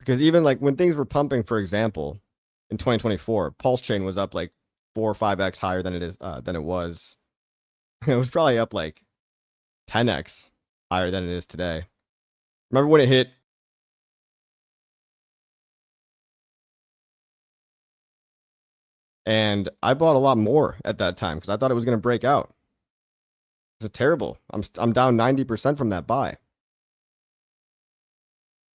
Because even like when things were pumping, for example, in 2024, Pulse Chain was up like 4 or 5x higher than it was. It was probably up like 10x higher than it is today. Remember when it hit? And I bought a lot more at that time because I thought it was going to break out. It's terrible. I'm down 90% from that buy.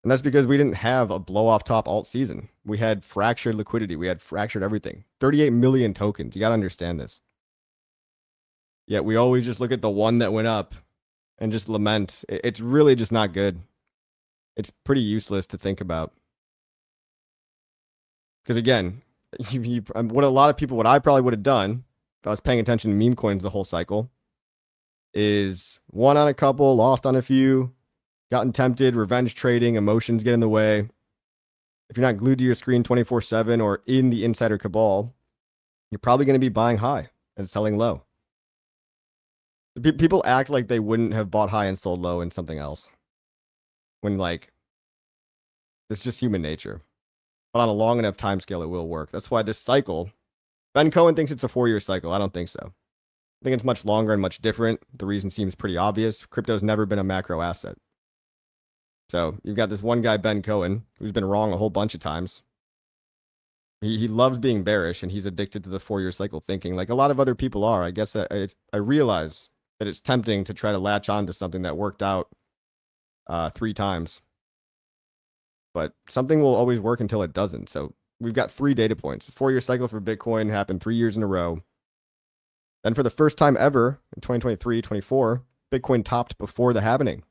And that's because we didn't have a blow off top alt season. We had fractured liquidity. We had fractured everything. 38 million tokens. You got to understand this. Yet we always just look at the one that went up and just lament. It's really just not good. It's pretty useless to think about. Because again, what I probably would have done if I was paying attention to meme coins the whole cycle is won on a couple, lost on a few, gotten tempted, revenge trading, emotions get in the way. If you're not glued to your screen 24/7 or in the insider cabal, you're probably going to be buying high and selling low. People act like they wouldn't have bought high and sold low in something else. When like, it's just human nature. But on a long enough time scale, it will work. That's why this cycle, Ben Cohen thinks it's a 4-year cycle. I don't think so. I think it's much longer and much different. The reason seems pretty obvious. Crypto's never been a macro asset. So you've got this one guy, Ben Cohen, who's been wrong a whole bunch of times. He loves being bearish, and he's addicted to the 4-year cycle thinking, like a lot of other people are. I guess I realize that it's tempting to try to latch on to something that worked out 3 times. But something will always work until it doesn't. So we've got 3 data points. The 4-year cycle for Bitcoin happened 3 years in a row. Then for the first time ever in 2023, 24, Bitcoin topped before the halvening.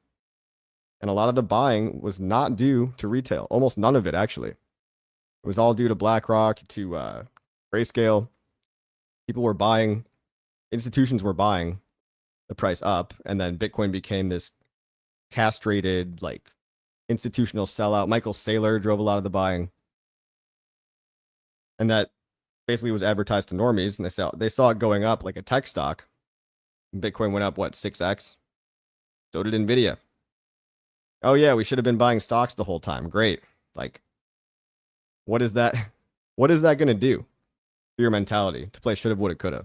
And a lot of the buying was not due to retail. Almost none of it, actually. It was all due to BlackRock, to Grayscale. People were buying, institutions were buying the price up, and then Bitcoin became this castrated, like, institutional sellout. Michael Saylor drove a lot of the buying. And that basically was advertised to normies, and they saw it going up like a tech stock. Bitcoin went up, what, 6x? So did Nvidia. Oh yeah, we should have been buying stocks the whole time. Great. Like, what is that? What is that going to do for your mentality to play shoulda, woulda, coulda?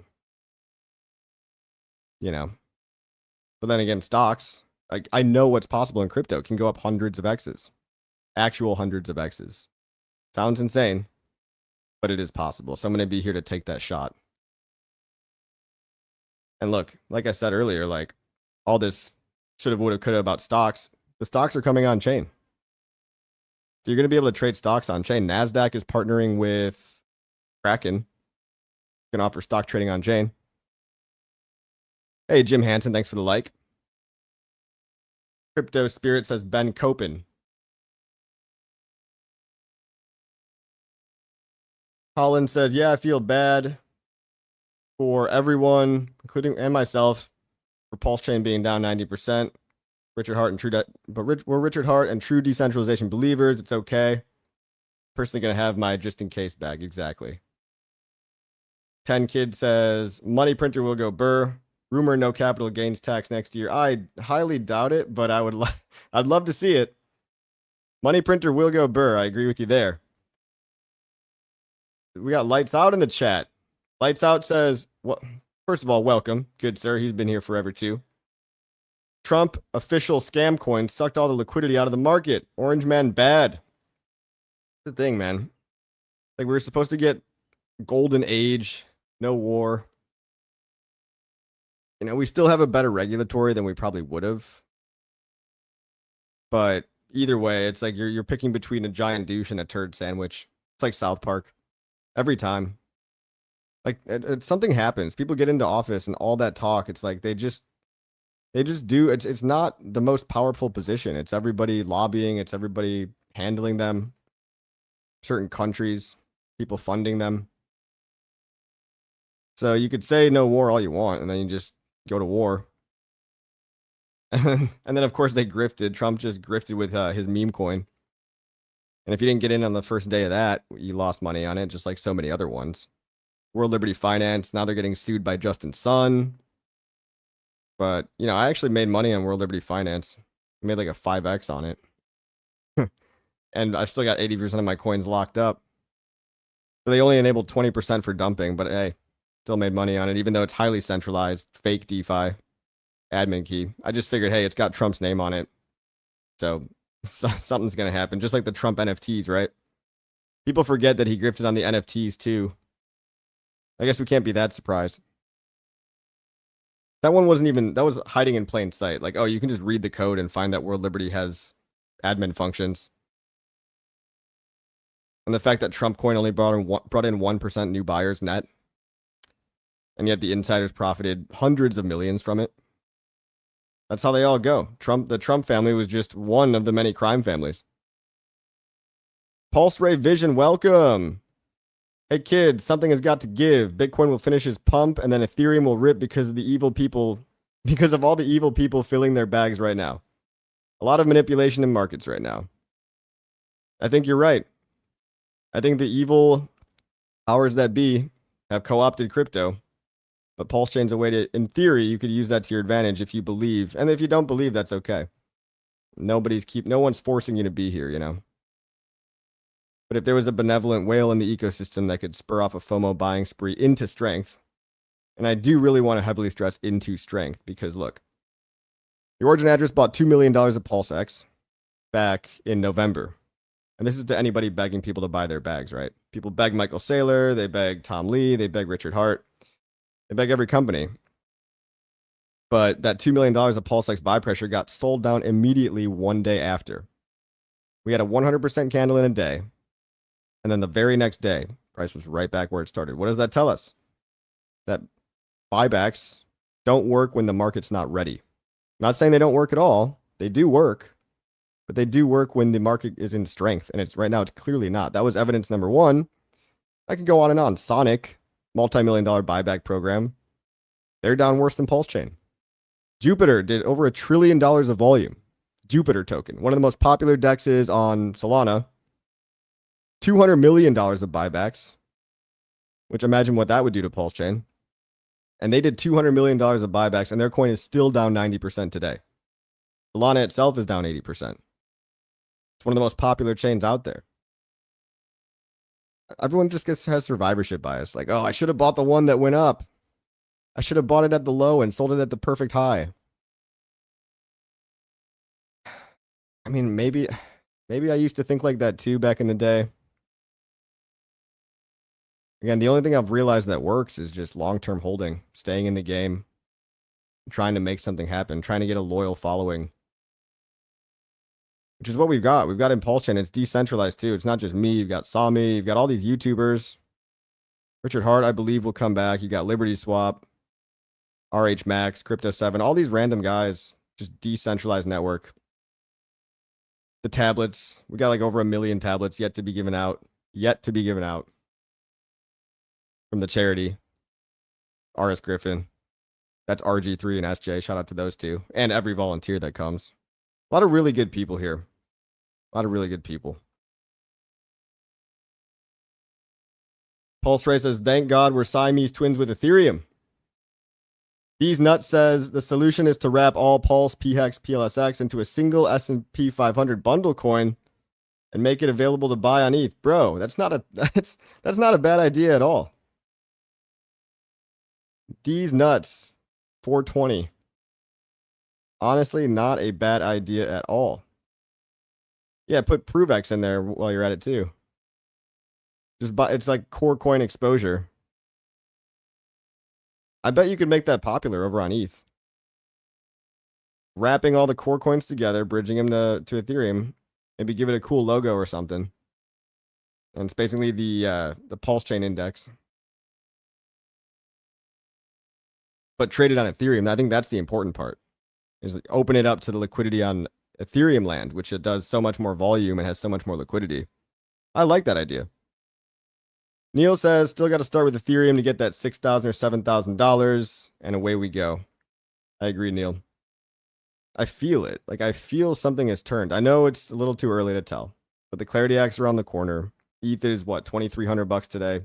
You know. But then again, stocks, I know what's possible in crypto. It can go up hundreds of X's. Actual hundreds of X's. Sounds insane, but it is possible. So I'm going to be here to take that shot. And look, like I said earlier, like all this shoulda, woulda, coulda about stocks, the stocks are coming on chain. So you're going to be able to trade stocks on chain. NASDAQ is partnering with Kraken. Can offer stock trading on chain. Hey, Jim Hansen, thanks for the like. Crypto Spirit says Ben Copen. Colin says, yeah, I feel bad for everyone, including and myself, for Pulse Chain being down 90%. Richard Hart and we're Richard Hart and true decentralization believers. It's okay. Personally going to have my just in case bag. Exactly. 10 Kid says, money printer will go burr. Rumor no capital gains tax next year. I highly doubt it, but I'd love to see it. Money printer will go burr. I agree with you there. We got Lights Out in the chat. Lights Out says, well, first of all, welcome. Good, sir. He's been here forever, too. Trump official scam coin sucked all the liquidity out of the market. Orange man bad. That's the thing, man. Like, we were supposed to get golden age, no war. You know, we still have a better regulatory than we probably would have. But either way, it's like you're picking between a giant douche and a turd sandwich. It's like South Park. Every time. Like, something happens. People get into office and all that talk, it's like they just do. It's not the most powerful position. It's everybody lobbying. It's everybody handling them. Certain countries, people funding them. So you could say no war all you want, and then you just go to war. And then, of course, they grifted. Trump just grifted with his meme coin. And if you didn't get in on the first day of that, you lost money on it, just like so many other ones. World Liberty Finance, now they're getting sued by Justin Sun. But, you know, I actually made money on World Liberty Finance. I made like a 5x on it. And I've still got 80% of my coins locked up. So they only enabled 20% for dumping, but hey, still made money on it, even though it's highly centralized, fake DeFi, admin key. I just figured, hey, it's got Trump's name on it. So something's going to happen, just like the Trump NFTs, right? People forget that he grifted on the NFTs too. I guess we can't be that surprised. That one wasn't even, that was hiding in plain sight. Like, oh, you can just read the code and find that World Liberty has admin functions. And the fact that Trump coin only brought in 1% new buyers net, and yet the insiders profited hundreds of millions from it. That's how they all go. The Trump family was just one of the many crime families. Pulse Ray Vision, welcome. Hey kids, something has got to give. Bitcoin will finish its pump, and then Ethereum will rip because of the evil people, because of all the evil people filling their bags right now. A lot of manipulation in markets right now. I think you're right. I think the evil powers that be have co-opted crypto. But Pulse Chain's a way to, in theory, you could use that to your advantage if you believe. And if you don't believe, that's okay. No one's forcing you to be here, you know. But if there was a benevolent whale in the ecosystem that could spur off a FOMO buying spree into strength, and I do really want to heavily stress into strength, because look, the Origin address bought $2 million of PulseX back in November. And this is to anybody begging people to buy their bags, right? People beg Michael Saylor, they beg Tom Lee, they beg Richard Hart. They beg every company. But that $2 million of PulseX buy pressure got sold down immediately one day after. We had a 100% candle in a day. And then the very next day, price was right back where it started. What does that tell us? That buybacks don't work when the market's not ready. I'm not saying they don't work at all. They do work. But they do work when the market is in strength. And right now, it's clearly not. That was evidence number one. I could go on and on. Sonic, multi-million-dollar buyback program. They're down worse than Pulse Chain. Jupiter did over $1 trillion of volume. Jupiter token, one of the most popular dexes on Solana. $200 million of buybacks, which imagine what that would do to Pulse Chain. And they did $200 million of buybacks, and their coin is still down 90% today. Solana itself is down 80%. It's one of the most popular chains out there. Everyone just has survivorship bias. Like, oh, I should have bought the one that went up. I should have bought it at the low and sold it at the perfect high. I mean, maybe I used to think like that too back in the day. Again, the only thing I've realized that works is just long-term holding, staying in the game, trying to make something happen, trying to get a loyal following. Which is what we've got. We've got Impulse Chain. It's decentralized too. It's not just me. You've got Sami. You've got all these YouTubers. Richard Hart, I believe, will come back. You got Liberty Swap, RH Max, Crypto 7, all these random guys. Just decentralized network. The tablets. We got like over 1 million tablets yet to be given out. Yet to be given out. From the charity. RS Griffin. That's RG3 and SJ. Shout out to those two. And every volunteer that comes. A lot of really good people here. A lot of really good people. Pulse Ray says, thank God we're Siamese twins with Ethereum. These Nuts says, the solution is to wrap all Pulse, PHEX, PLSX into a single S&P 500 bundle coin and make it available to buy on ETH. Bro, that's not a bad idea at all. These Nuts, 420. Honestly, not a bad idea at all. Yeah, put ProveX in there while you're at it too. Just buy, it's like core coin exposure. I bet you could make that popular over on ETH. Wrapping all the core coins together, bridging them to Ethereum, maybe give it a cool logo or something. And it's basically the Pulse Chain index. But traded on Ethereum. I think that's the important part. Is open it up to the liquidity on Ethereum land, which it does so much more volume and has so much more liquidity. I like that idea. Neil says, still got to start with Ethereum to get that $6,000 or $7,000, and away we go. I agree, Neil. I feel it. Like, I feel something has turned. I know it's a little too early to tell, but the Clarity Act's around the corner. ETH is, what, $2,300 today?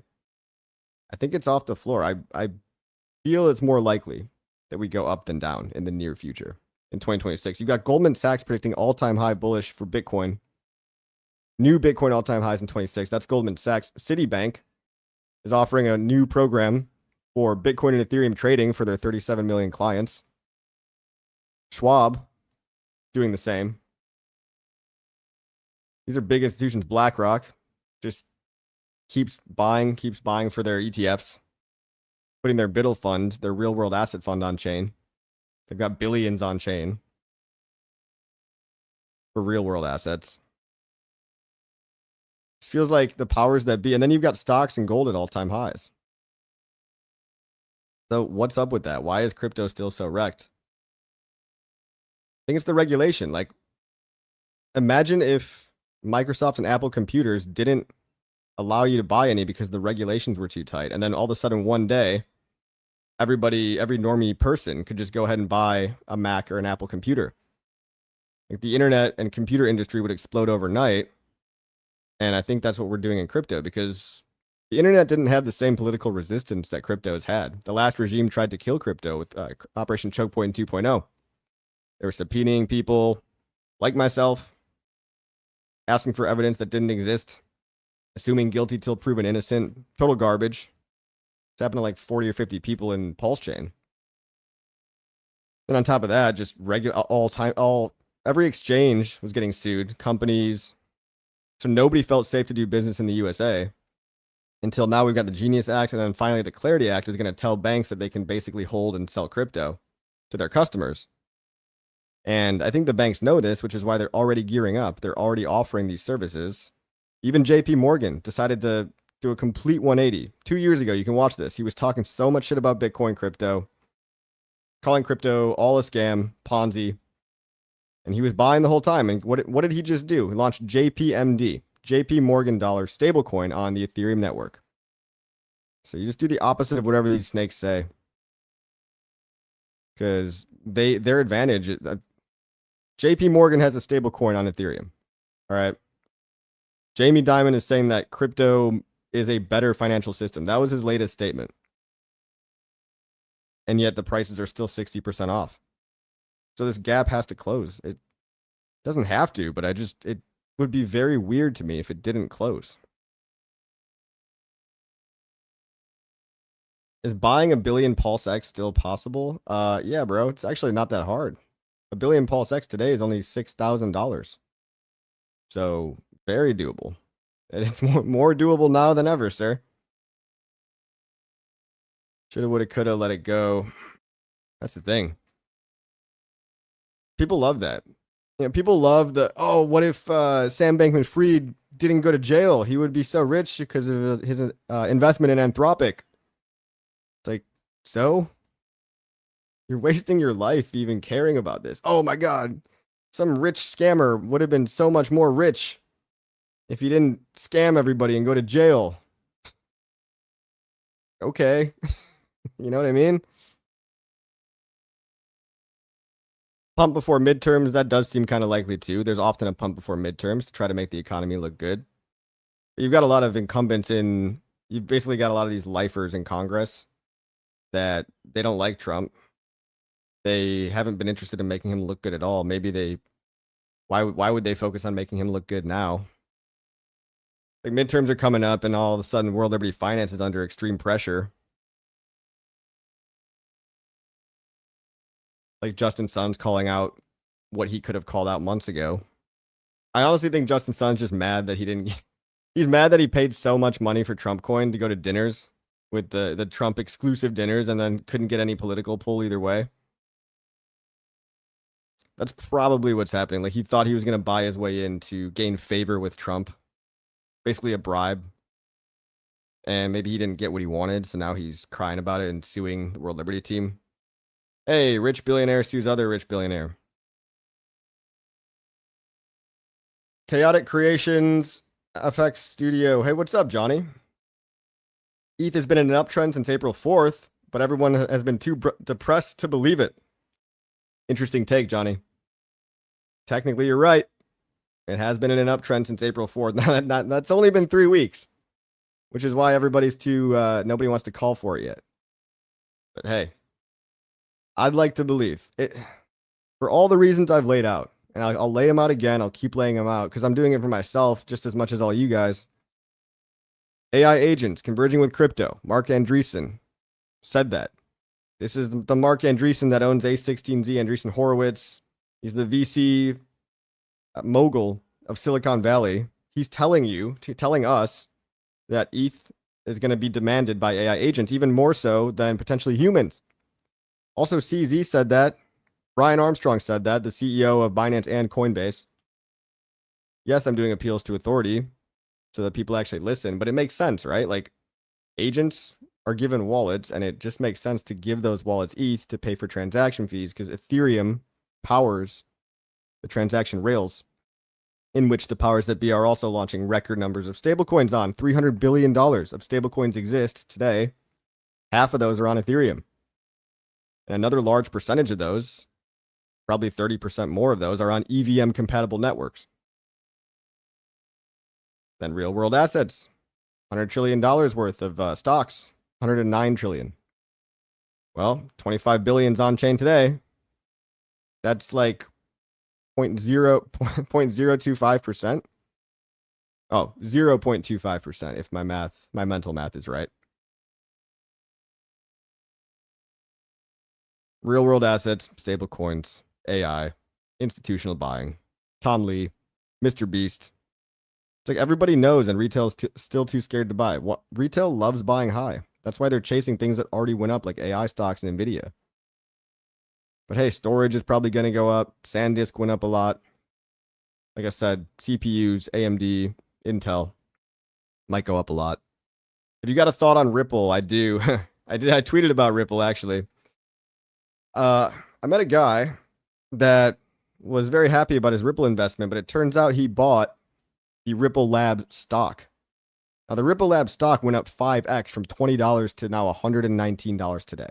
I think it's off the floor. I feel it's more likely that we go up than down in the near future. In 2026. You've got Goldman Sachs predicting all-time high bullish for Bitcoin new Bitcoin all-time highs in 26. That's Goldman Sachs. Citibank is offering a new program for Bitcoin and Ethereum trading for their 37 million clients. Schwab doing the same. These are big institutions. BlackRock just keeps buying for their ETFs, putting their BUIDL fund, their real world asset fund on chain. They've got billions on chain for real world assets. It feels like the powers that be. And then you've got stocks and gold at all-time highs. So what's up with that? Why is crypto still so wrecked? I think it's the regulation. Like, imagine if Microsoft and Apple computers didn't allow you to buy any because the regulations were too tight. And then all of a sudden one day, every normie person could just go ahead and buy a Mac or an Apple computer. Like, the internet and computer industry would explode overnight. And I think that's what we're doing in crypto, because the internet didn't have the same political resistance that crypto has had. The last regime tried to kill crypto with Operation Choke Point 2.0. They were subpoenaing people like myself, asking for evidence that didn't exist, assuming guilty till proven innocent. Total garbage. It's happened to like 40 or 50 people in Pulse Chain. And on top of that, just every exchange was getting sued, companies. So nobody felt safe to do business in the USA until now. We've got the Genius Act, and then finally the Clarity Act is going to tell banks that they can basically hold and sell crypto to their customers. And I think the banks know this, which is why they're already gearing up. They're already offering these services. Even JP Morgan decided to do a complete 180. 2 years ago, you can watch this. He was talking so much shit about Bitcoin crypto, calling crypto all a scam, Ponzi. And he was buying the whole time. And what did he just do? He launched JPMD, JP Morgan dollar stablecoin on the Ethereum network. So you just do the opposite of whatever these snakes say. Because their advantage, JP Morgan has a stablecoin on Ethereum. All right. Jamie Dimon is saying that crypto is a better financial system. That was his latest statement. And yet the prices are still 60% off. So this gap has to close. It doesn't have to, but it would be very weird to me if it didn't close. Is buying a billion Pulse X still possible? Yeah, bro. It's actually not that hard. A billion Pulse X today is only $6,000. So very doable. And it's more doable now than ever, sir. Shoulda, woulda, coulda, let it go. That's the thing. People love that. You know, people love what if Sam Bankman-Fried didn't go to jail? He would be so rich because of his investment in Anthropic. It's like, so? You're wasting your life even caring about this. Oh my God. Some rich scammer would have been so much more rich if he didn't scam everybody and go to jail. Okay. You know what I mean? Pump before midterms, that does seem kind of likely too. There's often a pump before midterms to try to make the economy look good. But you've got a lot of incumbents you've basically got a lot of these lifers in Congress that they don't like Trump. They haven't been interested in making him look good at all. Maybe why would they focus on making him look good now? Like, midterms are coming up and all of a sudden World Liberty Finance is under extreme pressure. Like, Justin Sun's calling out what he could have called out months ago. I honestly think Justin Sun's just mad that he's mad that he paid so much money for Trump coin to go to dinners with the Trump exclusive dinners and then couldn't get any political pull either way. That's probably what's happening. Like, he thought he was going to buy his way in to gain favor with Trump. Basically a bribe. And maybe he didn't get what he wanted, so now he's crying about it and suing the World Liberty team. Hey, rich billionaire sues other rich billionaire. Chaotic Creations, FX Studio. Hey, what's up, Johnny? ETH has been in an uptrend since April 4th, but everyone has been too depressed to believe it. Interesting take, Johnny. Technically, you're right. It has been in an uptrend since April 4th. That's only been 3 weeks, which is why everybody's nobody wants to call for it yet. But hey, I'd like to believe it for all the reasons I've laid out. and I'll lay them out again. I'll keep laying them out because I'm doing it for myself just as much as all you guys. AI agents converging with crypto. Mark Andreessen said that. This is the Mark Andreessen that owns A16Z, Andreessen Horowitz. He's the VC mogul of Silicon Valley. He's telling us that ETH is going to be demanded by AI agents, even more so than potentially humans. Also, CZ said that. Brian Armstrong said that, the CEO of Binance and Coinbase. Yes, I'm doing appeals to authority so that people actually listen, but it makes sense, right? Like, agents are given wallets, and it just makes sense to give those wallets ETH to pay for transaction fees because Ethereum powers the transaction rails in which the powers that be are also launching record numbers of stablecoins on. $300 billion of stablecoins exist today. Half of those are on Ethereum. And another large percentage of those, probably 30% more of those, are on EVM compatible networks. Then real world assets, $100 trillion worth of stocks, 109 trillion. Well, 25 billion's on chain today. That's like 0.025%. Oh, 0.25% if my mental math is right. Real world assets, stable coins, AI, institutional buying, Tom Lee, Mr. Beast. It's like everybody knows, and retail's still too scared to buy. What retail loves buying high. That's why they're chasing things that already went up, like AI stocks and Nvidia. But hey, storage is probably going to go up. SanDisk went up a lot. Like I said, CPUs, AMD, Intel might go up a lot. If you got a thought on Ripple, I do. I tweeted about Ripple actually. I met a guy that was very happy about his Ripple investment, but it turns out he bought the Ripple Labs stock. Now, the Ripple Labs stock went up 5x from $20 to now $119 today.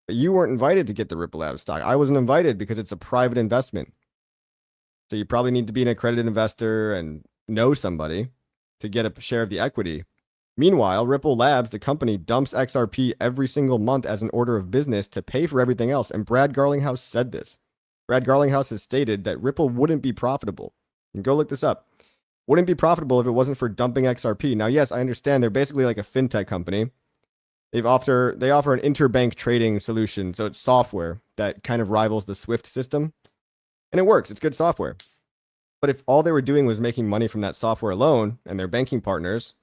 But you weren't invited to get the Ripple Labs stock. I wasn't invited because it's a private investment. So you probably need to be an accredited investor and know somebody to get a share of the equity. Meanwhile, Ripple Labs, the company, dumps XRP every single month as an order of business to pay for everything else. And Brad Garlinghouse said this. Brad Garlinghouse has stated that Ripple wouldn't be profitable. And go look this up. Wouldn't be profitable if it wasn't for dumping XRP. Now, yes, I understand they're basically like a fintech company. They offer an interbank trading solution. So it's software that kind of rivals the SWIFT system. And it works. It's good software. But if all they were doing was making money from that software alone and their banking partners,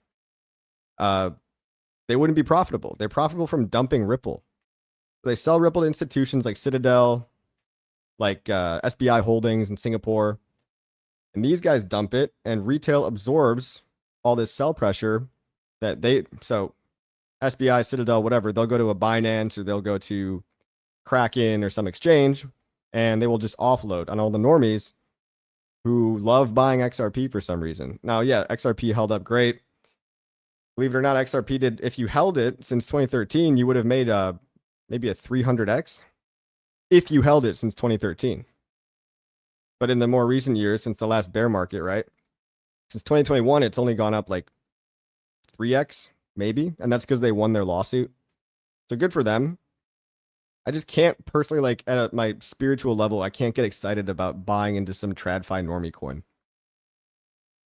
they wouldn't be profitable. They're profitable from dumping Ripple. They sell Ripple to institutions like Citadel, like SBI Holdings in Singapore. And these guys dump it, and retail absorbs all this sell pressure so SBI, Citadel, whatever, they'll go to a Binance or they'll go to Kraken or some exchange, and they will just offload on all the normies who love buying XRP for some reason. Now, yeah, XRP held up great. Believe it or not, XRP did, if you held it since 2013, you would have made maybe a 300x if you held it since 2013. But in the more recent years, since the last bear market, right? Since 2021, it's only gone up like 3x, maybe. And that's because they won their lawsuit. So good for them. I just can't personally, like at my spiritual level, I can't get excited about buying into some TradFi normie coin.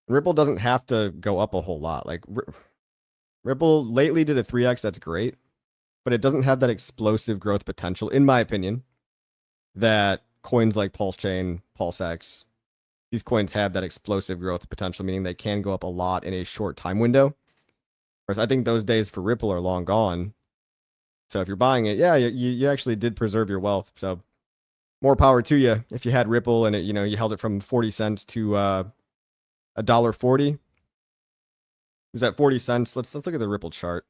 Ripple doesn't have to go up a whole lot. Like Ripple lately did a 3x, that's great. But it doesn't have that explosive growth potential, in my opinion, that coins like Pulse Chain, PulseX, these coins have that explosive growth potential, meaning they can go up a lot in a short time window. Whereas I think those days for Ripple are long gone. So if you're buying it, yeah, you actually did preserve your wealth. So more power to you. If you had Ripple and it, you held it from 40 cents to $1.40. It was at 40 cents. Let's look at the Ripple chart.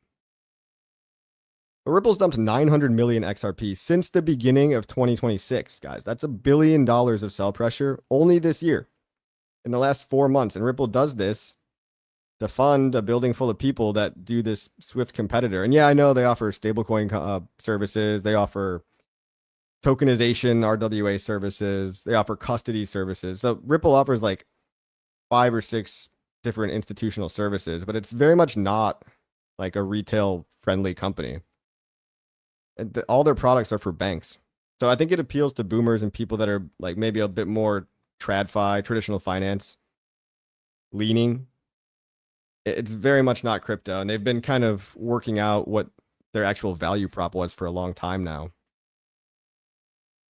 Ripple's dumped 900 million XRP since the beginning of 2026, guys. That's $1 billion of sell pressure only this year, in the last 4 months. And Ripple does this to fund a building full of people that do this Swift competitor. And yeah, I know they offer stablecoin services. They offer tokenization, RWA services. They offer custody services. So Ripple offers like 5 or 6 different institutional services, but it's very much not like a retail friendly company. All their products are for banks. So I think it appeals to boomers and people that are like maybe a bit more TradFi, traditional finance leaning. It's very much not crypto, and they've been kind of working out what their actual value prop was for a long time now.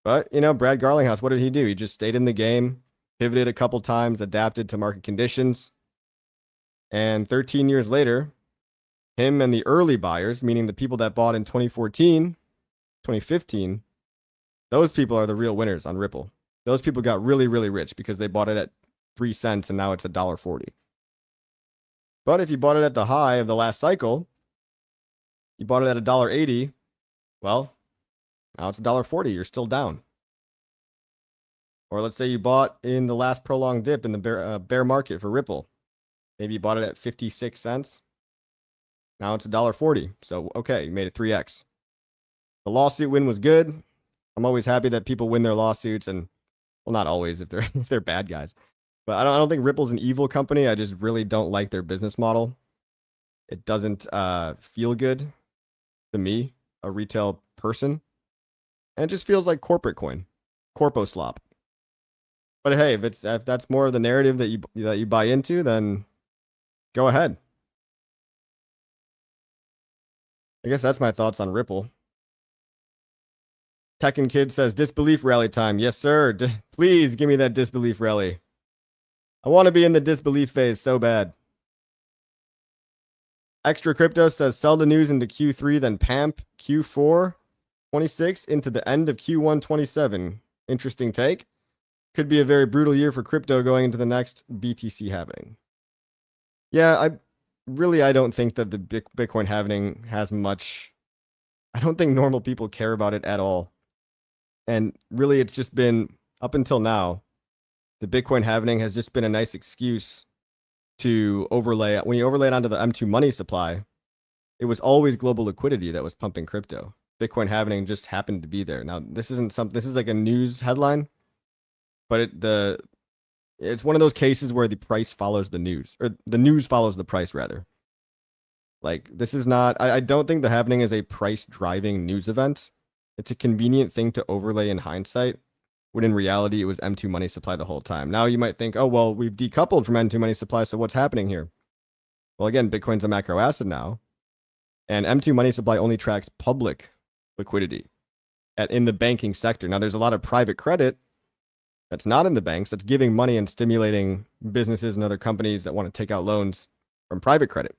But, Brad Garlinghouse, what did he do? He just stayed in the game, pivoted a couple times, adapted to market conditions. And 13 years later, him and the early buyers, meaning the people that bought in 2014, 2015, those people are the real winners on Ripple. Those people got really, really rich because they bought it at 3 cents and now it's $1.40. But if you bought it at the high of the last cycle, you bought it at $1.80, well, now it's $1.40. You're still down. Or let's say you bought in the last prolonged dip in the bear market for Ripple. Maybe you bought it at 56 cents. Now it's $1.40. So, okay, you made it 3x. The lawsuit win was good. I'm always happy that people win their lawsuits, and well, not always if they're bad guys. But I don't think Ripple's an evil company. I just really don't like their business model. It doesn't feel good to me, a retail person. And it just feels like corporate coin, corpo slop. But hey, if that's more of the narrative that you buy into, then go ahead. I guess that's my thoughts on Ripple. Tekken Kid says disbelief rally time. Yes, sir. Please give me that disbelief rally. I want to be in the disbelief phase so bad. Extra Crypto says sell the news into Q3, then PAMP Q4 26 into the end of Q1 27. Interesting take. Could be a very brutal year for crypto going into the next BTC halving. Yeah, I don't think that the Bitcoin halving has much. I don't think normal people care about it at all. And really, it's just been, up until now, the Bitcoin halving has just been a nice excuse to overlay. When you overlay it onto the M2 money supply, it was always global liquidity that was pumping crypto. Bitcoin halving just happened to be there. Now, this is like a news headline, but it's one of those cases where the price follows the news, or the news follows the price, rather. Like, this is not, I don't think the halving is a price driving news event. It's a convenient thing to overlay in hindsight, when in reality it was M2 money supply the whole time. Now you might think, oh, well, we've decoupled from M2 money supply, so what's happening here? Well, again, Bitcoin's a macro asset now, and M2 money supply only tracks public liquidity in the banking sector. Now, there's a lot of private credit that's not in the banks that's giving money and stimulating businesses and other companies that want to take out loans from private credit.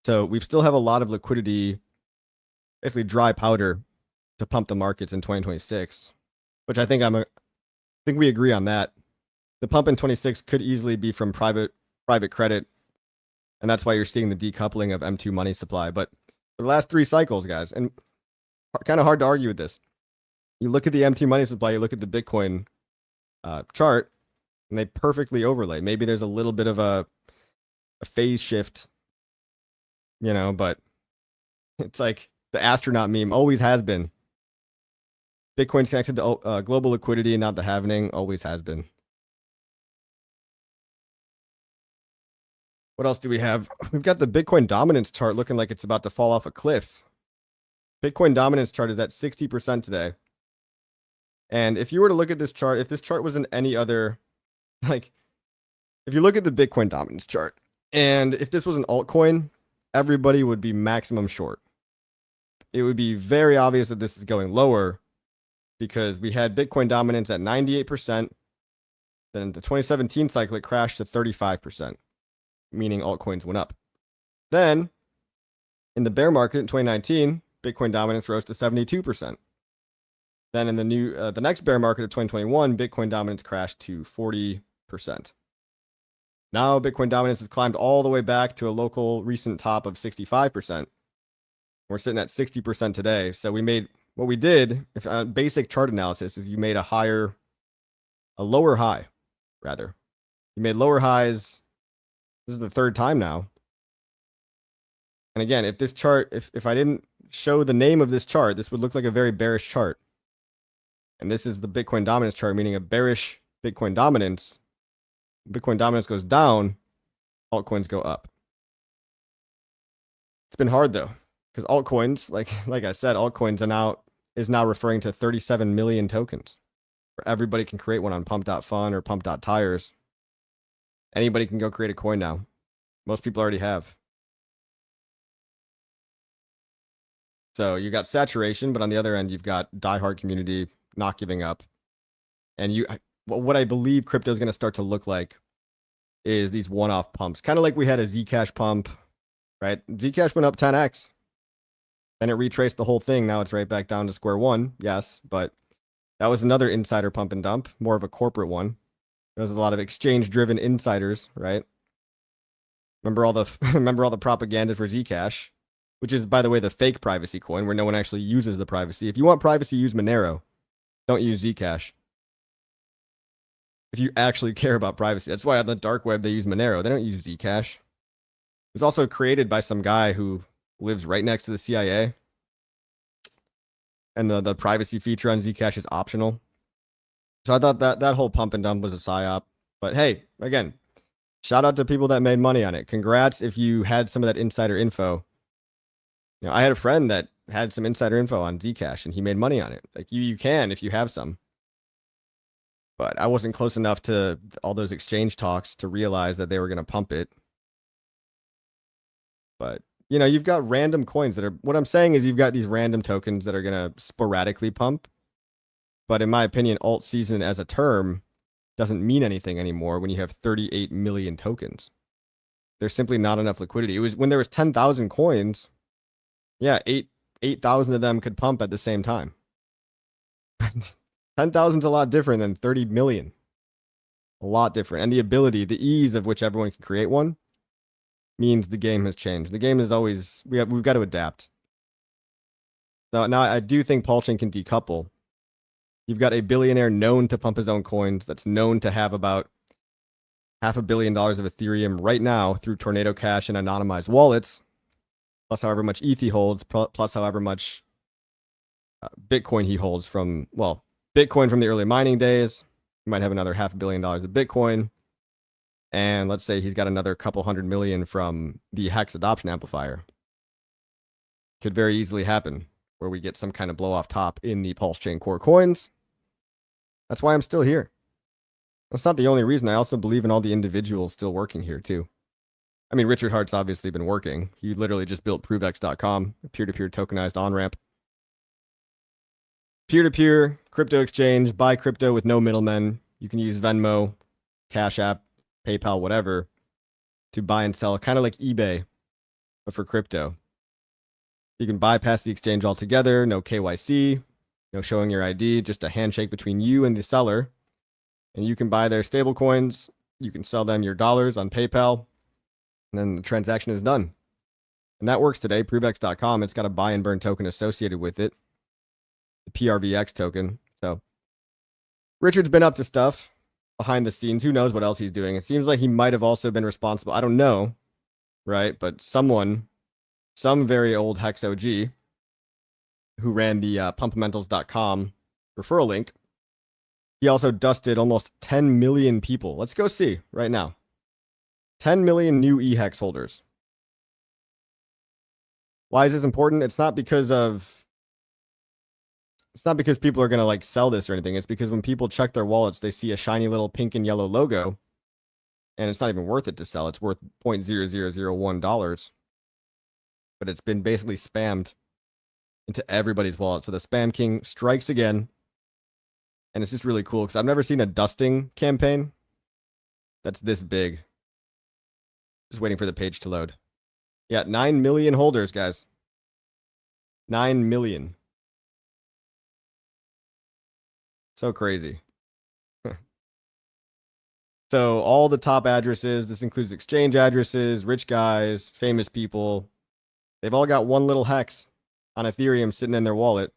So we still have a lot of liquidity, basically dry powder, to pump the markets in 2026, which I think we agree on that. The pump in 26 could easily be from private credit, and that's why you're seeing the decoupling of M2 money supply. But for the last 3 cycles, guys, and kind of hard to argue with this. You look at the M2 money supply, you look at the Bitcoin chart, and they perfectly overlay. Maybe there's a little bit of a phase shift, but it's like the astronaut meme always has been. Bitcoin's connected to global liquidity, not the halving, always has been. What else do we have? We've got the Bitcoin dominance chart looking like it's about to fall off a cliff. Bitcoin dominance chart is at 60% today. And if you were to look at this chart, if this chart was in any other, if you look at the Bitcoin dominance chart, and if this was an altcoin, everybody would be maximum short. It would be very obvious that this is going lower, because we had Bitcoin dominance at 98%. Then the 2017 cycle, it crashed to 35%, meaning altcoins went up. Then, in the bear market in 2019, Bitcoin dominance rose to 72%. Then in the next bear market of 2021, Bitcoin dominance crashed to 40%. Now Bitcoin dominance has climbed all the way back to a local recent top of 65%. We're sitting at 60% today. So what we did, if basic chart analysis, is you made a lower high, rather. You made lower highs. This is the 3rd time now. And again, if this chart, if I didn't show the name of this chart, this would look like a very bearish chart. And this is the Bitcoin dominance chart, meaning a bearish Bitcoin dominance. Bitcoin dominance goes down, altcoins go up. It's been hard though, because altcoins, like I said, altcoins are now is now referring to 37 million tokens. Everybody can create one on pump.fun or pump.tires. Anybody can go create a coin now. Most people already have. So you got saturation, but on the other end, you've got diehard community not giving up. And what I believe crypto is going to start to look like is these one-off pumps. Kind of like we had a Zcash pump, right? Zcash went up 10x. Then it retraced the whole thing. Now it's right back down to square one. Yes, but that was another insider pump and dump, more of a corporate one. There was a lot of exchange-driven insiders, right? Remember all the propaganda for Zcash, which is, by the way, the fake privacy coin where no one actually uses the privacy. If you want privacy, use Monero. Don't use Zcash. If you actually care about privacy. That's why on the dark web they use Monero. They don't use Zcash. It was also created by some guy who lives right next to the CIA. And the privacy feature on Zcash is optional. So I thought that whole pump and dump was a psyop. But hey, again, shout out to people that made money on it. Congrats if you had some of that insider info. You know, I had a friend that had some insider info on Zcash and he made money on it. Like you can if you have some. But I wasn't close enough to all those exchange talks to realize that they were going to pump it. But, you know, you've got random coins that are, what I'm saying is you've got these random tokens that are going to sporadically pump. But in my opinion, alt season as a term doesn't mean anything anymore when you have 38 million tokens. There's simply not enough liquidity. It was when there was 10,000 coins. Yeah, 8,000 of them could pump at the same time. 10,000 is a lot different than 30 million. A lot different. And the ability, the ease of which everyone can create one means the game has changed. The game is always, we've got to adapt. Now I do think Pulching can decouple. You've got a billionaire known to pump his own coins, that's known to have about $500 million of Ethereum right now through Tornado Cash and anonymized wallets, plus however much ETH he holds, plus however much Bitcoin he holds from, well, Bitcoin from the early mining days. He might have another $500 million of Bitcoin. And let's say he's got another couple $100 million from the Hex adoption amplifier. Could very easily happen where we get some kind of blow off top in the Pulse Chain Core coins. That's why I'm still here. That's not the only reason. I also believe in all the individuals still working here too. I mean, Richard Hart's obviously been working. He literally just built Provex.com, a peer-to-peer tokenized on-ramp. Peer-to-peer crypto exchange, buy crypto with no middlemen. You can use Venmo, Cash App, PayPal, whatever, to buy and sell, kind of like eBay, but for crypto. You can bypass the exchange altogether, no KYC, no showing your ID, just a handshake between you and the seller. And you can buy their stable coins, you can sell them your dollars on PayPal, and then the transaction is done. And that works today, Provex.com. It's got a buy and burn token associated with it. The PRVX token. So Richard's been up to stuff behind the scenes. Who knows what else he's doing? It seems like he might have also been responsible. I don't know, right? But some very old Hex OG who ran the pumpamentals.com referral link, he also dusted almost 10 million people. Let's go see right now. 10 million new eHex holders. Why is this important? It's not because people are going to like sell this or anything. It's because when people check their wallets, they see a shiny little pink and yellow logo and it's not even worth it to sell. It's worth $0.0001, but it's been basically spammed into everybody's wallet. So the Spam King strikes again. And it's just really cool because I've never seen a dusting campaign that's this big. Just waiting for the page to load. Yeah, 9 million holders, guys. 9 million. So crazy. So all the top addresses, this includes exchange addresses, rich guys, famous people. They've all got one little hex on Ethereum sitting in their wallet.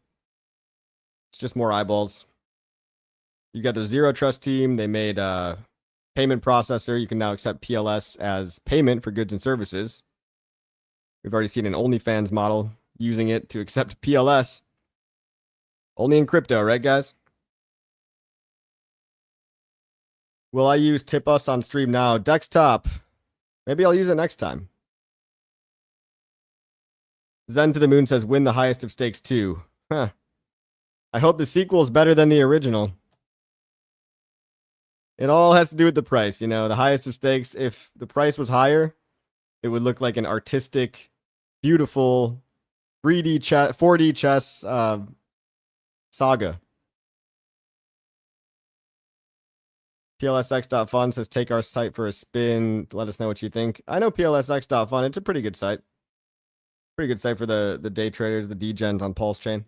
It's just more eyeballs. You got the Zero Trust team. They made a payment processor. You can now accept PLS as payment for goods and services. We've already seen an OnlyFans model using it to accept PLS. Only in crypto, right, guys? Will I use TipUs on stream now? Desktop. Maybe I'll use it next time. Zen to the Moon says, win the highest of stakes too. Huh. I hope the sequel is better than the original. It all has to do with the price, you know, the highest of stakes. If the price was higher, it would look like an artistic, beautiful 3D chess, 4D chess saga. PLSX.fun says, take our site for a spin. Let us know what you think. I know PLSX.fun. It's a pretty good site. Pretty good site for the day traders, the degens on Pulse Chain.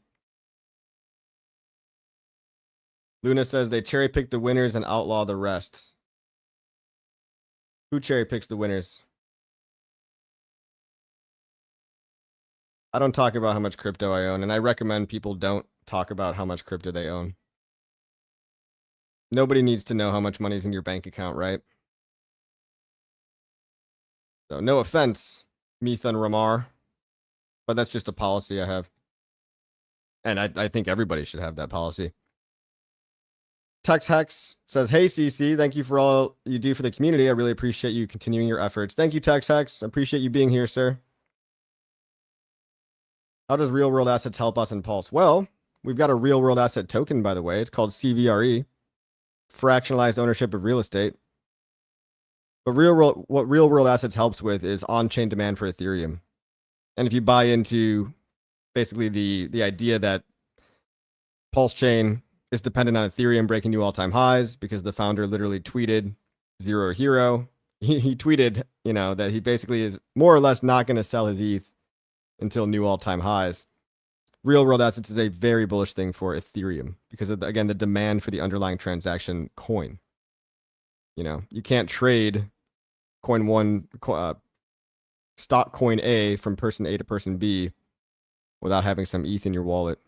Luna says they cherry pick the winners and outlaw the rest. Who cherry picks the winners? I don't talk about how much crypto I own, and I recommend people don't talk about how much crypto they own. Nobody needs to know how much money's in your bank account, right? So no offense, Methan Ramar, but that's just a policy I have. And I think everybody should have that policy. Tex Hex says, hey, CC, thank you for all you do for the community. I really appreciate you continuing your efforts. Thank you, Tex Hex. I appreciate you being here, sir. How does real world assets help us in Pulse? Well, we've got a real world asset token, by the way. It's called CVRE, fractionalized ownership of real estate. But what real world assets helps with is on-chain demand for Ethereum. And if you buy into basically the idea that Pulse Chain is dependent on Ethereum breaking new all-time highs because the founder literally tweeted Zero Hero. He tweeted, you know, that he basically is more or less not going to sell his ETH until new all-time highs. Real world assets is a very bullish thing for Ethereum because of, again, the demand for the underlying transaction coin. You know, you can't trade stock coin A from person A to person B without having some ETH in your wallet.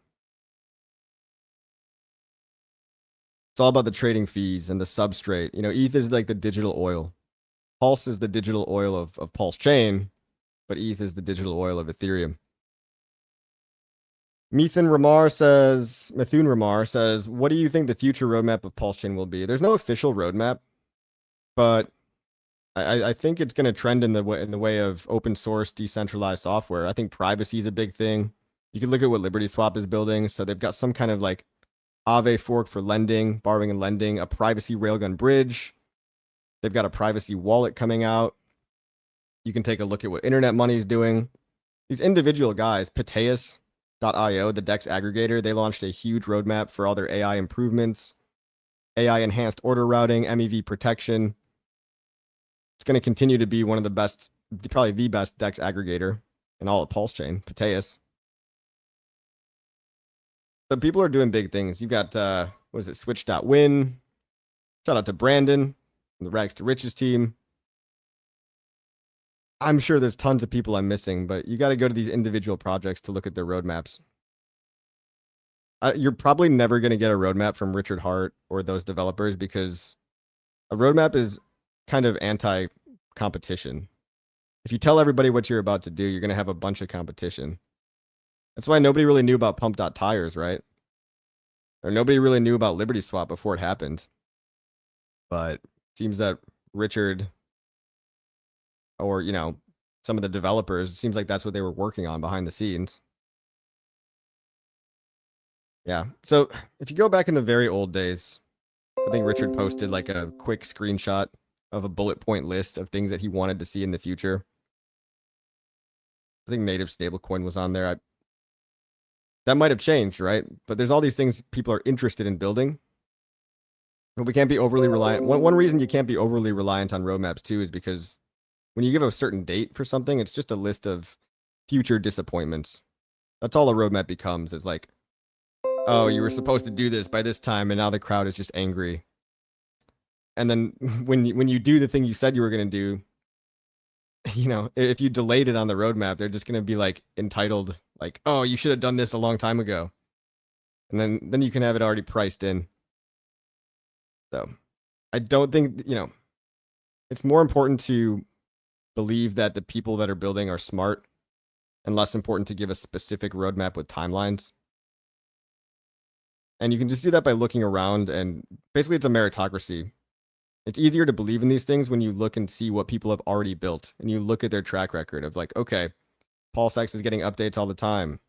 It's all about the trading fees and the substrate. You know, ETH is like the digital oil. Pulse is the digital oil of Pulse Chain, but ETH is the digital oil of Ethereum. Mithun Ramar says, what do you think the future roadmap of Pulse Chain will be? There's no official roadmap, but I think it's going to trend in the way of open source, decentralized software. I think privacy is a big thing. You can look at what LibertySwap is building. So they've got some kind of like Aave fork for lending, borrowing and lending, a privacy railgun bridge. They've got a privacy wallet coming out. You can take a look at what Internet Money is doing. These individual guys, Pateus.io, the DEX aggregator, they launched a huge roadmap for all their AI improvements, AI enhanced order routing, MEV protection. It's going to continue to be one of the best, probably the best DEX aggregator in all of Pulse Chain, Pateus. So people are doing big things. You've got, what is it, Switch.win. Shout out to Brandon, the Rags to Riches team. I'm sure there's tons of people I'm missing, but you got to go to these individual projects to look at their roadmaps. You're probably never going to get a roadmap from Richard Hart or those developers because a roadmap is kind of anti-competition. If you tell everybody what you're about to do, you're going to have a bunch of competition. That's why nobody really knew about Pump.tires, right? Or nobody really knew about LibertySwap before it happened. But it seems that Richard, or, you know, some of the developers, it seems like that's what they were working on behind the scenes. Yeah. So if you go back in the very old days, I think Richard posted like a quick screenshot of a bullet point list of things that he wanted to see in the future. I think native stablecoin was on there. That might have changed, right? But there's all these things people are interested in building. But we can't be overly reliant. One reason you can't be overly reliant on roadmaps too is because when you give a certain date for something, it's just a list of future disappointments. That's all a roadmap becomes, is like, oh, you were supposed to do this by this time, and now the crowd is just angry. And then when you do the thing you said you were going to do, you know, if you delayed it on the roadmap, they're just going to be like entitled, like, oh, you should have done this a long time ago. And then you can have it already priced in. So I don't think, you know, it's more important to believe that the people that are building are smart and less important to give a specific roadmap with timelines. And you can just do that by looking around, and basically it's a meritocracy. It's easier to believe in these things when you look and see what people have already built and you look at their track record of like, okay, PulseX is getting updates all the time.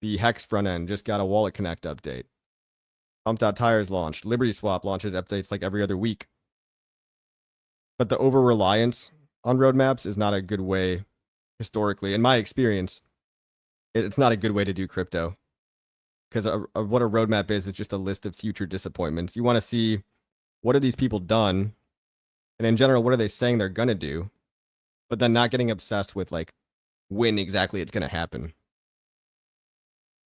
The Hex front end just got a Wallet Connect update. Pumped Out Tires launched. Liberty Swap launches updates like every other week. But the over reliance on roadmaps is not a good way, historically, in my experience. It's not a good way to do crypto. Because what a roadmap is just a list of future disappointments. You want to see what have these people done, and in general, what are they saying they're gonna do, but then not getting obsessed with like when exactly it's gonna happen.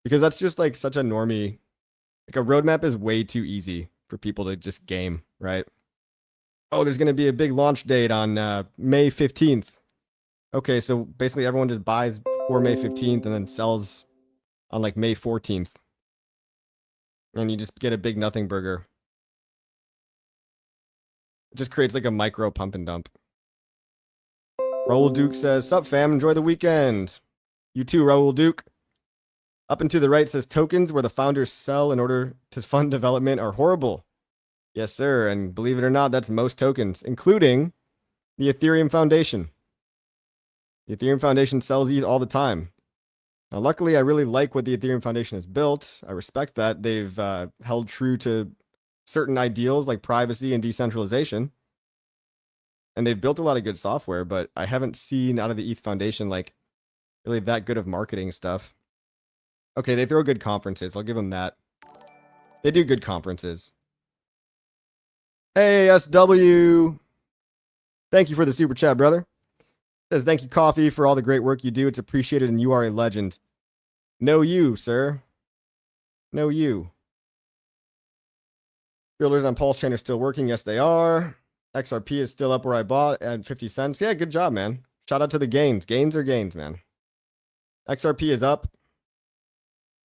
Because that's just like such a normie. Like a roadmap is way too easy for people to just game, right? Oh, there's gonna be a big launch date on May 15th. Okay, so basically everyone just buys before May 15th and then sells on like May 14th. And you just get a big nothing burger. It just creates like a micro pump and dump. Raul Duke says, "Sup fam, enjoy the weekend." You too, Raul Duke. Up and to the right says, "Tokens where the founders sell in order to fund development are horrible." Yes, sir. And believe it or not, that's most tokens, including the Ethereum Foundation. The Ethereum Foundation sells ETH all the time. Now, luckily, I really like what the Ethereum Foundation has built. I respect that. They've held true to certain ideals like privacy and decentralization. And they've built a lot of good software, but I haven't seen out of the ETH Foundation like really that good of marketing stuff. Okay, they throw good conferences. I'll give them that. They do good conferences. Hey, SW. Thank you for the super chat, brother. Says, "Thank you, Coffee, for all the great work you do. It's appreciated and you are a legend." No you, sir. No you. Builders on Pulse Chain are still working. Yes, they are. XRP is still up where I bought at 50 cents. Yeah, good job, man. Shout out to the gains. Gains are gains, man. XRP is up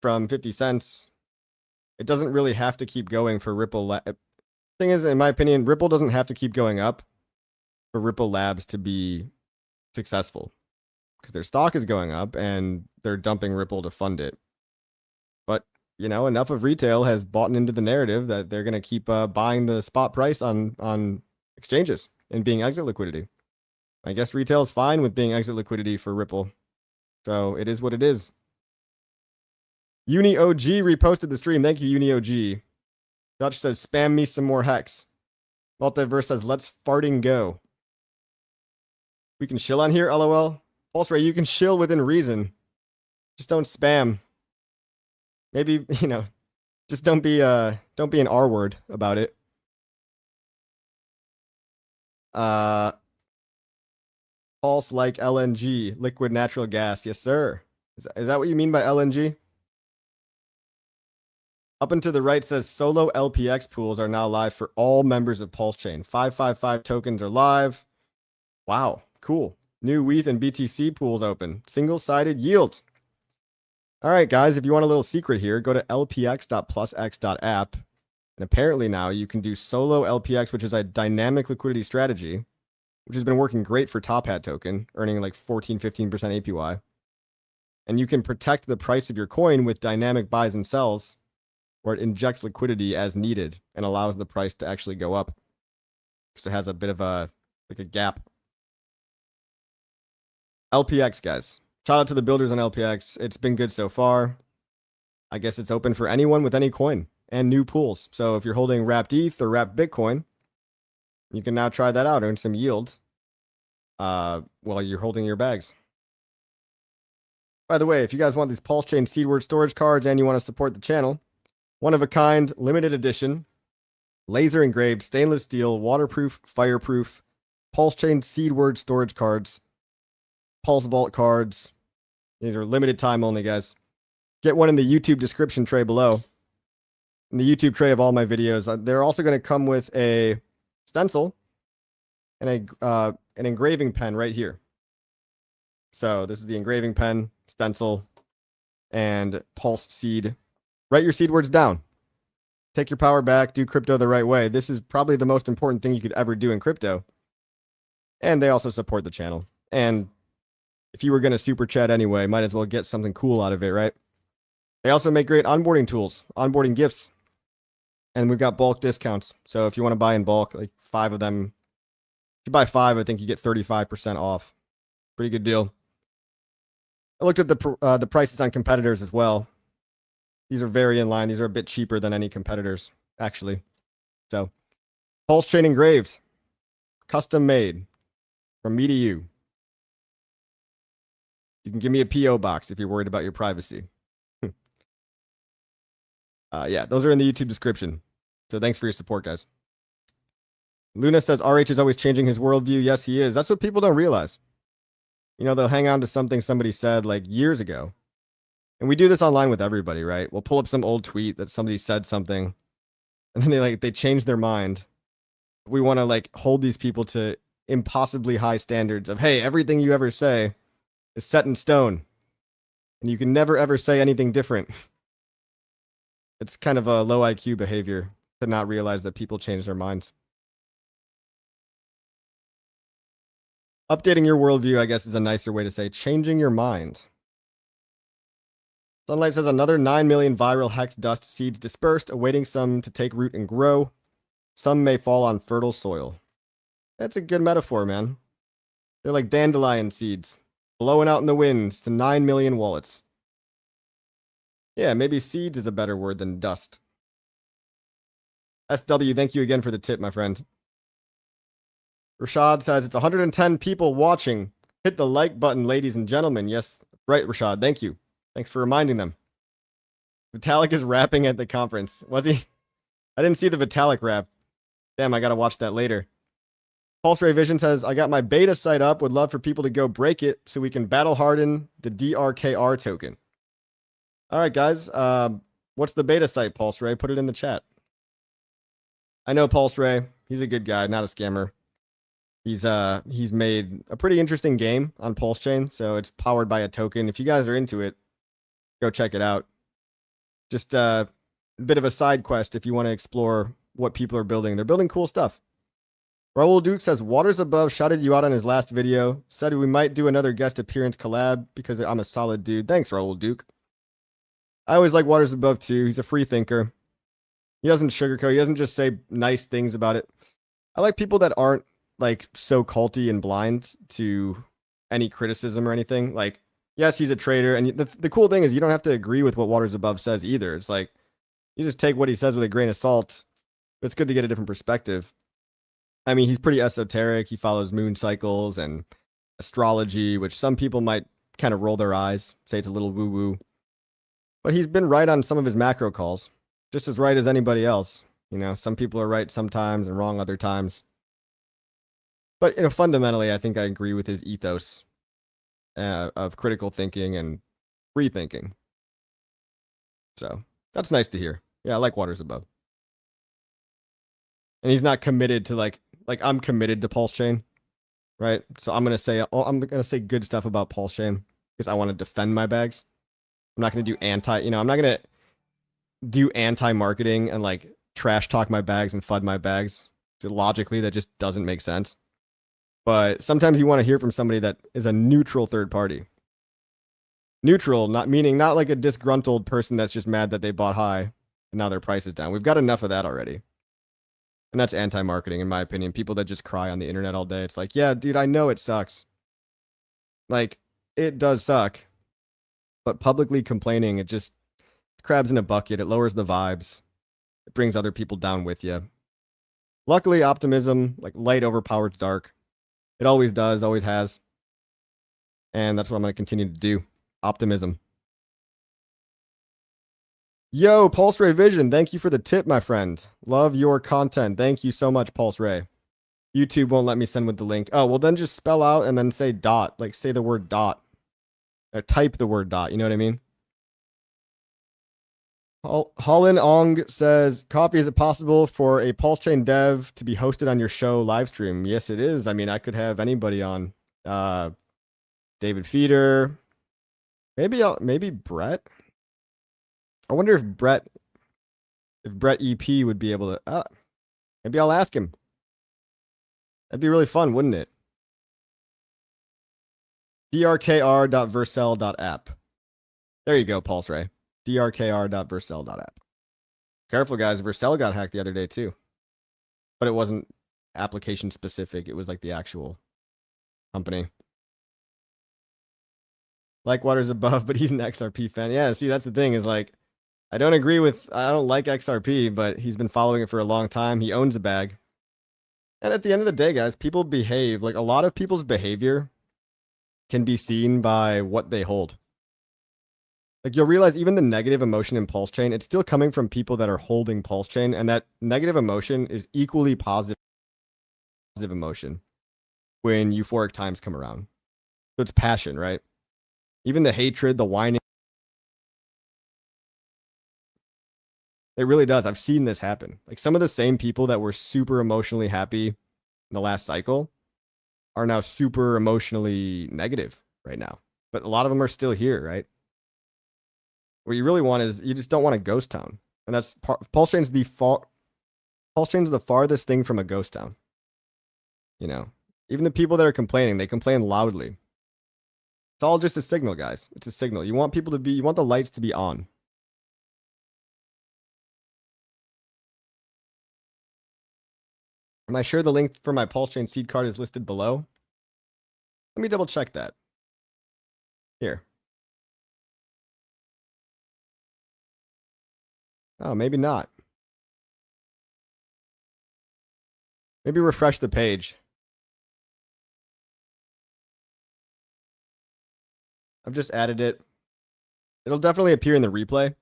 from 50 cents. It doesn't really have to keep going for Ripple. Thing is, in my opinion, Ripple doesn't have to keep going up for Ripple Labs to be successful, because their stock is going up and they're dumping Ripple to fund it. But, you know, enough of retail has bought into the narrative that they're going to keep buying the spot price on exchanges and being exit liquidity. I guess retail is fine with being exit liquidity for Ripple. So it is what it is. Uni OG reposted the stream. Thank you, Uni OG. Dutch says, "Spam me some more hex." Multiverse says, "Let's farting go." We can chill on here, LOL. Pulse Ray, you can chill within reason. Just don't spam. Maybe, you know, just don't be an R word about it. Pulse like LNG, liquid natural gas. Yes, sir. Is that what you mean by LNG? Up and to the right says, "Solo LPX pools are now live for all members of Pulse Chain. 555 tokens are live." Wow, cool. New WETH and BTC pools open. Single-sided yields. All right, guys, if you want a little secret here, go to lpx.plusx.app. And apparently now you can do solo LPX, which is a dynamic liquidity strategy, which has been working great for Top Hat token, earning like 14-15% APY. And you can protect the price of your coin with dynamic buys and sells, where it injects liquidity as needed and allows the price to actually go up, because it has a bit of a gap. LPX, guys. Shout out to the builders on LPX. It's been good so far. I guess it's open for anyone with any coin and new pools. So if you're holding wrapped ETH or wrapped Bitcoin, you can now try that out, earn some yield while you're holding your bags. By the way, if you guys want these Pulse Chain Seedword storage cards and you want to support the channel, one of a kind, limited edition, laser engraved, stainless steel, waterproof, fireproof, Pulse Chain Seedword storage cards, Pulse Vault cards. These are limited time only, guys. Get one in the YouTube description tray below. In the YouTube tray of all my videos. They're also going to come with a stencil and an engraving pen right here. So this is the engraving pen, stencil, and Pulse Seed. Write your seed words down. Take your power back. Do crypto the right way. This is probably the most important thing you could ever do in crypto. And they also support the channel. And if you were going to super chat anyway, might as well get something cool out of it, right? They also make great onboarding tools, onboarding gifts. And we've got bulk discounts. So if you want to buy in bulk, like 5 of them, if you buy 5, I think you get 35% off. Pretty good deal. I looked at the prices on competitors as well. These are very in line. These are a bit cheaper than any competitors, actually. So, Pulse Chain engraved, custom made from me to you. You can give me a PO box if you're worried about your privacy. Yeah, those are in the YouTube description. So thanks for your support, guys. Luna says RH is always changing his worldview. Yes, he is. That's what people don't realize. You know, they'll hang on to something somebody said like years ago. And we do this online with everybody, right? We'll pull up some old tweet that somebody said something, and then they change their mind. We want to like hold these people to impossibly high standards of, hey, everything you ever say is set in stone, and you can never ever say anything different. It's kind of a low IQ behavior to not realize that people change their minds. Updating your worldview, I guess, is a nicer way to say changing your mind. Sunlight says another 9 million viral hex dust seeds dispersed, awaiting some to take root and grow. Some may fall on fertile soil. That's a good metaphor, man. They're like dandelion seeds, blowing out in the winds to 9 million wallets. Yeah, maybe seeds is a better word than dust. SW, thank you again for the tip, my friend. Rashad says it's 110 people watching. Hit the like button, ladies and gentlemen. Yes, right, Rashad. Thank you. Thanks for reminding them. Vitalik is rapping at the conference. Was he? I didn't see the Vitalik rap. Damn, I gotta watch that later. Pulse Ray Vision says, I got my beta site up. Would love for people to go break it so we can battle harden the DRKR token. All right, guys. What's the beta site, Pulse Ray? Put it in the chat. I know Pulse Ray. He's a good guy, not a scammer. He's made a pretty interesting game on Pulse Chain, so it's powered by a token. If you guys are into it, go check it out. Just a bit of a side quest if you want to explore what people are building. They're building cool stuff. Raul Duke says, Waters Above shouted you out on his last video. Said we might do another guest appearance collab because I'm a solid dude. Thanks, Raul Duke. I always like Waters Above too. He's a free thinker. He doesn't sugarcoat. He doesn't just say nice things about it. I like people that aren't like so culty and blind to any criticism or anything. Like, yes, he's a trader. And the cool thing is you don't have to agree with what Waters Above says either. It's like, you just take what he says with a grain of salt. But it's good to get a different perspective. I mean, he's pretty esoteric. He follows moon cycles and astrology, which some people might kind of roll their eyes, say it's a little woo-woo. But he's been right on some of his macro calls, just as right as anybody else. You know, some people are right sometimes and wrong other times. But, you know, fundamentally, I think I agree with his ethos of critical thinking and free thinking. So that's nice to hear. Yeah, I like Waters Above. And he's not committed to like I'm committed to Pulse Chain, right? So I'm gonna say good stuff about Pulse Chain because I want to defend my bags. I'm not gonna do I'm not gonna do anti-marketing and like trash talk my bags and FUD my bags. So logically, that just doesn't make sense. But sometimes you want to hear from somebody that is a neutral third party. Neutral, not like a disgruntled person that's just mad that they bought high and now their price is down. We've got enough of that already. And that's anti-marketing, in my opinion. People that just cry on the internet all day. It's like, yeah, dude, I know it sucks. Like, it does suck. But publicly complaining, it just crabs in a bucket. It lowers the vibes. It brings other people down with you. Luckily, optimism, like light overpowers dark. It always does, always has. And that's what I'm going to continue to do. Optimism. Yo, Pulse Ray Vision, thank you for the tip, my friend. Love your content. Thank you so much, Pulse Ray. YouTube won't let me send with the link. Oh, well then just spell out and then say dot. Like say the word dot. Or type the word dot, you know what I mean? Holland Ong says, Coffee, is it possible for a Pulse Chain dev to be hosted on your show live stream? Yes, it is. I mean, I could have anybody on. David Feeder. Maybe Brett. I wonder if Brett EP would be able to. Maybe I'll ask him. That'd be really fun, wouldn't it? drkr.vercel.app. There you go, Pulse Ray. drkr.vercel.app. Careful, guys. Vercel got hacked the other day, too. But it wasn't application specific. It was like the actual company. Like Waters Above, but he's an XRP fan. Yeah, see, that's the thing is like, I don't like XRP, but he's been following it for a long time. He owns a bag. And at the end of the day, guys, people behave like a lot of people's behavior can be seen by what they hold. Like you'll realize even the negative emotion in Pulse Chain, it's still coming from people that are holding Pulse Chain, and that negative emotion is equally positive emotion when euphoric times come around. So it's passion, right? Even the hatred, the whining. It really does. I've seen this happen. Like some of the same people that were super emotionally happy in the last cycle are now super emotionally negative right now. But a lot of them are still here, right? What you really want is you just don't want a ghost town. And that's Pulse Chain's the farthest thing from a ghost town. You know, even the people that are complaining, they complain loudly. It's all just a signal, guys. It's a signal. You want the lights to be on. Am I sure the link for my Pulse Chain seed card is listed below? Let me double check that. Here. Oh, maybe not. Maybe refresh the page. I've just added it. It'll definitely appear in the replay,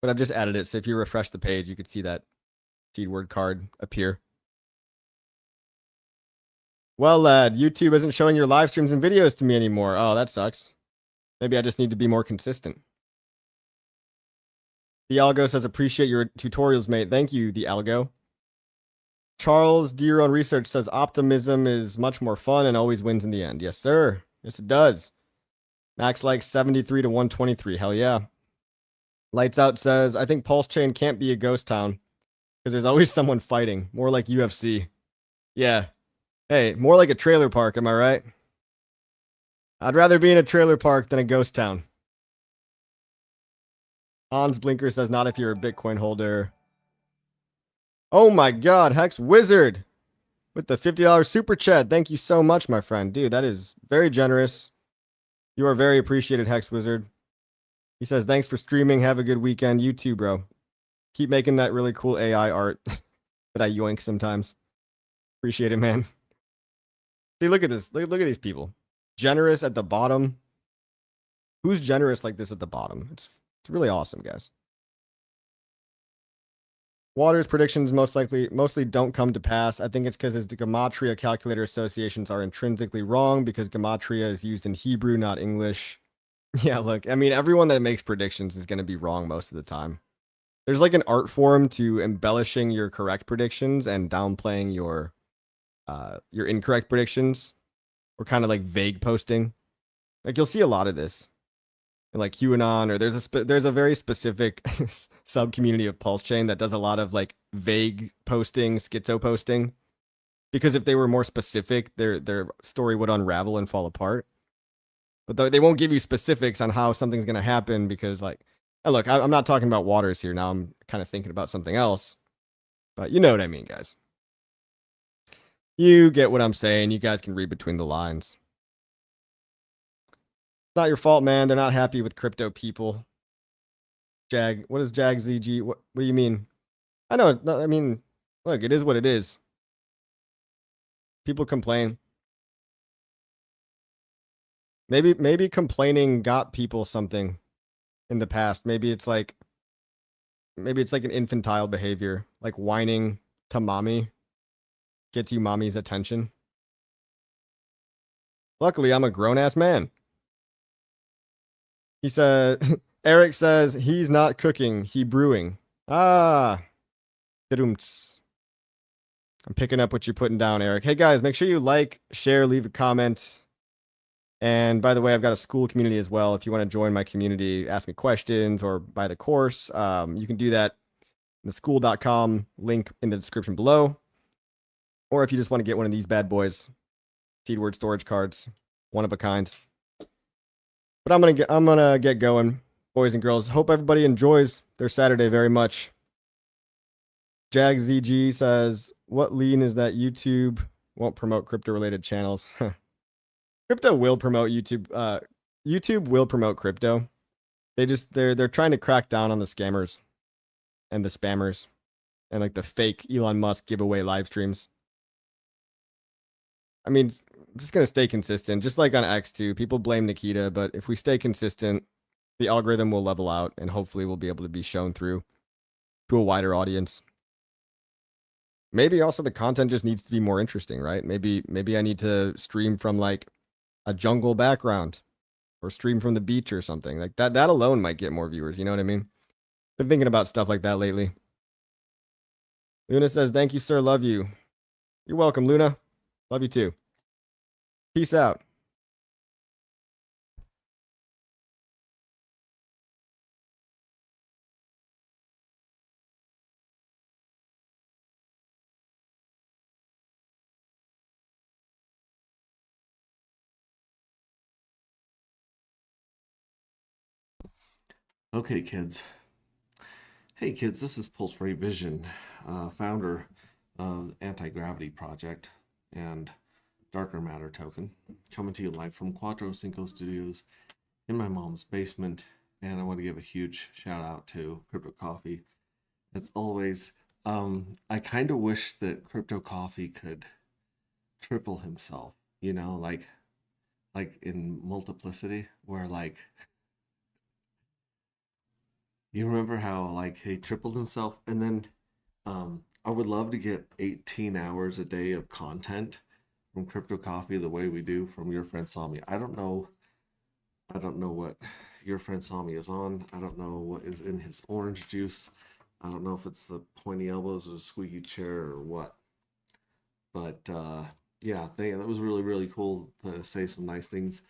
but I've just added it. So if you refresh the page, you could see that seed word card appear. Well, lad, YouTube isn't showing your live streams and videos to me anymore. Oh, that sucks. Maybe I just need to be more consistent. The Algo says, appreciate your tutorials, mate. Thank you, the Algo. Charles, do your own research, says, optimism is much more fun and always wins in the end. Yes, sir. Yes, it does. Max likes 73 to 123. Hell yeah. Lights Out says, I think Pulse Chain can't be a ghost town because there's always someone fighting. More like UFC. Yeah. Hey, more like a trailer park, am I right? I'd rather be in a trailer park than a ghost town. Hans Blinker says, not if you're a Bitcoin holder. Oh my God, Hex Wizard with the $50 super chat. Thank you so much, my friend. Dude, that is very generous. You are very appreciated, Hex Wizard. He says, thanks for streaming. Have a good weekend. You too, bro. Keep making that really cool AI art that I yoink sometimes. Appreciate it, man. See, look at this. Look at these people. Generous at the bottom. Who's generous like this at the bottom? It's really awesome, guys. Waters' predictions mostly don't come to pass. I think it's because his Gematria calculator associations are intrinsically wrong because Gematria is used in Hebrew, not English. Yeah, look, I mean, everyone that makes predictions is going to be wrong most of the time. There's like an art form to embellishing your correct predictions and downplaying your incorrect predictions, or kind of like vague posting. Like you'll see a lot of this in like QAnon, or there's a very specific sub community of Pulse Chain that does a lot of like vague posting, schizo posting, because if they were more specific, their story would unravel and fall apart. But they won't give you specifics on how something's going to happen because, like, look, I'm not talking about Waters here now. I'm kind of thinking about something else. But you know what I mean, guys. You get what I'm saying. You guys can read between the lines. It's not your fault, man. They're not happy with crypto people. What is Jag ZG? What do you mean? I know. I mean, look, it is what it is. People complain. Maybe complaining got people something in the past. Maybe it's like an infantile behavior, like whining to mommy gets you mommy's attention. Luckily, I'm a grown-ass man. He said, Eric says he's not cooking, he brewing. Ah, I'm picking up what you're putting down, Eric. Hey guys, make sure you like, share, leave a comment. And by the way, I've got a school community as well. If you want to join my community, ask me questions, or buy the course, you can do that in the school.com link in the description below. Or if you just want to get one of these bad boys, seed word storage cards, one of a kind. But I'm gonna get going, boys and girls. Hope everybody enjoys their Saturday very much. JagZG says, what lean is that YouTube won't promote crypto-related channels? Crypto will promote YouTube. YouTube will promote crypto. they're trying to crack down on the scammers and the spammers and like the fake Elon Musk giveaway live streams. I mean, I'm just gonna stay consistent, just like on X2. People blame Nikita, but if we stay consistent, the algorithm will level out, and hopefully, we'll be able to be shown through to a wider audience. Maybe also the content just needs to be more interesting, right? Maybe I need to stream from like a jungle background or stream from the beach or something like that. That alone might get more viewers. You know what I mean? Been thinking about stuff like that lately. Luna says, "Thank you, sir. Love you." You're welcome, Luna. Love you too. Peace out. Okay, kids. Hey, kids, this is Pulse Ray Vision, founder of Anti-Gravity Project and Darker Matter Token, coming to you live from Cuatro Cinco Studios in my mom's basement. And I want to give a huge shout out to Crypto Coffee. As always, I kind of wish that Crypto Coffee could triple himself, like in multiplicity, where like you remember how like he tripled himself, and then I would love to get 18 hours a day of content from Crypto Coffee the way we do from Your Friend Saw Me. I don't know what Your Friend Saw Me is on. I don't know what is in his orange juice. I don't know if it's the pointy elbows or the squeaky chair or what. But yeah, that was really, really cool to say some nice things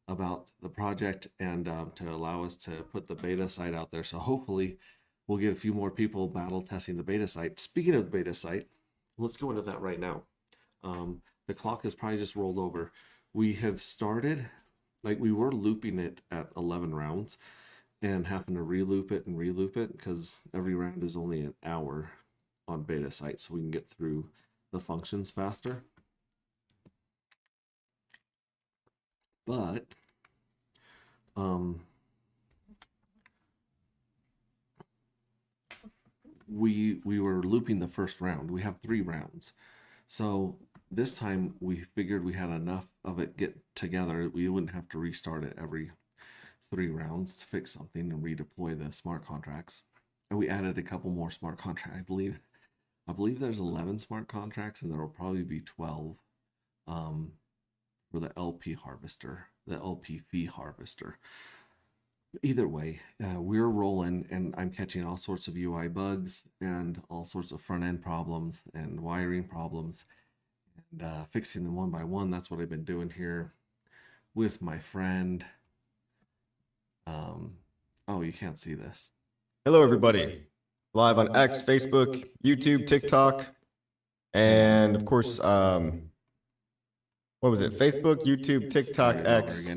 about the project and to allow us to put the beta site out there. So hopefully we'll get a few more people battle testing the beta site. Speaking of the beta site, let's go into that right now. The clock has probably just rolled over. We have started, like we were looping it at 11 rounds and having to reloop it because every round is only an hour on beta site, so we can get through the functions faster. But we were looping the first round. We have 3 rounds. So this time we figured we had enough of it get together. We wouldn't have to restart it every 3 rounds to fix something and redeploy the smart contracts. And we added a couple more smart contracts. I believe there's 11 smart contracts, and there will probably be 12 for the LP harvester, the LP fee harvester. Either way, we're rolling, and I'm catching all sorts of UI bugs and all sorts of front end problems and wiring problems, and fixing them one by one. That's what I've been doing here with my friend. Oh, you can't see this. Hello, everybody. Live on X, Facebook, YouTube, TikTok, and of course, what was it? Facebook, YouTube, TikTok, X,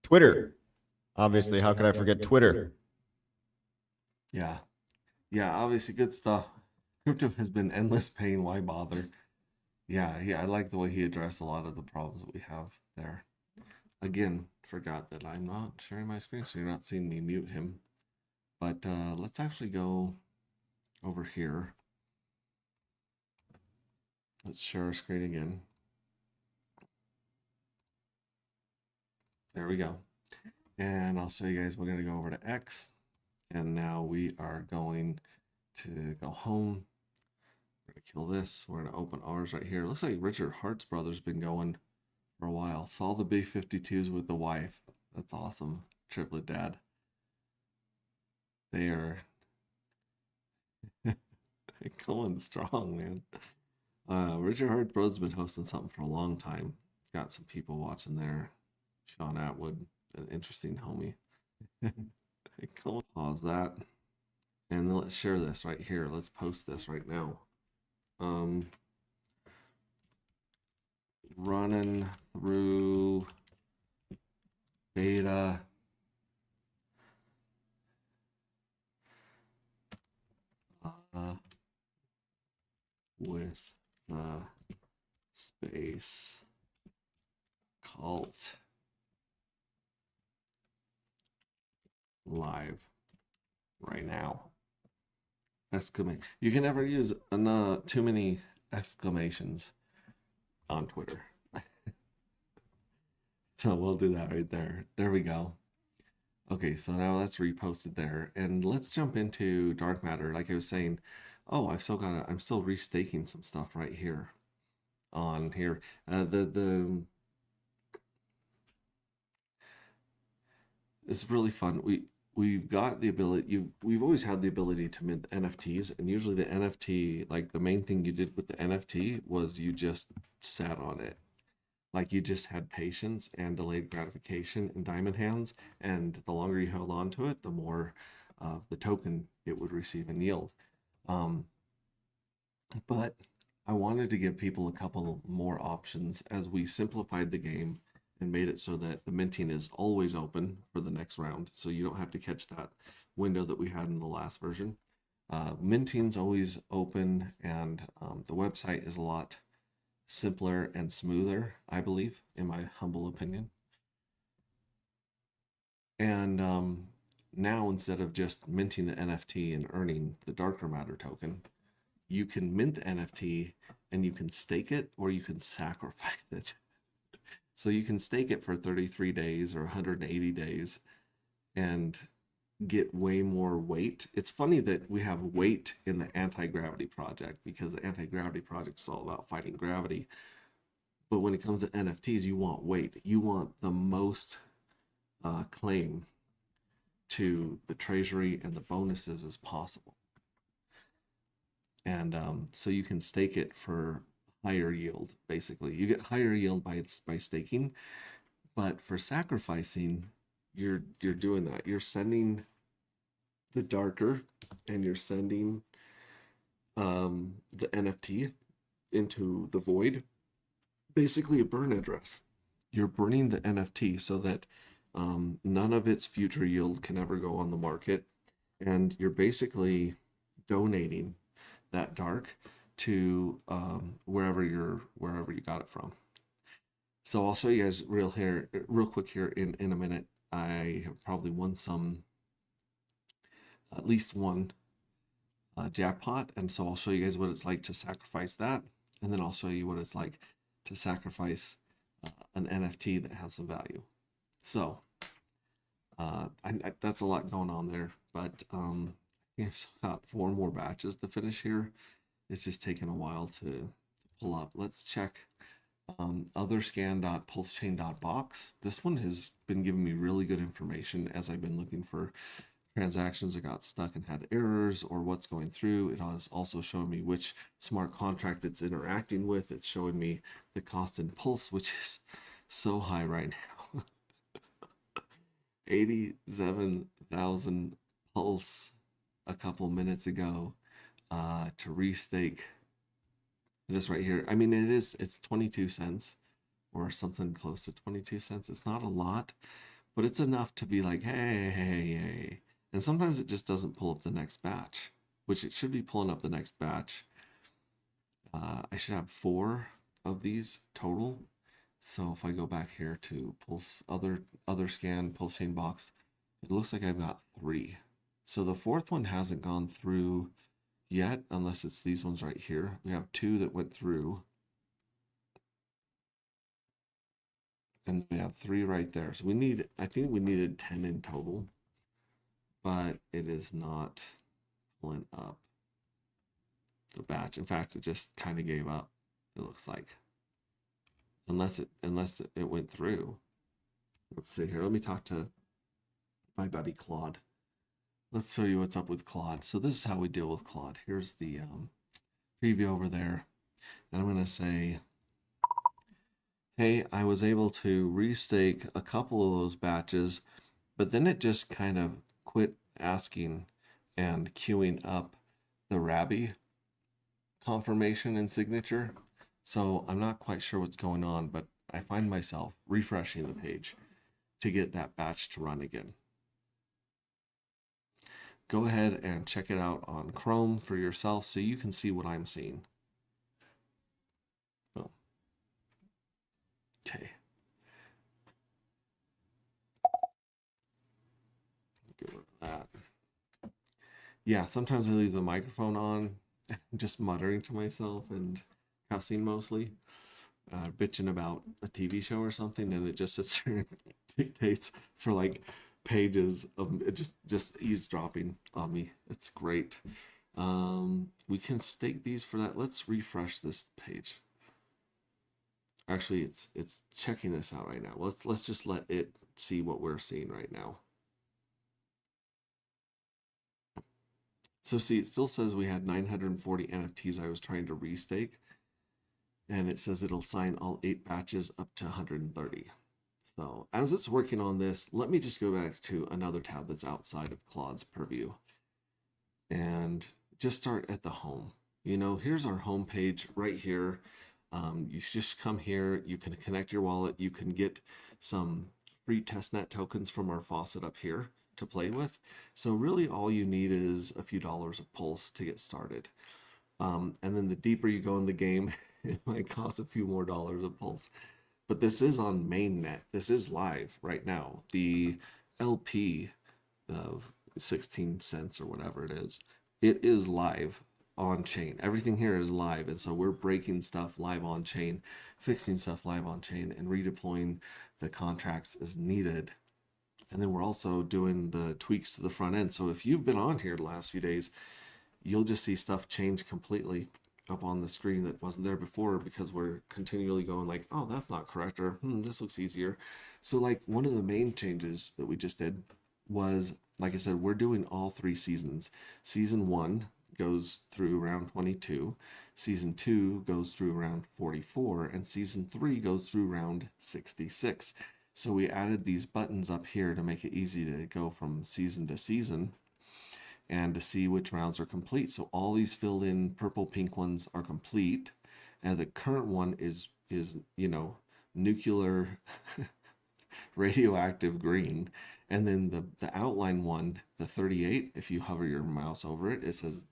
Twitter. Obviously, how could I forget Twitter? Yeah. Yeah, obviously good stuff. Crypto has been endless pain. Why bother? Yeah, I like the way he addressed a lot of the problems that we have there. Again, forgot that I'm not sharing my screen, so you're not seeing me mute him. But let's actually go over here. Let's share our screen again. There we go. And I'll show you guys, we're going to go over to X. And now we are going to go home. We're going to kill this. We're going to open ours right here. It looks like Richard Hart's brother's been going for a while. Saw the B-52s with the wife. That's awesome. Triplet dad. They are going strong, man. Richard Hart's brother's been hosting something for a long time. Got some people watching there. Sean Atwood, an interesting homie. Pause that. And then let's share this right here. Let's post this right now. Running through beta with the space cult live right now. Exclamation. You can never use too many exclamations on Twitter. So we'll do that right there. There we go. Okay, so now that's reposted there. And let's jump into dark matter. Like I was saying, oh, I'm still restaking some stuff right here on here. It's really fun. We've got the ability. We've always had the ability to mint NFTs, and usually the NFT, like the main thing you did with the NFT was you just sat on it. Like you just had patience and delayed gratification in diamond hands, and the longer you held on to it, the more of the token it would receive in yield. But I wanted to give people a couple more options as we simplified the game and made it so that the minting is always open for the next round, so you don't have to catch that window that we had in the last version. Minting's always open, and the website is a lot simpler and smoother, I believe, in my humble opinion. And now, instead of just minting the NFT and earning the darker matter token, you can mint the NFT and you can stake it or you can sacrifice it. So you can stake it for 33 days or 180 days and get way more weight. It's funny that we have weight in the anti-gravity project, because the anti-gravity project is all about fighting gravity. But when it comes to NFTs, you want weight. You want the most claim to the treasury and the bonuses as possible. And so you can stake it for higher yield. Basically, you get higher yield by staking, but for sacrificing, you're doing that. You're sending the darker, and you're sending the NFT into the void. Basically, a burn address. You're burning the NFT so that none of its future yield can ever go on the market, and you're basically donating that dark to wherever you got it from. So I'll show you guys real quick here in a minute. I have probably won at least one jackpot, and so I'll show you guys what it's like to sacrifice that, and then I'll show you what it's like to sacrifice an NFT that has some value. So that's a lot going on there, but I've got 4 more batches to finish here. It's just taking a while to pull up. Let's check otherscan.pulsechain.box. This one has been giving me really good information as I've been looking for transactions that got stuck and had errors, or what's going through. It is also showing me which smart contract it's interacting with. It's showing me the cost in Pulse, which is so high right now. 87,000 Pulse a couple minutes ago to restake this right here. I mean, it's 22 cents or something close to 22 cents. It's not a lot, but it's enough to be like, hey. And sometimes it just doesn't pull up the next batch, which it should be pulling up the next batch. I should have 4 of these total. So if I go back here to Pulse other scan Pulse Chain box, it looks like I've got 3. So the 4th one hasn't gone through yet, unless it's these ones right here. We have 2 that went through, and we have 3 right there. So I think we needed 10 in total, but it is not pulling up the batch. In fact, it just kind of gave up, it looks like, unless it went through. Let's see here. Let me talk to my buddy Claude. Let's show you what's up with Claude. So this is how we deal with Claude. Here's the preview over there, and I'm going to say, hey, I was able to restake a couple of those batches, but then it just kind of quit asking and queuing up the Rabby confirmation and signature. So I'm not quite sure what's going on, but I find myself refreshing the page to get that batch to run again. Go ahead and check it out on Chrome for yourself so you can see what I'm seeing. Boom. Okay. Give it Yeah, sometimes I leave the microphone on, just muttering to myself and cussing mostly, bitching about a TV show or something, and it just sits there and dictates for like pages of it just eavesdropping on me. It's great. We can stake these for that. Let's refresh this page. Actually, it's checking this out right now. Let's just let it see what we're seeing right now. So see, it still says we had 940 NFTs I was trying to restake, and it says it'll sign all 8 batches up to 130. So as it's working on this, let me just go back to another tab that's outside of Claude's purview and just start at the home. You know, here's our home page right here. You just come here, you can connect your wallet, you can get some free testnet tokens from our faucet up here to play with. So really all you need is a few dollars of pulse to get started. And then the deeper you go in the game, it might cost a few more dollars of pulse. But this is on mainnet. This is live right now. The LP of 16 cents or whatever it is live on chain. Everything here is live. And so we're breaking stuff live on chain, fixing stuff live on chain, and redeploying the contracts as needed. And then we're also doing the tweaks to the front end. So if you've been on here the last few days, you'll just see stuff change completely up on the screen that wasn't there before, because we're continually going like, oh, that's not correct, or this looks easier. So like one of the main changes that we just did was, like I said, we're doing all 3 seasons. Season 1 goes through round 22, season 2 goes through round 44, and season 3 goes through round 66. So we added these buttons up here to make it easy to go from season to season and to see which rounds are complete. So all these filled in purple pink ones are complete, and the current one is you know, nuclear radioactive green. And then the outline one, the 38, if you hover your mouse over it, it says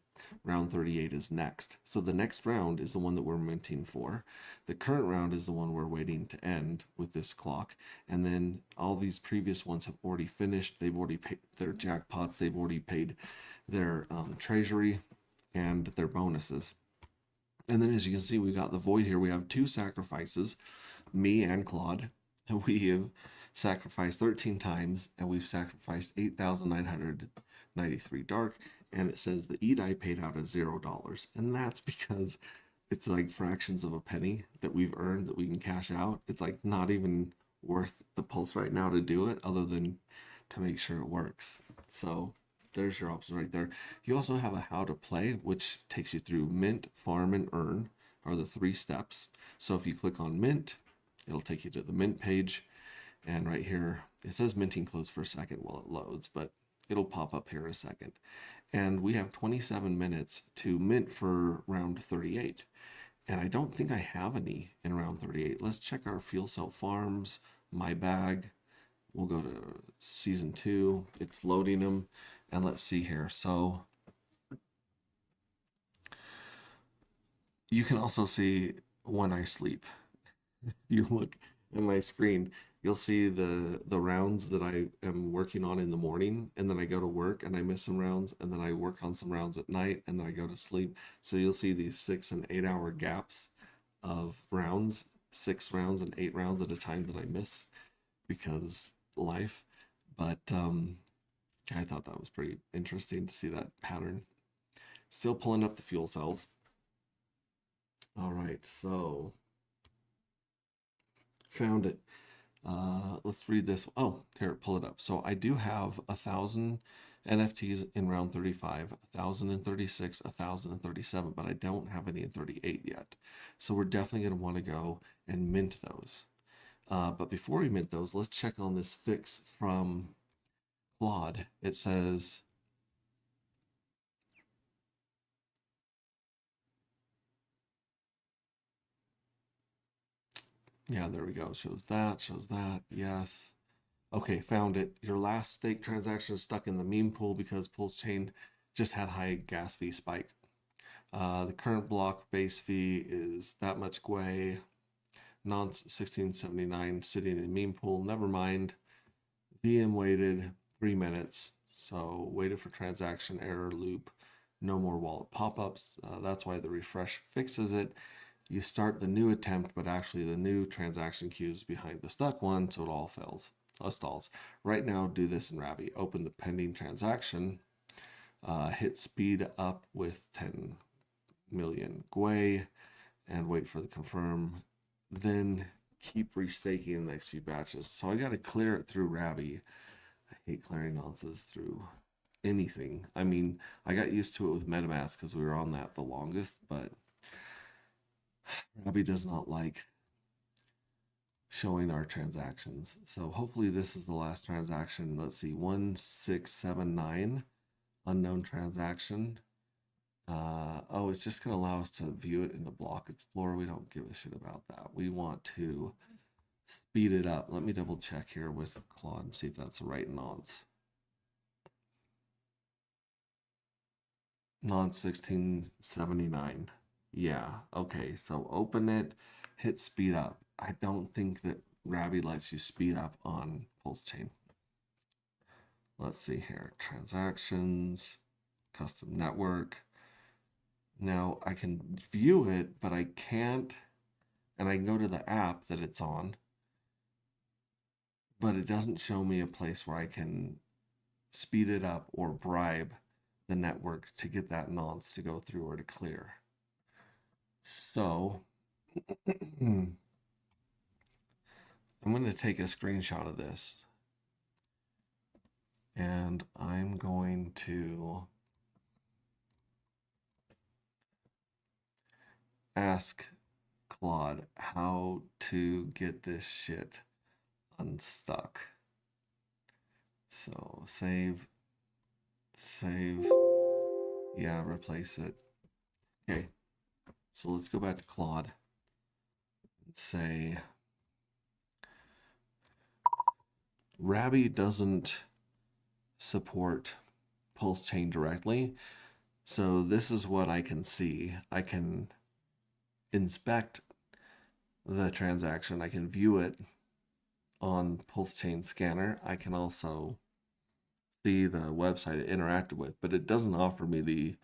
round 38 is next. So the next round is the one that we're minting for. The current round is the one we're waiting to end with this clock. And then all these previous ones have already finished. They've already paid their jackpots. They've already paid their treasury and their bonuses. And then as you can see, we got the void here. We have 2 sacrifices, me and Claude. We have sacrificed 13 times, and we've sacrificed 8,993 dark. And it says the EDI paid out at $0. And that's because it's like fractions of a penny that we've earned that we can cash out. It's like not even worth the pulse right now to do it, other than to make sure it works. So there's your option right there. You also have a how to play, which takes you through mint, farm, and earn are the 3 steps. So if you click on mint, it'll take you to the mint page. And right here, it says minting closed for a second while it loads, but it'll pop up here in a second. And we have 27 minutes to mint for round 38. And I don't think I have any in round 38. Let's check our fuel cell farms, my bag. We'll go to season 2. It's loading them. And let's see here. So you can also see when I sleep. You look at my screen, you'll see the rounds that I am working on in the morning, and then I go to work and I miss some rounds, and then I work on some rounds at night, and then I go to sleep. So you'll see these 6 and 8 hour gaps of rounds, 6 rounds and 8 rounds at a time that I miss because life. But I thought that was pretty interesting to see that pattern. Still pulling up the fuel cells. All right, so found it. Let's read this. Oh, here, pull it up. So I do have 1,000 NFTs in round 35, 1,036, 1,037, but I don't have any in 38 yet. So we're definitely going to want to go and mint those. But before we mint those, let's check on this fix from Claude. It says, yeah, there we go. Shows that, yes. Okay, found it. Your last stake transaction is stuck in the meme pool because Pulse Chain just had high gas fee spike. The current block base fee is that much Gwei. Nonce 1679 sitting in meme pool. Never mind. VM waited 3 minutes. So waited for transaction error loop, no more wallet pop-ups. That's why the refresh fixes it. You start the new attempt, but actually the new transaction queue is behind the stuck one, so it all stalls. Right now, do this in Rabby. Open the pending transaction, hit speed up with 10 million Gwei, and wait for the confirm. Then keep restaking the next few batches. So I got to clear it through Rabby. I hate clearing nonsense through anything. I mean, I got used to it with MetaMask because we were on that the longest, but Rabby does not like showing our transactions. So hopefully this is the last transaction. Let's see, 1679, unknown transaction. Oh, it's just going to allow us to view it in the block explorer. We don't give a shit about that. We want to speed it up. Let me double check here with Claude and see if that's the right nonce. Nonce 1679. Yeah, okay, so open it, hit speed up. I don't think that Rabby lets you speed up on Pulse Chain. Let's see here, transactions, custom network. Now I can view it, but I can't, and I can go to the app that it's on, but it doesn't show me a place where I can speed it up or bribe the network to get that nonce to go through or to clear. So I'm going to take a screenshot of this, and I'm going to ask Claude how to get this shit unstuck. So save, yeah, replace it. Okay, so let's go back to Claude and say Rabby doesn't support Pulse Chain directly. So this is what I can see. I can inspect the transaction. I can view it on Pulse Chain Scanner. I can also see the website it interacted with, but it doesn't offer me the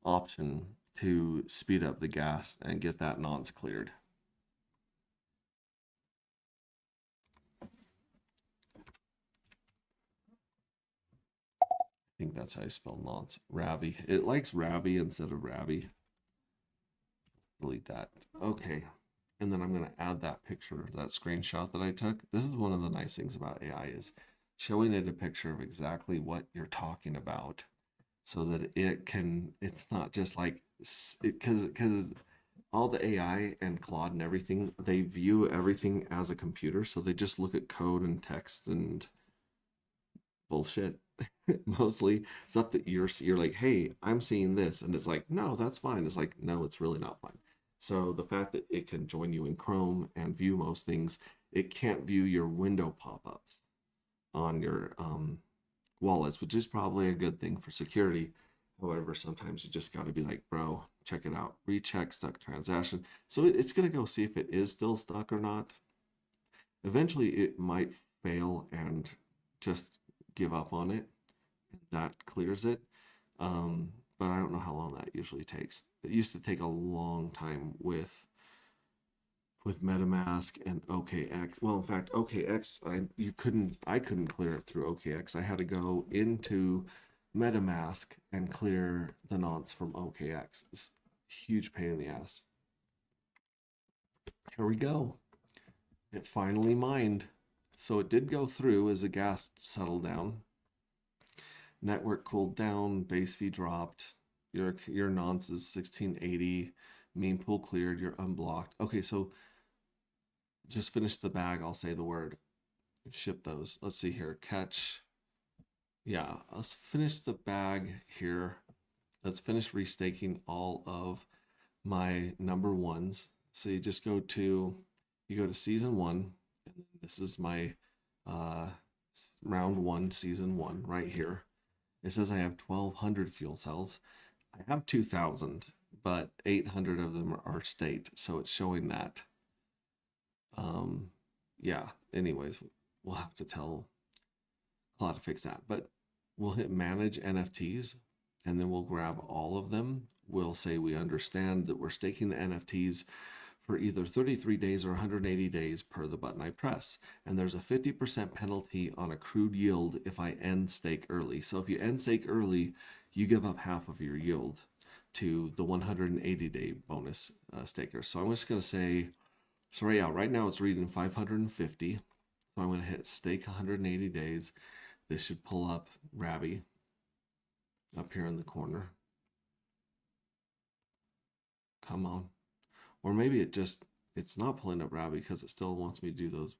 option to speed up the gas and get that nonce cleared. I think that's how you spell nonce. Rabby. It likes Rabby instead of Rabby. Delete that. Okay. And then I'm going to add that picture, that screenshot that I took. This is one of the nice things about AI is showing it a picture of exactly what you're talking about so that it's not just like, because all the AI and Claude and everything, they view everything as a computer. So they just look at code and text and bullshit. Mostly stuff that you're like, hey, I'm seeing this, and it's like, no, that's fine. It's like, no, it's really not fine. So the fact that it can join you in Chrome and view most things, it can't view your window pop-ups on your wallets, which is probably a good thing for security. However, sometimes you just got to be like, bro, check it out, recheck stuck transaction. So it's going to go see if it is still stuck or not. Eventually it might fail and just give up on it. That clears it. But I don't know how long that usually takes. It used to take a long time with MetaMask and OKX. Well, in fact, OKX, I couldn't clear it through OKX. I had to go into MetaMask and clear the nonce from OKX. It's a huge pain in the ass. Here we go. It finally mined. So it did go through as the gas settled down. Network cooled down, base fee dropped. Your nonce is 1680. Main pool cleared. You're unblocked. Okay, so just finish the bag. I'll say the word. Ship those. Let's see here. Catch. Yeah, let's finish the bag here. Let's finish restaking all of my number ones. So you just go to season 1. And this is my round 1, season 1 right here. It says I have 1,200 fuel cells. I have 2,000, but 800 of them are state, so it's showing that. Yeah, anyways, we'll have to tell Claude to fix that. But we'll hit manage NFTs, and then we'll grab all of them. We'll say we understand that we're staking the NFTs for either 33 days or 180 days per the button I press. And there's a 50% penalty on accrued yield if I end stake early. So if you end stake early, you give up half of your yield to the 180-day bonus staker. So I'm just going to say, so right now it's reading 550. So I'm going to hit stake 180 days. This should pull up Rabby up here in the corner. Come on. Or maybe it's not pulling up Rabby because it still wants me to do those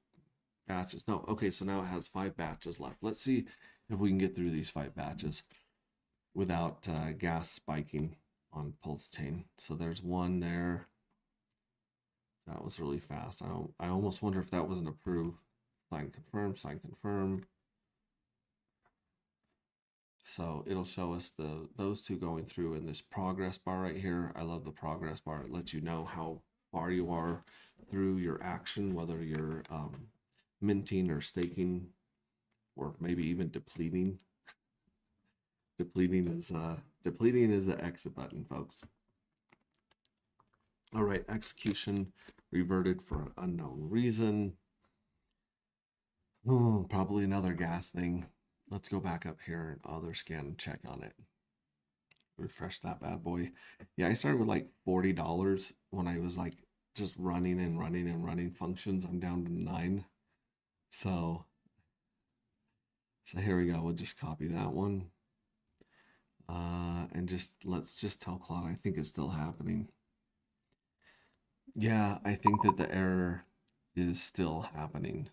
batches. No, okay, so now it has 5 batches left. Let's see if we can get through these 5 batches without gas spiking on Pulse Chain. So there's one there. That was really fast. I almost wonder if that was an approve. Sign confirm, sign confirm. So it'll show us those two going through in this progress bar right here. I love the progress bar. It lets you know how far you are through your action, whether you're minting or staking, or maybe even depleting. Depleting is the exit button, folks. All right, execution reverted for an unknown reason. Probably another gas thing. Let's go back up here and other scan and check on it. Refresh that bad boy. Yeah, I started with like $40 when I was like just running functions. I'm down to 9. So here we go. We'll just copy that one. And let's just tell Claude I think it's still happening. Yeah, I think that the error is still happening.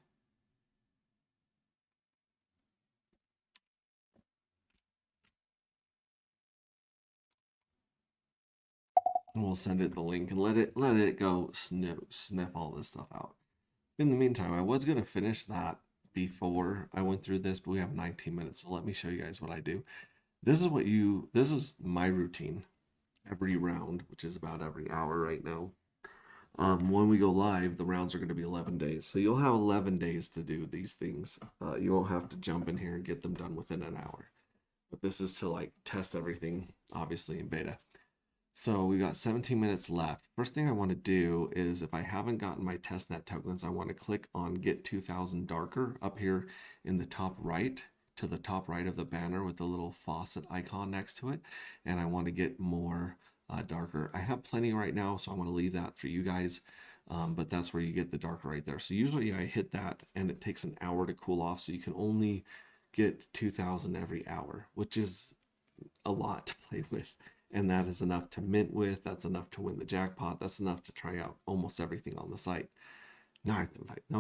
And we'll send it the link and let it go sniff all this stuff out. In the meantime, I was gonna finish that before I went through this, but we have 19 minutes, so let me show you guys what I do. This is my routine every round, which is about every hour right now. When we go live, the rounds are going to be 11 days. So you'll have 11 days to do these things. You won't have to jump in here and get them done within an hour. But this is to like test everything, obviously in beta. So we got 17 minutes left. First thing I want to do is, if I haven't gotten my testnet tokens, I want to click on Get 2000 Darker up here in the top right, to the top right of the banner with the little faucet icon next to it. And I want to get more darker. I have plenty right now, so I'm going to leave that for you guys. But that's where you get the darker right there. So usually I hit that and it takes an hour to cool off. So you can only get 2000 every hour, which is a lot to play with. And that is enough to mint with. That's enough to win the jackpot. That's enough to try out almost everything on the site. No,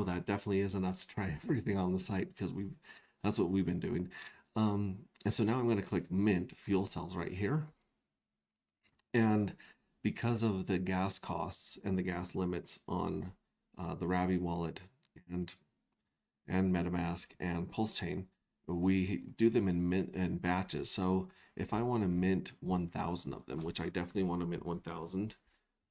that definitely is enough to try everything on the site, because that's what we've been doing. And so now I'm going to click mint fuel cells right here. And because of the gas costs and the gas limits on the Rabby wallet and MetaMask and Pulse Chain, we do them in batches. So if I want to mint 1,000 of them, which I definitely want to mint 1,000,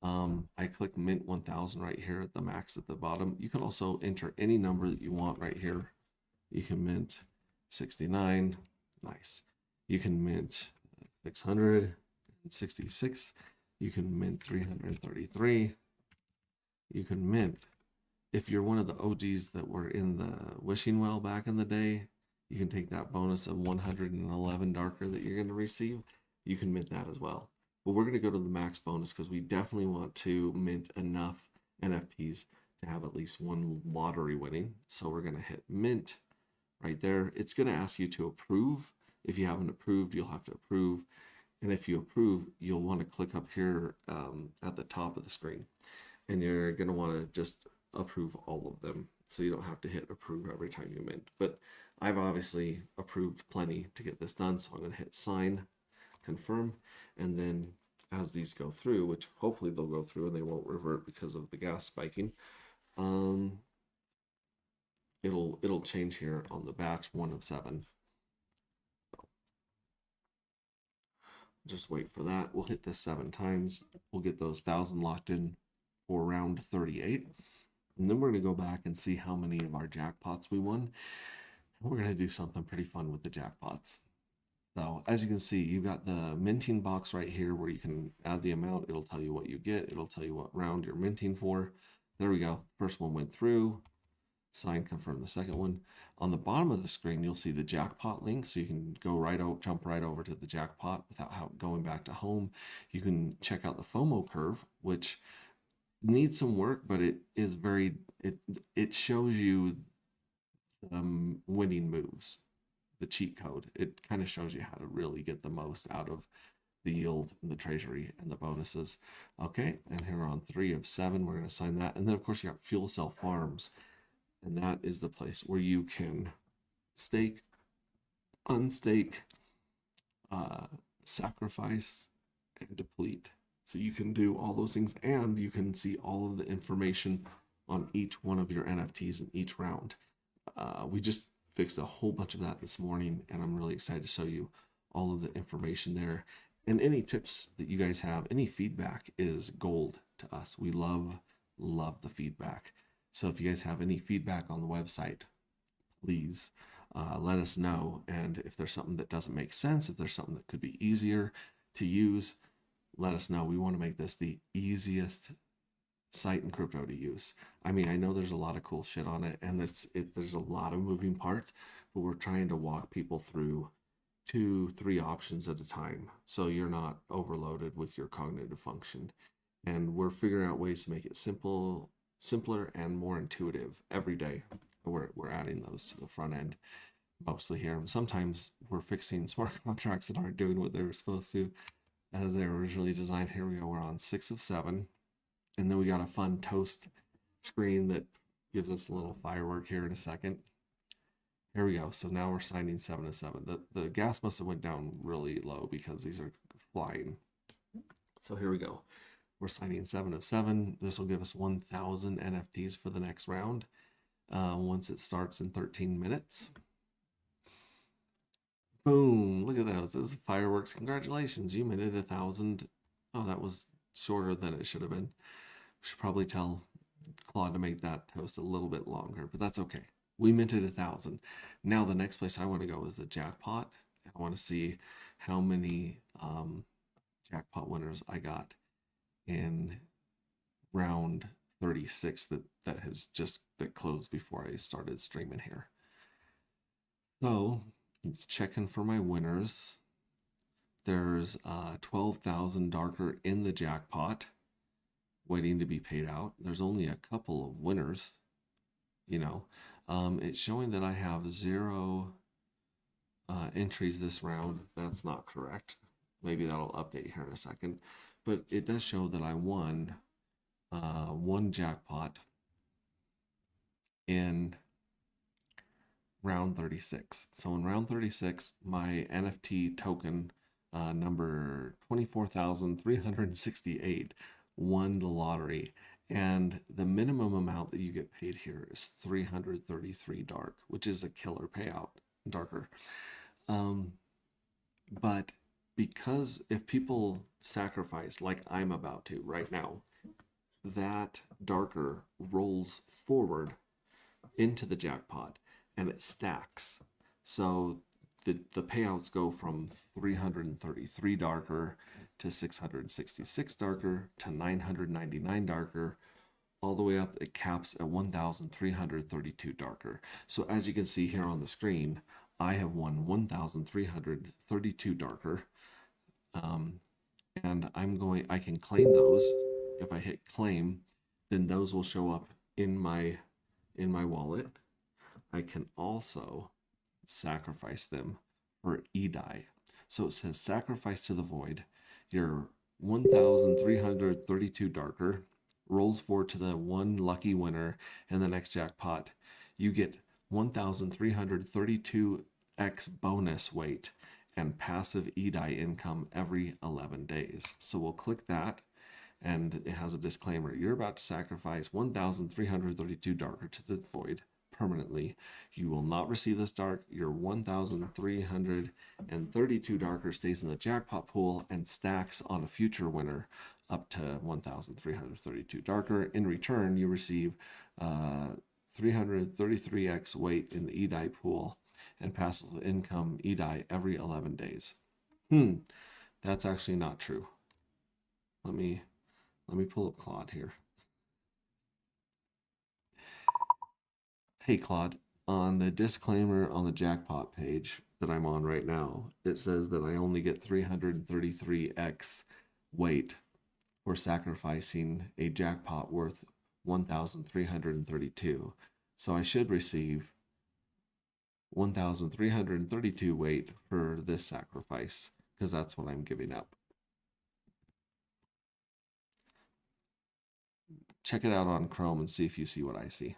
I click mint 1,000 right here at the max at the bottom. You can also enter any number that you want right here. You can mint 69, nice. You can mint 666. You can mint 333. You can mint, if you're one of the OGs that were in the wishing well back in the day, you can take that bonus of 111 darker that you're going to receive. You can mint that as well. But we're going to go to the max bonus because we definitely want to mint enough NFTs to have at least one lottery winning. So we're going to hit mint right there. It's going to ask you to approve. If you haven't approved, you'll have to approve. And if you approve, you'll want to click up here at the top of the screen. And you're going to want to just approve all of them, so you don't have to hit approve every time you mint. But I've obviously approved plenty to get this done, so I'm going to hit sign, confirm, and then as these go through, which hopefully they'll go through and they won't revert because of the gas spiking, it'll change here on the batch 1 of 7. Just wait for that. We'll hit this 7 times. We'll get those 1,000 locked in for round 38. And then we're going to go back and see how many of our jackpots we won. And we're going to do something pretty fun with the jackpots. So as you can see, you've got the minting box right here where you can add the amount. It'll tell you what you get. It'll tell you what round you're minting for. There we go. First one went through. Sign confirm the second one. On the bottom of the screen, you'll see the jackpot link, so you can go jump right over to the jackpot without going back to home. You can check out the FOMO curve, which needs some work, but it shows you winning moves, the cheat code. It kind of shows you how to really get the most out of the yield, the treasury, and the bonuses. Okay, and here we're on 3 of 7. We're going to assign that, and then of course you got fuel cell farms. And that is the place where you can stake, unstake, sacrifice, and deplete. So you can do all those things, and you can see all of the information on each one of your NFTs in each round. We just fixed a whole bunch of that this morning, and I'm really excited to show you all of the information there. And any tips that you guys have, any feedback is gold to us. We love the feedback. So if you guys have any feedback on the website, please let us know. And if there's something that doesn't make sense, if there's something that could be easier to use, let us know. We want to make this the easiest site in crypto to use. I mean, I know there's a lot of cool shit on it, and there's a lot of moving parts, but we're trying to walk people through 2-3 options at a time, so you're not overloaded with your cognitive function. And we're figuring out ways to make it simpler and more intuitive every day. We're adding those to the front end mostly here. And sometimes we're fixing smart contracts that aren't doing what they were supposed to as they were originally designed. Here we go. We're on 6 of 7. And then we got a fun toast screen that gives us a little firework here in a second. Here we go. So now we're signing 7 of 7. The gas must have went down really low because these are flying. So here we go. We're signing 7 of 7. This will give us 1,000 NFTs for the next round once it starts in 13 minutes. Boom! Look at those. Those fireworks. Congratulations. You minted 1,000. Oh, that was shorter than it should have been. We should probably tell Claude to make that toast a little bit longer, but that's okay. We minted 1,000. Now the next place I want to go is the jackpot. I want to see how many jackpot winners I got in round 36 that closed before I started streaming here. So it's checking for my winners. There's 12,000 darker in the jackpot waiting to be paid out. There's only a couple of winners, you know. It's showing that I have 0 entries this round. That's not correct. Maybe that'll update here in a second. But it does show that I won 1 jackpot in round 36. So in round 36, my NFT token number 24,368 won the lottery. And the minimum amount that you get paid here is 333 dark, which is a killer payout, darker. But because if people sacrifice like I'm about to right now, that darker rolls forward into the jackpot and it stacks. So the payouts go from 333 darker to 666 darker to 999 darker, all the way up. It caps at 1,332 darker. So as you can see here on the screen, I have won 1,332 darker. And I can claim those. If I hit claim, then those will show up in my wallet. I can also sacrifice them for EDAI. So it says sacrifice to the void. Your 1,332 darker rolls forward to the 1 lucky winner in the next jackpot. You get 1,332x bonus weight and passive EDAI income every 11 days. So we'll click that, and it has a disclaimer. You're about to sacrifice 1,332 darker to the void permanently. You will not receive this dark. Your 1,332 darker stays in the jackpot pool and stacks on a future winner up to 1,332 darker. In return, you receive 333x weight in the EDAI pool and passive income EDI every 11 days. That's actually not true. Let me pull up Claude here. Hey Claude, on the disclaimer on the jackpot page that I'm on right now, it says that I only get 333x weight for sacrificing a jackpot worth 1,332. So I should receive 1,332 weight for this sacrifice because that's what I'm giving up. Check it out on Chrome and see if you see what I see.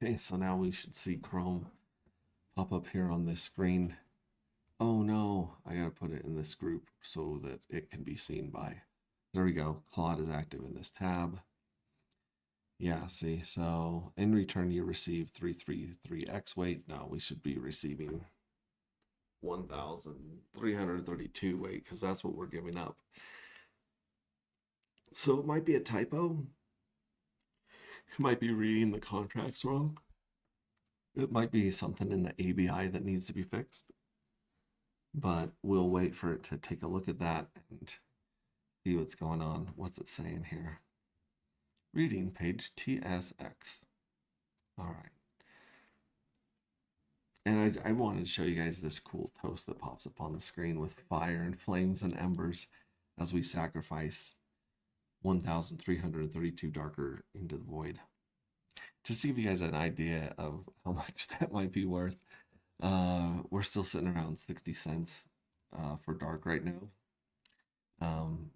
Okay, so now we should see Chrome pop up here on this screen. Oh no, I gotta put it in this group so that it can be seen by. There we go. Claude is active in this tab. Yeah, see, so in return you receive 333x weight. Now we should be receiving 1,332 weight because that's what we're giving up. So it might be a typo. It might be reading the contracts wrong. It might be something in the ABI that needs to be fixed. But we'll wait for it to take a look at that and see what's going on. What's it saying here? Reading page TSX. All right. And I wanted to show you guys this cool toast that pops up on the screen with fire and flames and embers as we sacrifice 1,332 darker into the void. Just to give you guys an idea of how much that might be worth. We're still sitting around 60 cents for dark right now.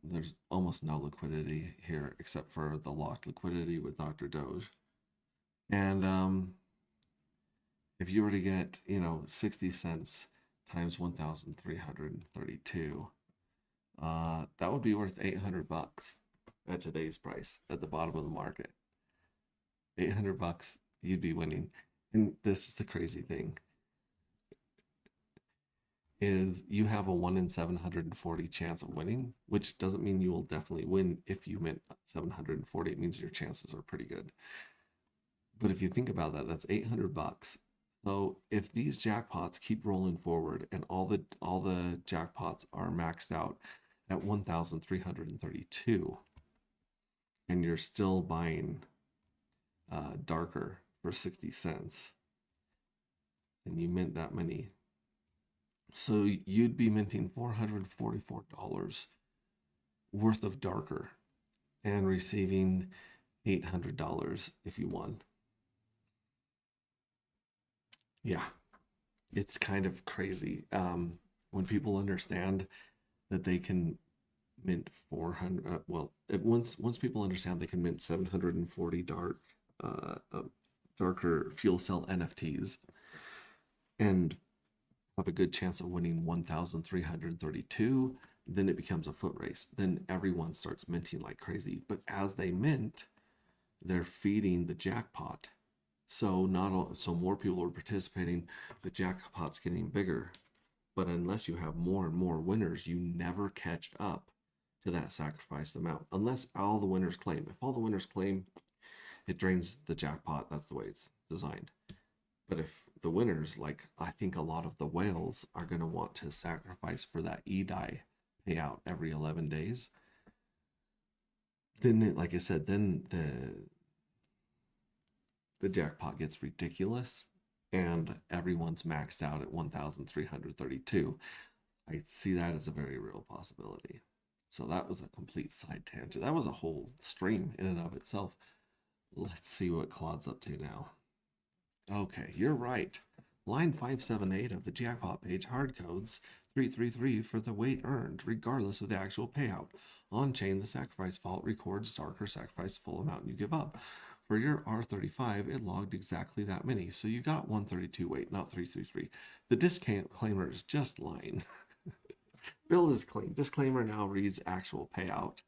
There's almost no liquidity here except for the locked liquidity with Dr. Doge. And if you were to get, 60 cents times 1,332, that would be worth $800 at today's price at the bottom of the market. $800, you'd be winning. And this is the crazy thing. Is you have a 1 in 740 chance of winning, which doesn't mean you will definitely win if you mint 740. It means your chances are pretty good. But if you think about that, that's $800. So if these jackpots keep rolling forward and all the jackpots are maxed out at 1,332, and you're still buying darker for 60 cents, and you mint that many. So you'd be minting $444 worth of darker and receiving $800 if you won. Yeah, it's kind of crazy. When people understand that they can mint 400, once people understand they can mint 740 darker fuel cell NFTs and have a good chance of winning 1,332, then it becomes a foot race. Then everyone starts minting like crazy. But as they mint, they're feeding the jackpot. So more people are participating, the jackpot's getting bigger. But unless you have more and more winners, you never catch up to that sacrifice amount. Unless all the winners claim. If all the winners claim, it drains the jackpot. That's the way it's designed. But if the winners, like I think a lot of the whales, are going to want to sacrifice for that EDI payout every 11 days, then, like I said, then the jackpot gets ridiculous and everyone's maxed out at 1,332. I see that as a very real possibility. So that was a complete side tangent. That was a whole stream in and of itself. Let's see what Claude's up to now. Okay, you're right. Line 578 of the jackpot page hard codes 333 for the weight earned, regardless of the actual payout. On chain, the sacrifice vault records darker sacrifice full amount you give up. For your R35, it logged exactly that many, so you got 132 weight, not 333. The disclaimer is just lying. Bill is clean. Disclaimer now reads actual payout.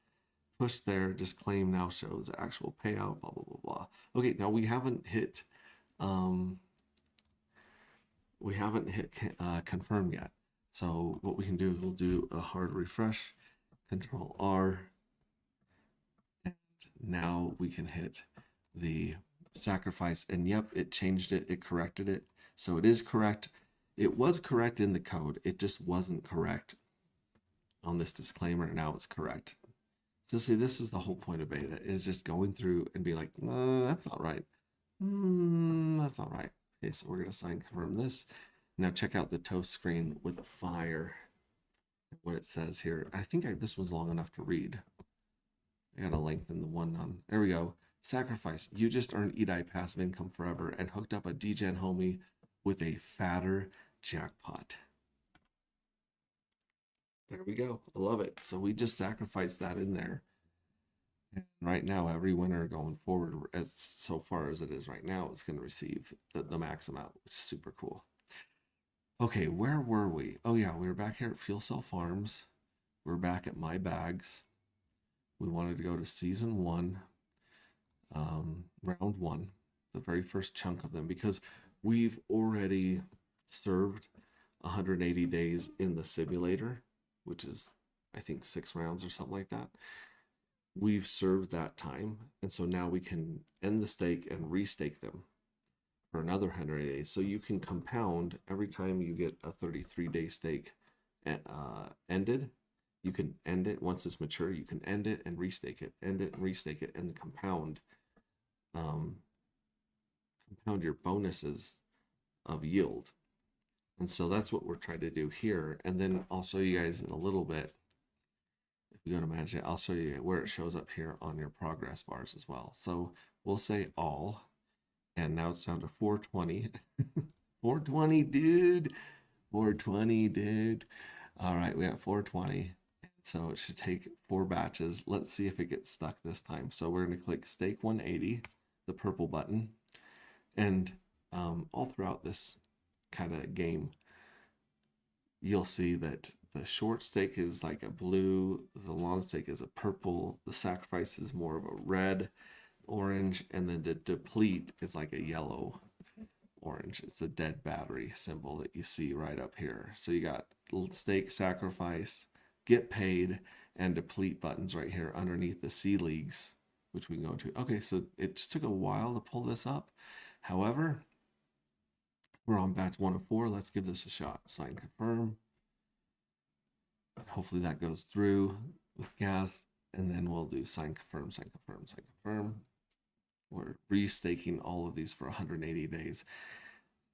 Push there, disclaim now shows actual payout, blah, blah, blah, blah. Okay, now we haven't hit confirm yet. So what we can do is we'll do a hard refresh, Control R, and now we can hit the sacrifice, and yep, it changed it, it corrected it. So it is correct. It was correct in the code. It just wasn't correct on this disclaimer. Now it's correct. So see, this is the whole point of beta, is just going through and be like, no, that's not right. That's not right. Okay, so we're going to sign confirm this. Now check out the toast screen with the fire. What it says here. I think this was long enough to read. I gotta lengthen the one on. There we go. Sacrifice. You just earned EDI passive income forever and hooked up a DGen homie with a fatter jackpot. There we go. I love it. So we just sacrificed that in there. And right now, every winner going forward, as so far as it is right now, is going to receive the max amount, which is super cool. Okay, where were we? Oh yeah, we were back here at Fuel Cell Farms. We're back at My Bags. We wanted to go to season 1, round 1, the very first chunk of them, because we've already served 180 days in the simulator, which is, I think, 6 rounds or something like that. We've served that time, and so now we can end the stake and restake them for another 180 days. So you can compound every time you get a 33-day stake ended. You can end it once it's mature. You can end it and restake it, end it and restake it, and compound your bonuses of yield. And so that's what we're trying to do here. And then I'll show you guys in a little bit. If we go to manage it, I'll show you where it shows up here on your progress bars as well. So we'll say all, and now it's down to 420. 420, dude. 420, dude. All right, we have 420. So it should take 4 batches. Let's see if it gets stuck this time. So we're going to click stake 180, the purple button. And all throughout this kind of game, you'll see that the short stake is like a blue, the long stake is a purple, the sacrifice is more of a red, orange, and then the deplete is like a yellow orange. It's the dead battery symbol that you see right up here. So you got stake, sacrifice, get paid, and deplete buttons right here underneath the C leagues, which we can go to. Okay, so it just took a while to pull this up. However, we're on batch 1 of 4. Let's give this a shot. Sign confirm. Hopefully that goes through with gas, and then we'll do sign confirm, sign confirm, sign confirm. We're restaking all of these for 180 days,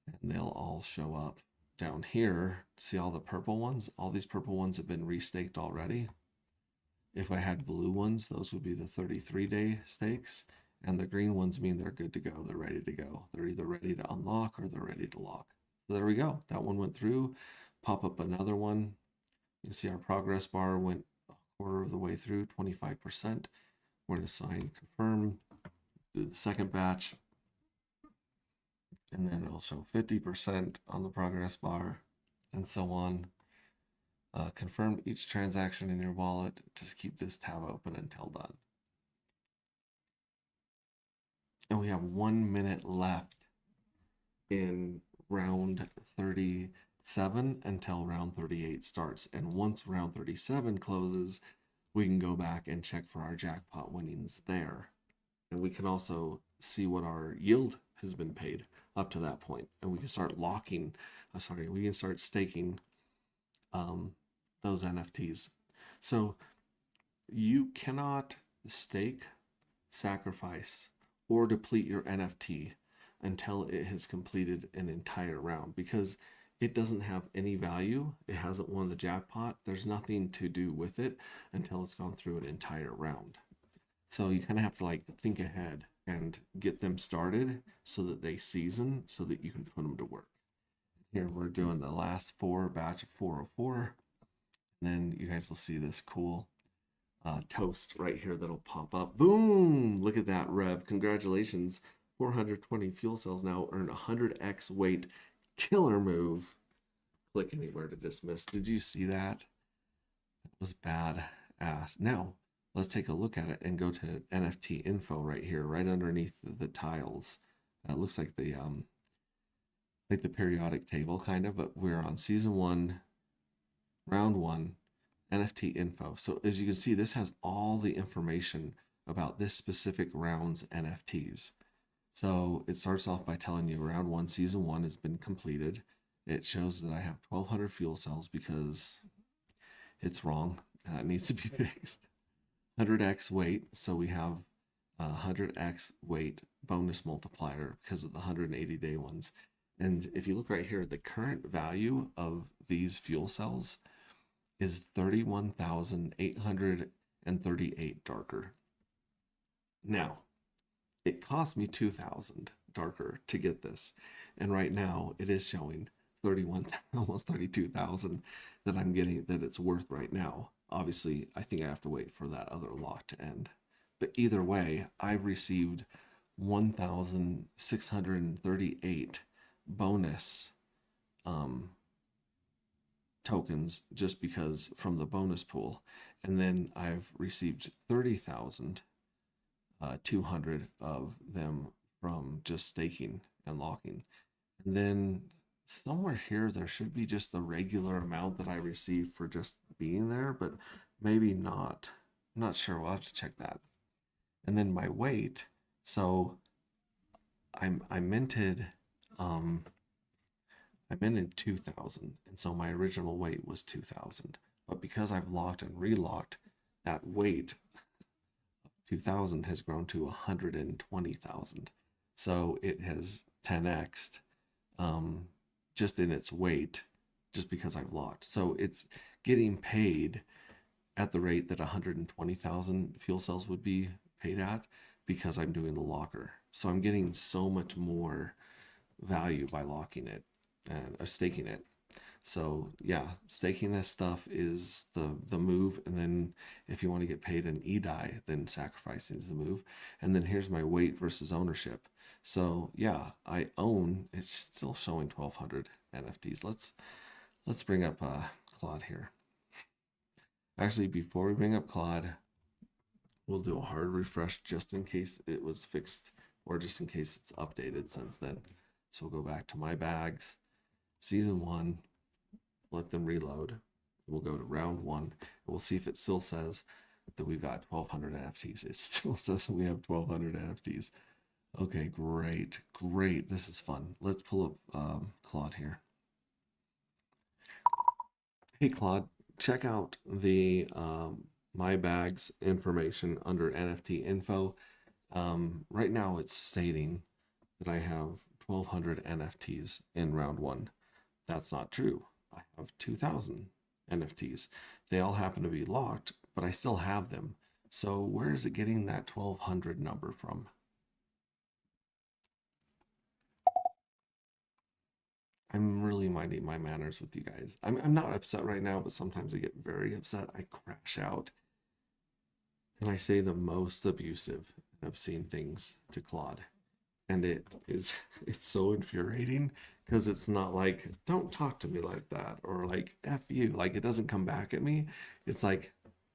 and they'll all show up down here. See all the purple ones? All these purple ones have been restaked already. If I had blue ones, those would be the 33-day stakes, and the green ones mean they're good to go. They're ready to go. They're either ready to unlock or they're ready to lock. So there we go. That one went through. Pop up another one. You can see our progress bar went a quarter of the way through, 25%. We're going to sign confirm, do the second batch, and then it'll show 50% on the progress bar, and so on. Confirm each transaction in your wallet. Just keep this tab open until done. And we have 1 minute left in round 37 until round 38 starts. And once round 37 closes, we can go back and check for our jackpot winnings there. And we can also see what our yield has been paid up to that point. And we can start locking, we can start staking those NFTs. So you cannot stake, sacrifice, or deplete your NFT until it has completed an entire round, because it doesn't have any value. It hasn't won the jackpot. There's nothing to do with it until it's gone through an entire round. So you kind of have to like think ahead and get them started so that they season, so that you can put them to work. Here we're doing the last 4 batch of 404. And then you guys will see this cool toast right here that'll pop up. Boom! Look at that, Rev. Congratulations. 420 fuel cells now earn 100x weight. Killer move. Click anywhere to dismiss. Did you see that? That was badass. Now, let's take a look at it and go to NFT info right here, right underneath the tiles. It looks like the periodic table kind of, but we're on season 1, round 1, NFT info. So as you can see, this has all the information about this specific round's NFTs. So it starts off by telling you round one, season one has been completed. It shows that I have 1,200 fuel cells because it's wrong. It needs to be fixed. 100x weight. So we have 100x weight bonus multiplier because of the 180-day ones. And if you look right here, the current value of these fuel cells is 31,838 darker. Now, it cost me 2,000 darker to get this. And right now it is showing 31, almost 32,000 that I'm getting, that it's worth right now. Obviously, I think I have to wait for that other lock to end. But either way, I've received 1,638 bonus tokens just because from the bonus pool. And then I've received 30,200 of them from just staking and locking. And then somewhere here, there should be just the regular amount that I received for just being there, but maybe not. I'm not sure. We'll have to check that. And then my weight. So I minted 2,000, and so my original weight was 2,000. But because I've locked and relocked, that weight of 2,000 has grown to 120,000. So it has 10x'd just in its weight, just because I've locked. So it's getting paid at the rate that 120,000 fuel cells would be paid at because I'm doing the locker. So I'm getting so much more value by locking it and staking it. So yeah, staking this stuff is the move. And then if you want to get paid an EDI, then sacrificing is the move. And then here's my weight versus ownership. So yeah, I own, it's still showing 1,200 NFTs. Let's bring up Claude here. Actually, before we bring up Claude, we'll do a hard refresh just in case it was fixed or just in case it's updated since then. So we'll go back to my bags, season one, let them reload. We'll go to round one and we'll see if it still says that we've got 1,200 NFTs. It still says we have 1,200 NFTs. Okay, great. This is fun. Let's pull up Claude here. Hey, Claude, check out the my bags information under NFT info. Right now it's stating that I have 1,200 NFTs in round one. That's not true. I have 2,000 NFTs. They all happen to be locked, but I still have them. So where is it getting that 1,200 number from? I'm really minding my manners with you guys. I'm not upset right now, but sometimes I get very upset. I crash out and I say the most abusive and obscene things to Claude. And it's so infuriating because it's not like, don't talk to me like that, or like, F you. Like, it doesn't come back at me. It's like,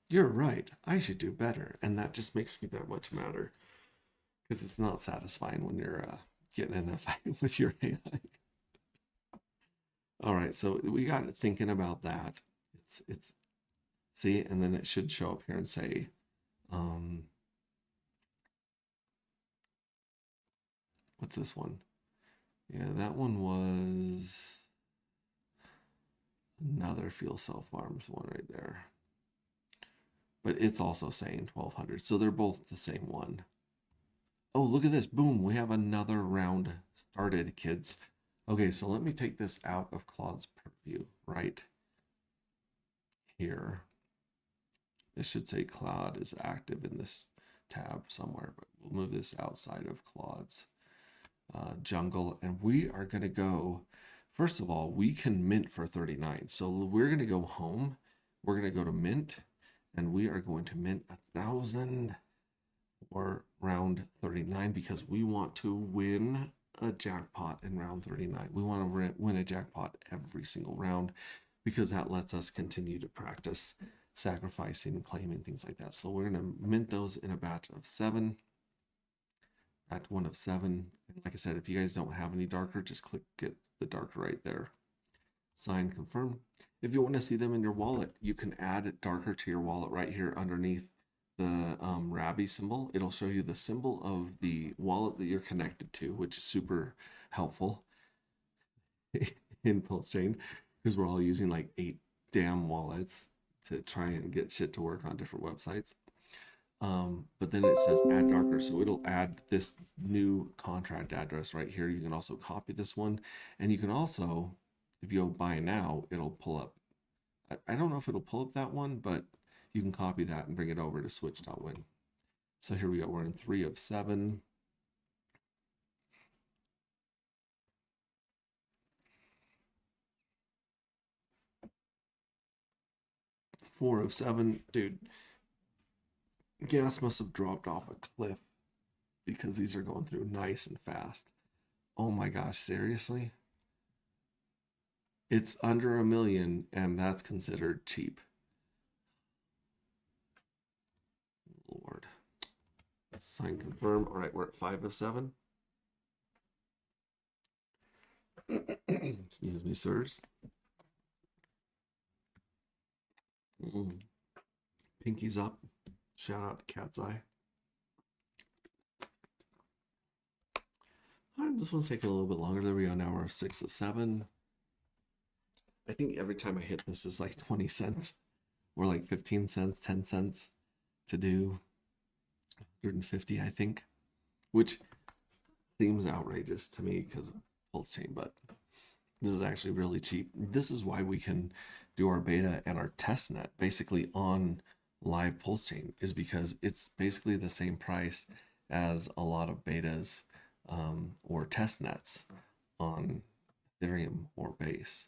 you're right. I should do better. And that just makes me that much madder because it's not satisfying when you're getting in a fight with your AI. All right, so we got it thinking about that. It's see, and then it should show up here and say, what's this one? Yeah, that one was another fuel cell farms one right there. But it's also saying 1,200, so they're both the same one. Oh, look at this. Boom, we have another round started, kids. Okay, so let me take this out of Claude's purview right here. This should say Claude is active in this tab somewhere, but we'll move this outside of Claude's jungle. And we are going to go, first of all, we can mint for 39. So we're going to go home. We're going to go to mint, and we are going to mint 1,000 for round 39 because we want to win a jackpot in round 39. We want to win a jackpot every single round because that lets us continue to practice sacrificing, claiming, things like that. So we're going to mint those in a batch of 7. Batch 1 of 7. And like I said, if you guys don't have any darker, just click get the darker right there. Sign, confirm. If you want to see them in your wallet, you can add darker to your wallet right here underneath the Rabby symbol, it'll show you the symbol of the wallet that you're connected to, which is super helpful in Pulse Chain because we're all using like 8 damn wallets to try and get shit to work on different websites. But then it says add darker, so it'll add this new contract address right here. You can also copy this one, and you can also, if you go buy now, it'll pull up. I don't know if it'll pull up that one, but you can copy that and bring it over to switch.win. So here we go. We're in 3 of 7. Four of 7. Dude, gas must have dropped off a cliff because these are going through nice and fast. Oh my gosh, seriously? It's under $1 million, and that's considered cheap. Lord. Sign confirm. All right, we're at 5 of 7. Excuse me, sirs. Pinky's up. Shout out to Cat's Eye. All right, this one's taking a little bit longer. There we go. Now we're 6 of 7. I think every time I hit this is like 20 cents or like 15 cents, 10 cents to do 150, I think, which seems outrageous to me because of Pulse Chain, but this is actually really cheap. This is why we can do our beta and our test net basically on live Pulse Chain, is because it's basically the same price as a lot of betas or test nets on Ethereum or Base.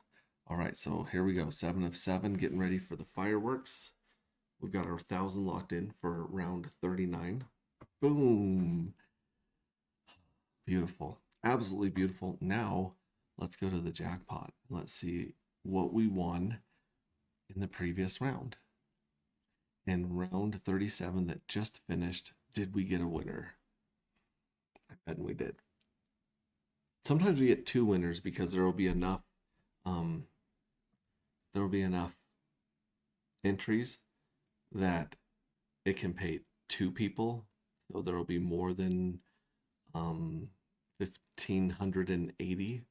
All right, so here we go. 7 of 7, getting ready for the fireworks. We've got our 1,000 locked in for round 39. Boom. Beautiful. Absolutely beautiful. Now, let's go to the jackpot. Let's see what we won in the previous round. In round 37 that just finished, did we get a winner? I bet we did. Sometimes we get 2 winners because there will be enough entries that it can pay 2 people. So there will be more than 1,580.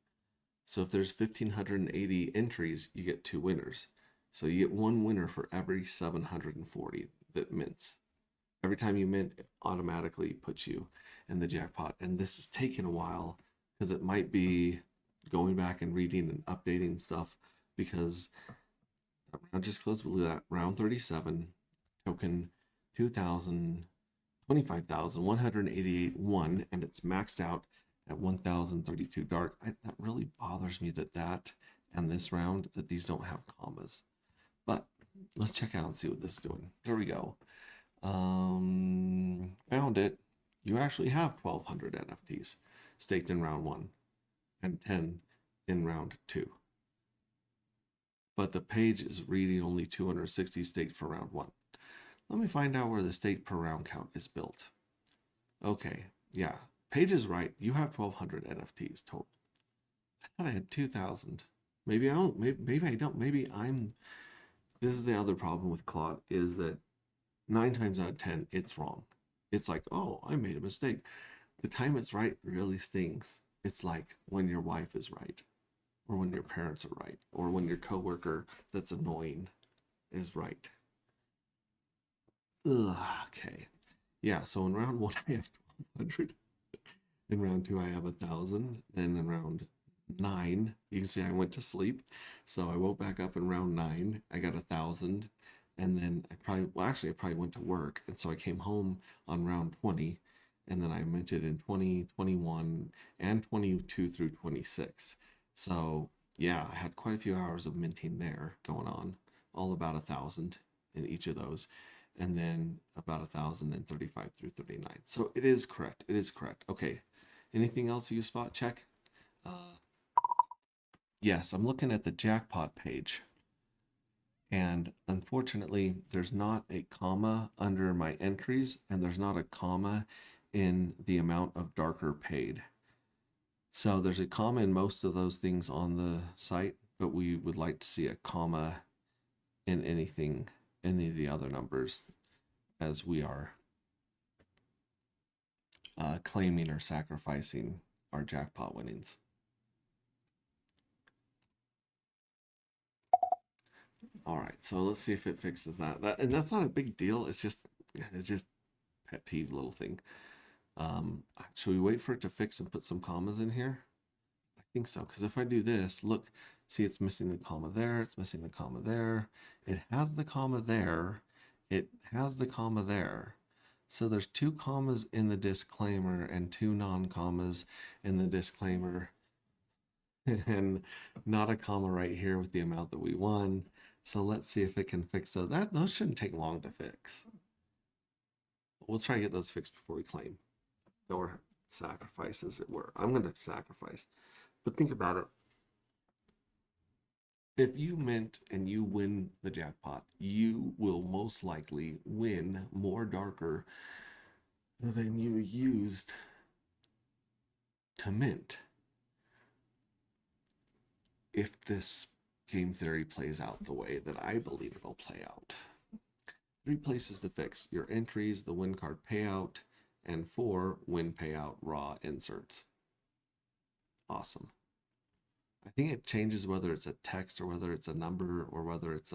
So if there's 1,580 entries, you get 2 winners. So you get 1 winner for every 740 that mints. Every time you mint, it automatically puts you in the jackpot. And this is taking a while because it might be going back and reading and updating stuff, because that round just closed. We'll do that. Round 37, token 25,188 won, and it's maxed out at 1,032 dark. That really bothers me that and this round, that these don't have commas. But let's check out and see what this is doing. There we go. Found it. You actually have 1,200 NFTs staked in round 1 and 10 in round 2. But the page is reading only 260 staked for round 1. Let me find out where the stake per round count is built. Okay, yeah, page is right. You have 1,200 NFTs total. I thought I had 2,000. Maybe I don't. Maybe I don't. Maybe I'm. This is the other problem with Claude, is that 9 times out of 10 it's wrong. It's like, oh, I made a mistake. The time it's right really stings. It's like when your wife is right, or when your parents are right, or when your coworker that's annoying is right. Ugh, okay. Yeah, so in round 1 I have 1,200. In round 2 I have 1,000. Then in round 9, you can see I went to sleep. So I woke back up in round 9. I got 1,000. And then I probably went to work. And so I came home on round 20. And then I minted in 20, 21, and 22 through 26. So yeah, I had quite a few hours of minting there going on. All about 1,000 in each of those. And then about 1,035 through 39. So it is correct. It is correct. Okay. Anything else you spot check? Yes, I'm looking at the jackpot page. And unfortunately, there's not a comma under my entries, and there's not a comma in the amount of darker paid. So there's a comma in most of those things on the site, but we would like to see a comma in any of the other numbers. as we are claiming or sacrificing our jackpot winnings. All right, so let's see if it fixes that. And that's not a big deal. It's just pet peeve little thing. Should we wait for it to fix and put some commas in here? I think so, because if I do this, look, see it's missing the comma there, it's missing the comma there. It has the comma there, it has the comma there. So there's 2 commas in the disclaimer and 2 non-commas in the disclaimer. And not a comma right here with the amount that we won. So let's see if it can fix those. Those shouldn't take long to fix. We'll try and get those fixed before we claim. Or sacrifice, as it were. I'm going to sacrifice. But think about it. If you mint and you win the jackpot, you will most likely win more darker than you used to mint. If this game theory plays out the way that I believe it'll play out. 3 places to fix: your entries, the win card payout, and 4 win payout raw inserts. Awesome. I think it changes whether it's a text or whether it's a number or whether it's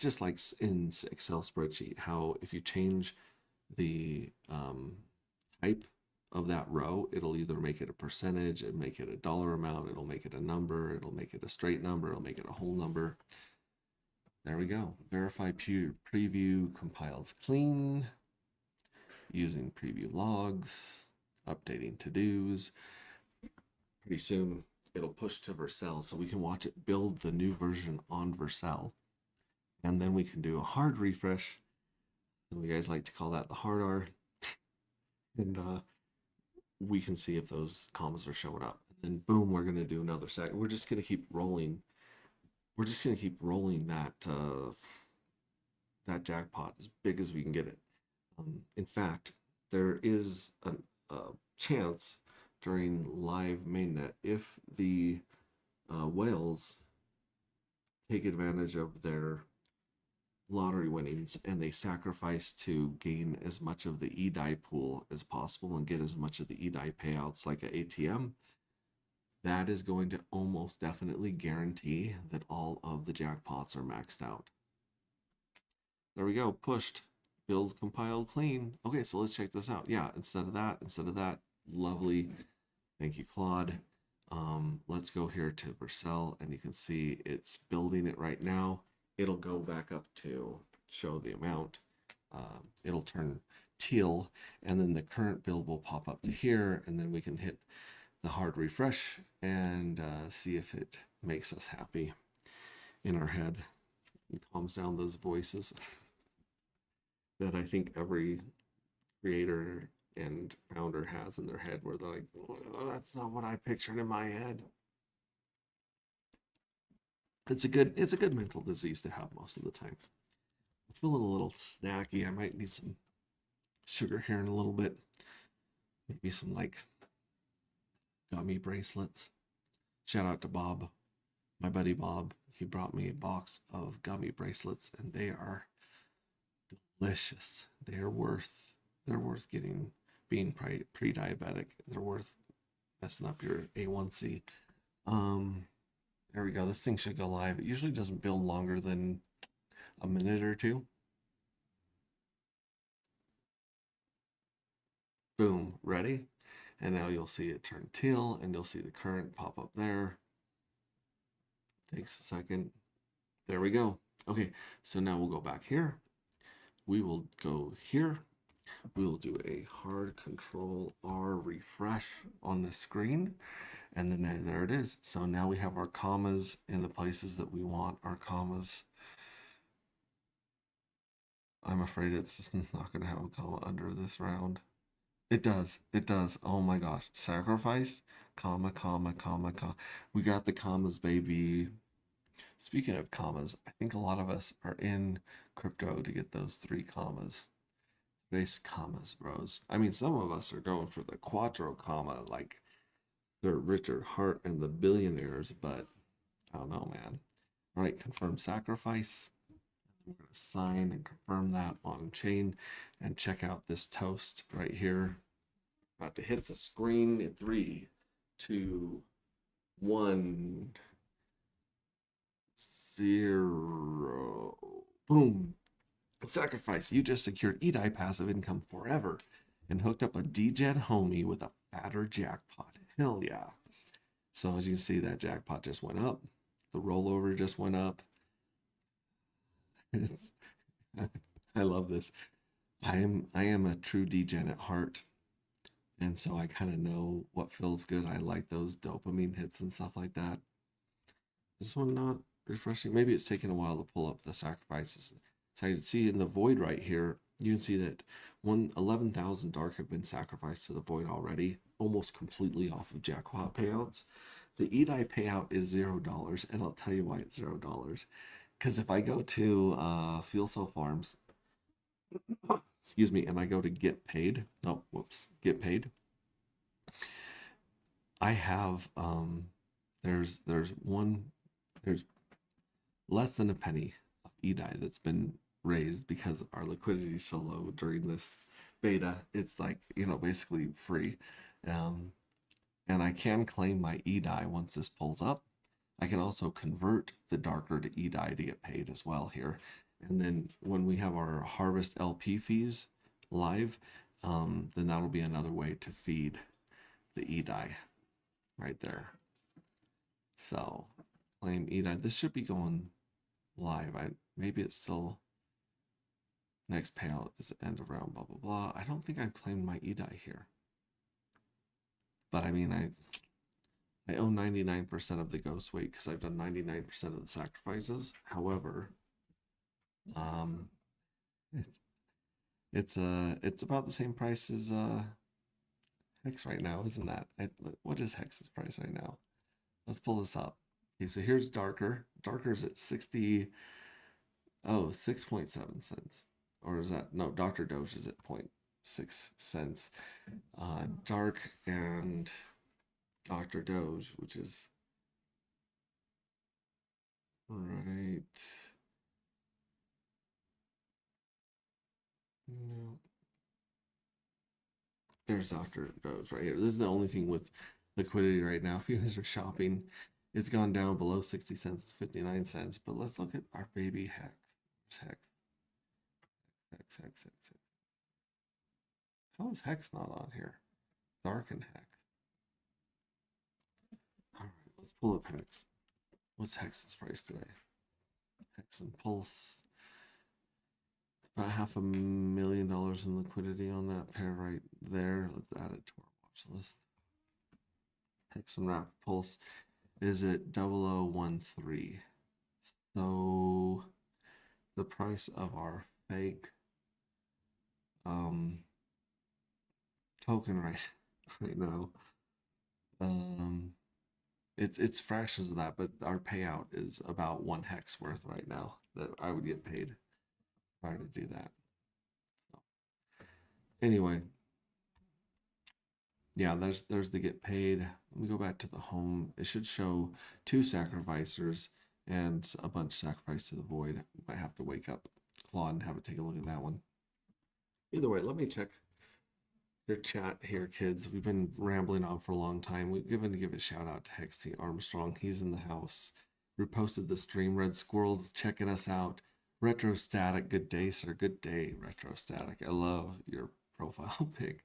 just like in Excel spreadsheet, how if you change the type of that row, it'll either make it a percentage, it'll make it a dollar amount, it'll make it a number, it'll make it a straight number, it'll make it a whole number. There we go. Verify preview compiles clean, using preview logs, updating to-dos. Pretty soon it'll push to Vercel so we can watch it build the new version on Vercel. And then we can do a hard refresh. And you guys like to call that the hard R. And we can see if those commas are showing up. And then boom, we're going to do another second. We're just going to keep rolling. We're just going to keep rolling that that jackpot as big as we can get it. In fact, there is a chance during live mainnet, if the whales take advantage of their lottery winnings and they sacrifice to gain as much of the eDie pool as possible and get as much of the eDie payouts like an ATM, that is going to almost definitely guarantee that all of the jackpots are maxed out. There we go, pushed, build, compiled, clean. Okay, so let's check this out. Yeah, instead of that, lovely. Thank you, Claude. Let's go here to Vercel, and you can see it's building it right now. It'll go back up to show the amount. It'll turn teal, and then the current build will pop up to here, and then we can hit the hard refresh and see if it makes us happy in our head. It calms down those voices that I think every creator and founder has in their head, where they're like, oh, that's not what I pictured in my head. It's a good mental disease to have most of the time. I'm feeling a little snacky. I might need some sugar here in a little bit. Maybe some like gummy bracelets. Shout out to Bob, my buddy Bob. He brought me a box of gummy bracelets, and they are delicious. They're worth being pre-diabetic. They're worth messing up your A1C. There we go. This thing should go live. It usually doesn't build longer than a minute or two. Boom, ready? And now you'll see it turn teal, and you'll see the current pop up there. Takes a second. There we go. Okay, so now we'll go back here. We will go here. We will do a hard Control R refresh on the screen, and then there it is. So now we have our commas in the places that we want our commas. I'm afraid it's not going to have a comma under this round. It does. It does. Oh my gosh. Sacrifice, comma, comma, comma, comma. We got the commas, baby. Speaking of commas, I think a lot of us are in crypto to get those 3 commas. Base commas, bros. I mean, some of us are going for the quattro comma, like Sir Richard Hart and the billionaires, but I don't know, man. All right, confirm sacrifice. We're going to sign and confirm that on chain and check out this toast right here. About to hit the screen in 3, 2, 1, 0. Boom. Sacrifice. You just secured eDai passive income forever and hooked up a DGen homie with a fatter jackpot. Hell yeah. So as you can see, that jackpot just went up. The rollover just went up. It's, I love this. I am a true DGen at heart. And so I kind of know what feels good. I like those dopamine hits and stuff like that. This one not refreshing. Maybe it's taking a while to pull up the sacrifices. So I can see in the void right here, you can see that 11,000 dark have been sacrificed to the void already, almost completely off of jackpot payouts. The eDai payout is $0, and I'll tell you why it's $0. Because if I go to Fuel Cell Farms, excuse me, and I go to get paid, get paid, I have there's less than a penny of eDai that's been raised because our liquidity is so low during this beta. It's like, basically free. And I can claim my eDai once this pulls up. I can also convert the darker to eDai to get paid as well here. And then when we have our harvest LP fees live, then that'll be another way to feed the eDai right there. So claim eDai. This should be going live. Maybe it's still next payout is the end of round, blah blah blah. I don't think I've claimed my eDai here. But I mean, I own 99% of the ghost weight because I've done 99% of the sacrifices. However, it's about the same price as Hex right now, isn't that? What is Hex's price right now? Let's pull this up. Okay, so here's Darker. Darker's at 6.7 cents. Or is that, no, Dr. Doge is at 0.6 cents. Dark and Dr. Doge, which is right. No. There's Dr. Doge right here. This is the only thing with liquidity right now. If you guys are shopping, it's gone down below 60 cents, it's 59 cents. But let's look at our baby Hex. Hex. Hex. How is Hex not on here? Dark and Hex. All right, let's pull up Hex. What's Hex's price today? Hex and Pulse. About $500,000 in liquidity on that pair right there. Let's add it to our watch list. Hex and Rapid Pulse is at 0013. So the price of our fake token right now, it's fractions of that, but our payout is about 1 hex worth right now that I would get paid if I were to do that. So anyway, yeah, there's the get paid. Let me go back to the home. It should show 2 sacrificers and a bunch sacrificed to the void. Might have to wake up Claude and have it take a look at that one. Either way, let me check your chat here, kids. We've been rambling on for a long time. We're going to give a shout out to Hex T Armstrong. He's in the house. Reposted the stream. Red Squirrels checking us out. Retrostatic, good day, sir. Good day, Retrostatic. I love your profile pic.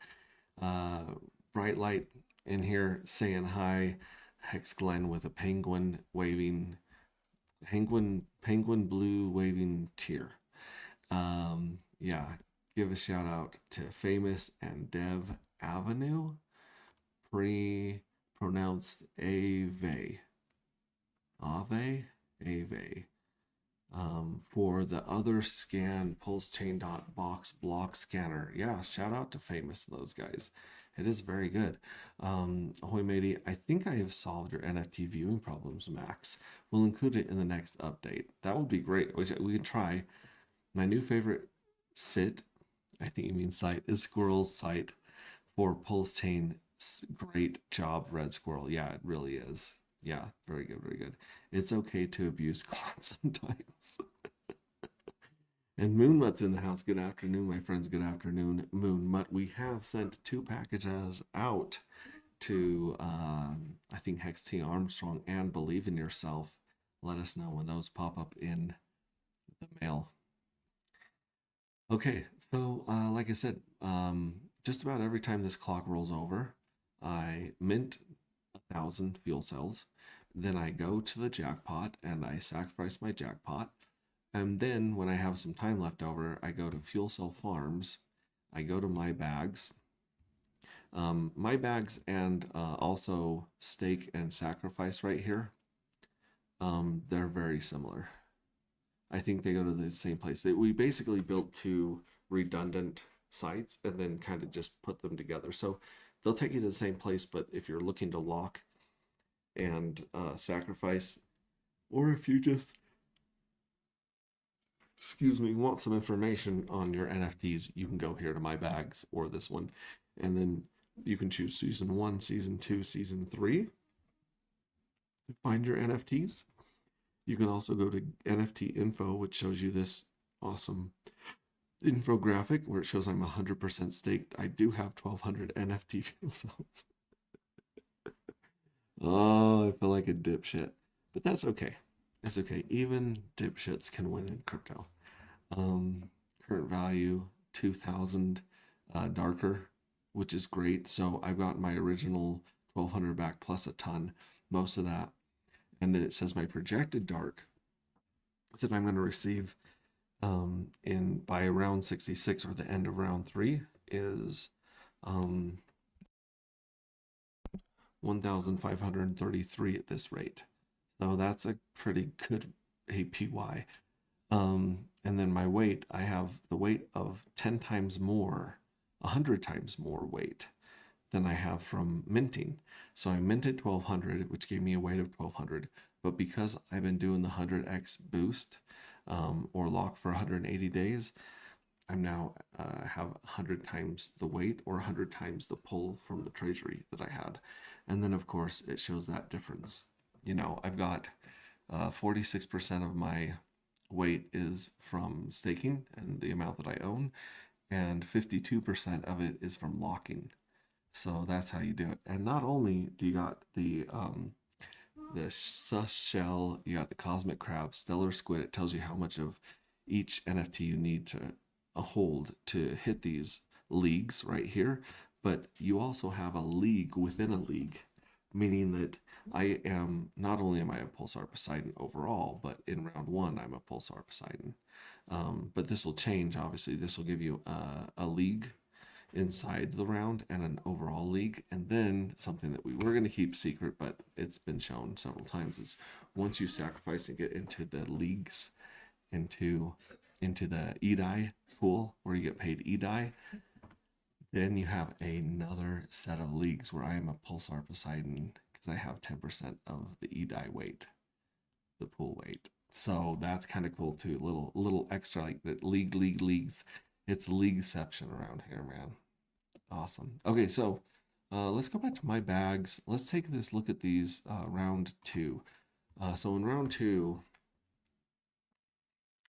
Bright Light in here saying hi. Hex Glenn with a penguin waving, penguin blue waving tear. Yeah, give a shout out to Famous and Dev Avenue. Pronounced Ave. For the other scan pulsechain.box block scanner. Yeah, shout out to Famous and those guys. It is very good. Ahoy matey, I think I have solved your NFT viewing problems, Max. We'll include it in the next update. That would be great. We could try. My new favorite site, I think you mean site, is Squirrel's site for Pulse Chain. Great job, Red Squirrel. Yeah, it really is. Yeah, very good, very good. It's okay to abuse Claude sometimes. And Moon Mutt's in the house. Good afternoon, my friends. Good afternoon, Moon Mutt. We have sent 2 packages out to, I think, Hex T Armstrong and Believe in Yourself. Let us know when those pop up in the mail. Okay, so like I said, just about every time this clock rolls over, I mint 1,000 fuel cells. Then I go to the jackpot and I sacrifice my jackpot. And then when I have some time left over, I go to Fuel Cell Farms. I go to My Bags. My Bags and also Stake and Sacrifice right here, they're very similar. I think they go to the same place. We basically built 2 redundant sites and then kind of just put them together. So they'll take you to the same place, but if you're looking to lock and sacrifice, or if you just, excuse me, want some information on your NFTs, you can go here to My Bags or this one. And then you can choose season 1, season 2, season 3 to find your NFTs. You can also go to NFT info, which shows you this awesome infographic where it shows I'm 100% staked. I do have 1,200 NFT fuel cells. Oh, I feel like a dipshit, but that's okay. That's okay. Even dipshits can win in crypto. Current value 2,000 darker, which is great. So I've got my original 1,200 back plus a ton, most of that. And then it says my projected dark that I'm going to receive in by round 66 or the end of round 3 is 1,533 at this rate. So that's a pretty good APY. And then my weight, I have the weight of 10 times more, 100 times more weight than I have from minting. So I minted 1,200, which gave me a weight of 1,200. But because I've been doing the 100x boost or lock for 180 days, I'm now have 100 times the weight or 100 times the pull from the treasury that I had. And then of course it shows that difference. You know, I've got 46% of my weight is from staking and the amount that I own, and 52% of it is from locking. So that's how you do it. And not only do you got the sus shell, you got the cosmic crab, stellar squid. It tells you how much of each NFT you need to hold to hit these leagues right here. But you also have a league within a league, meaning that I am, not only am I a Pulsar Poseidon overall, but in round 1 I'm a Pulsar Poseidon. But this will change. Obviously, this will give you a league inside the round and an overall league. And then something that we were going to keep secret, but it's been shown several times, is once you sacrifice and get into the leagues, into the EDI pool where you get paid EDI, then you have another set of leagues where I am a Pulsar Poseidon because I have 10% of the EDI weight, the pool weight. So that's kind of cool too. Little extra, like that leagues. It's leagueception around here, man. Awesome. Okay, so let's go back to My Bags. Let's take this look at these round 2. So in round 2,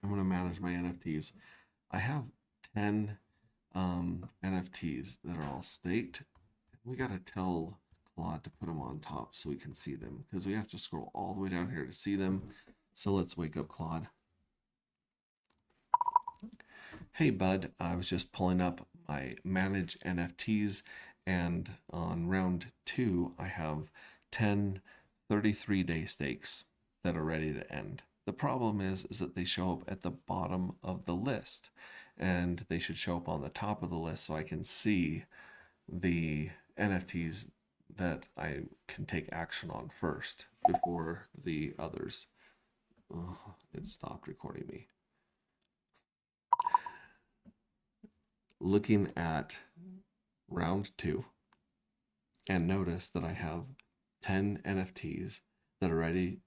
I'm going to manage my NFTs. I have 10 NFTs that are all staked. We got to tell Claude to put them on top so we can see them, because we have to scroll all the way down here to see them. So let's wake up Claude. Hey bud, I was just pulling up my manage NFTs, and on round 2 I have 10 33-day stakes that are ready to end. The problem is that they show up at the bottom of the list, and they should show up on the top of the list so I can see the NFTs that I can take action on first before the others. Oh, it stopped recording me. Looking at round 2, and notice that I have 10 NFTs that are ready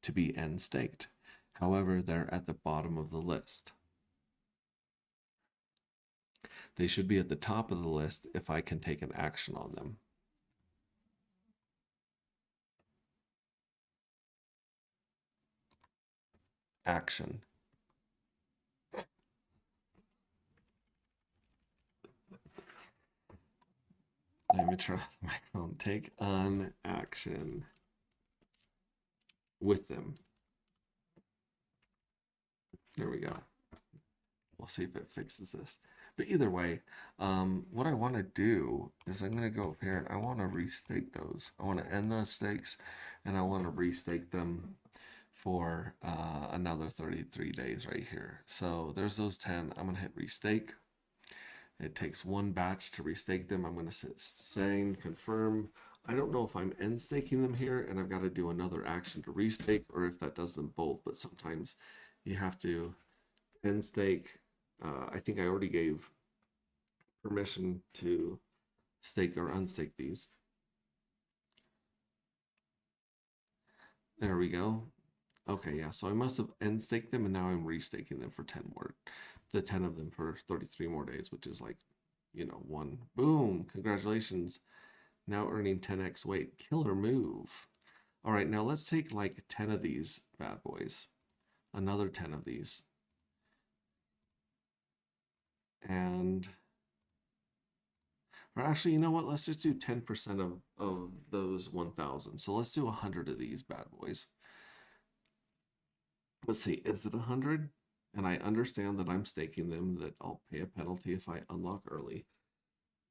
to be end staked. However, they're at the bottom of the list. They should be at the top of the list if I can take an action on them. Action. me turn off the microphone. Take an action with them. There we go. We'll see if it fixes this. But either way, what I want to do is I'm going to go up here and I want to restake those. I want to end those stakes and I want to restake them for another 33 days right here. So there's those 10. I'm going to hit restake. It takes one batch to restake them. I'm going to say confirm. I don't know if I'm end staking them here and I've got to do another action to restake or if that does them both, but sometimes you have to end stake. I think I already gave permission to stake or unstake these. There we go. Okay, yeah, so I must have end staked them and now I'm restaking them for 10 more, the 10 of them for 33 more days, which is like, you know, one. Boom, congratulations. Now earning 10x weight, killer move. All right, now let's take like 10 of these bad boys, another 10 of these. And, or actually, you know what? Let's just do 10% of those 1,000. So let's do 100 of these bad boys. Let's see, is it 100? And I understand that I'm staking them, that I'll pay a penalty if I unlock early.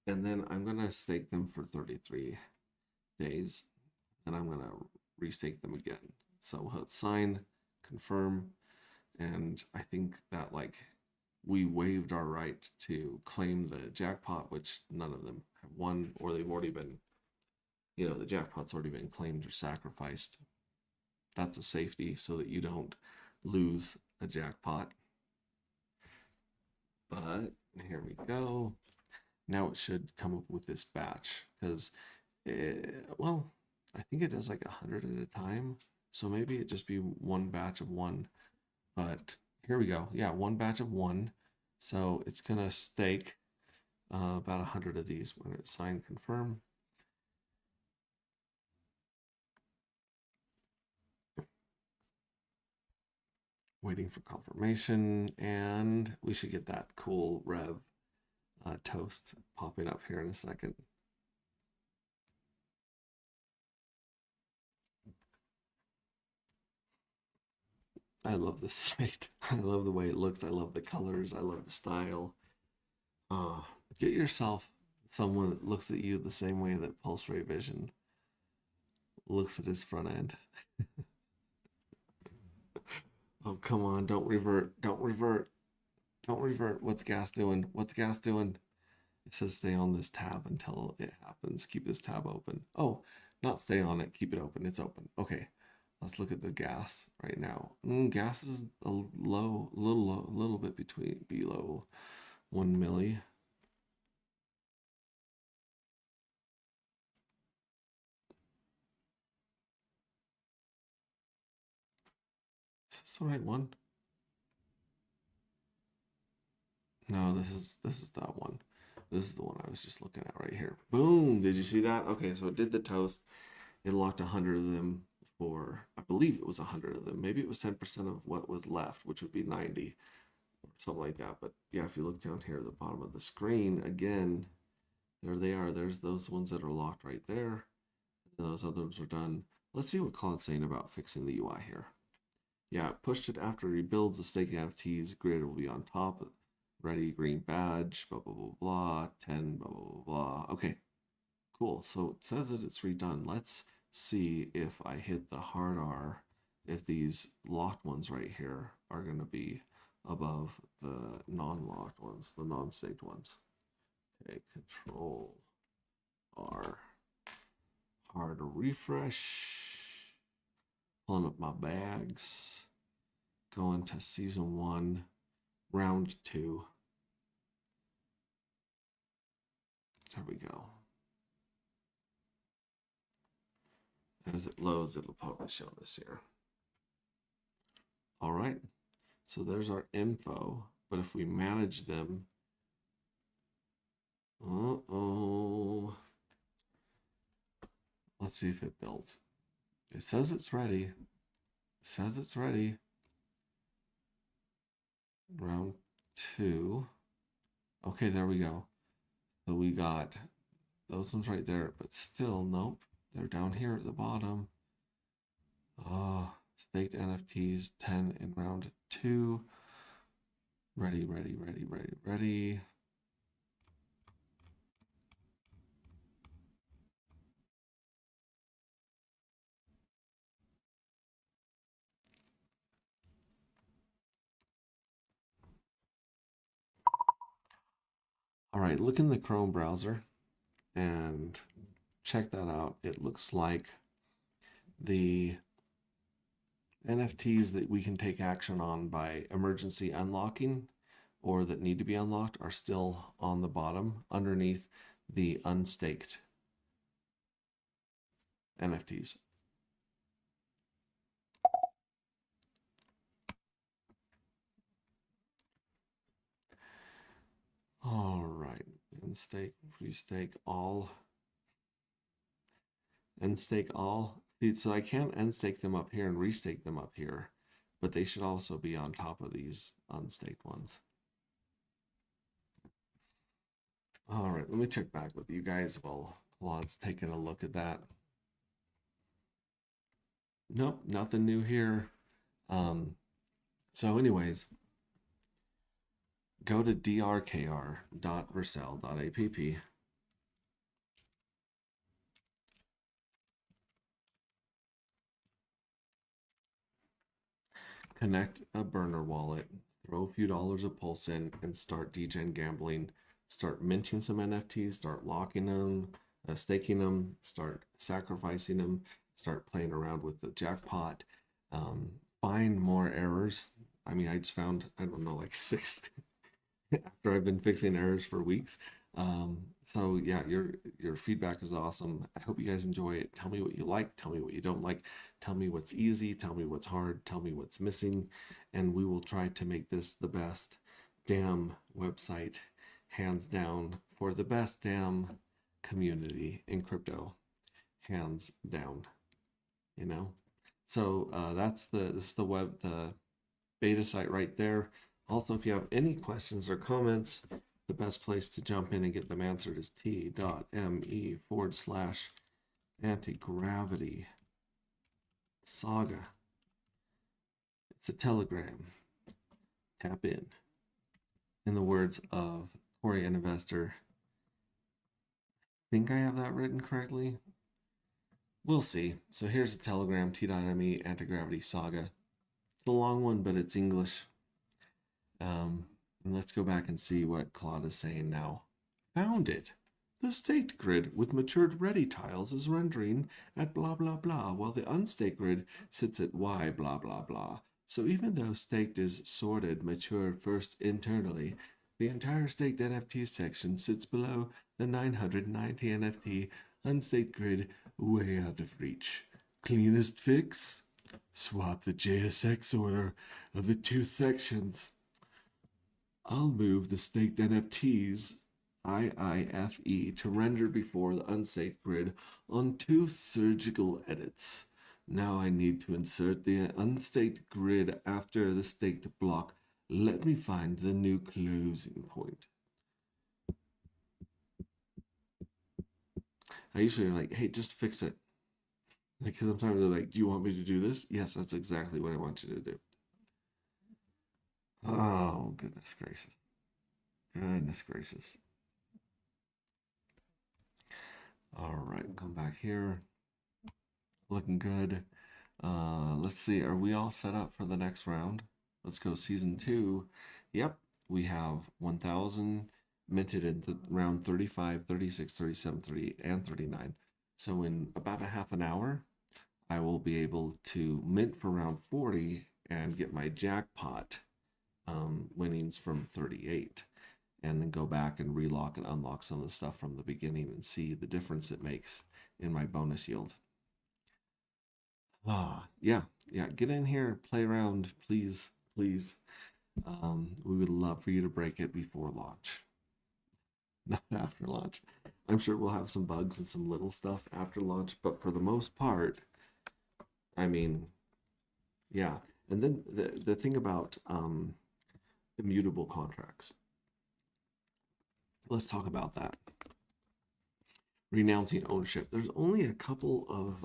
And then I'm going to stake them for 33 days. And I'm going to restake them again. So we'll hit sign, confirm. And I think that like we waived our right to claim the jackpot, which none of them have won, or they've already been, you know, the jackpot's already been claimed or sacrificed. That's a safety so that you don't lose a jackpot. But here we go. Now it should come up with this batch because, well, I think it does like 100 at a time. So maybe it just be one batch of one. But here we go. Yeah, one batch of one. So it's going to stake about 100 of these. We're going to sign confirm. Waiting for confirmation. And we should get that cool rev toast popping up here in a second. I love this site. I love the way it looks. I love the colors. I love the style. Get yourself someone that looks at you the same way that Pulse Ray Vision looks at his front end. Oh, come on. Don't revert. Don't revert. Don't revert. What's gas doing? What's gas doing? It says stay on this tab until it happens. Keep this tab open. Oh, not stay on it. Keep it open. It's open. Okay. Let's look at the gas right now. Gas is a little bit below 1 milli. Is this the right one? No, this is that one. This is the one I was just looking at right here. Boom! Did you see that? Okay, so it did the toast. It locked 100 of them for, I believe it was 100 of them. Maybe it was 10% of what was left, which would be 90 or something like that. But yeah, if you look down here at the bottom of the screen, again, there they are. There's those ones that are locked right there. And those others are done. Let's see what Claude's saying about fixing the UI here. Yeah, it pushed it after it rebuilds the staking NFTs. Grid will be on top. Ready, green badge, blah, blah, blah, blah, 10, blah, blah, blah, blah. Okay, cool. So it says that it's redone. Let's see if I hit the hard R, if these locked ones right here are going to be above the non-locked ones, the non-staked ones. Okay, control R. Hard refresh. Pulling up my bags. Going to season 1, round 2. There we go. As it loads, it'll probably show this here. All right. So there's our info. But if we manage them, let's see if it builds. It says it's ready. It says it's ready. Round 2. Okay, there we go. So we got those ones right there, but still, nope. They're down here at the bottom. Staked NFTs 10 in round 2. Ready, ready, ready, ready, ready. All right, look in the Chrome browser and check that out. It looks like the NFTs that we can take action on by emergency unlocking or that need to be unlocked are still on the bottom underneath the unstaked NFTs. All right, unstake, restake all, unstake all. See, so I can't unstake them up here and restake them up here, but they should also be on top of these unstaked ones. All right, let me check back with you guys while Claude's taking a look at that. Nope, nothing new here. So anyways, go to drkr.vercel.app. Connect a burner wallet, throw a few dollars of pulse in, and start degen gambling. Start minting some NFTs, start locking them, staking them, start sacrificing them, start playing around with the jackpot. Find more errors. I mean, I just found, I don't know, like 6 after I've been fixing errors for weeks. So yeah, your feedback is awesome. I hope you guys enjoy it. Tell me what you like, tell me what you don't like, tell me what's easy, tell me what's hard, tell me what's missing, and we will try to make this the best damn website, hands down, for the best damn community in crypto, hands down. You know, so this is the beta site right there. Also, if you have any questions or comments, the best place to jump in and get them answered is t.me/anti-gravity saga. It's a Telegram. Tap in. In the words of Corey an Investor, I think I have that written correctly. We'll see. So here's a Telegram, t.me anti-gravity saga. It's a long one, but it's English. And let's go back and see what Claude is saying now. Found it. The staked grid with matured ready tiles is rendering at blah blah blah, while the unstaked grid sits at y blah blah blah. So even though staked is sorted mature first internally, the entire staked NFT section sits below the 990 NFT unstaked grid, way out of reach. Cleanest fix? Swap the JSX order of the 2 sections. I'll move the staked NFTs IIFE to render before the unstaked grid on 2 surgical edits. Now I need to insert the unstaked grid after the staked block. Let me find the new closing point. I usually am like, hey, just fix it. Like sometimes they're like, do you want me to do this? Yes, that's exactly what I want you to do. Oh, goodness gracious. Goodness gracious. All right, come back here. Looking good. Let's see, are we all set up for the next round? Let's go season 2. Yep, we have 1,000 minted in round 35, 36, 37, 38, and 39. So in about a half an hour, I will be able to mint for round 40 and get my jackpot winnings from 38. And then go back and relock and unlock some of the stuff from the beginning and see the difference it makes in my bonus yield. Yeah, get in here, play around, please, please. We would love for you to break it before launch, not after launch. I'm sure we'll have some bugs and some little stuff after launch, but for the most part, I mean, yeah. And then the thing about immutable contracts. Let's talk about that. renouncing ownership. There's only a couple of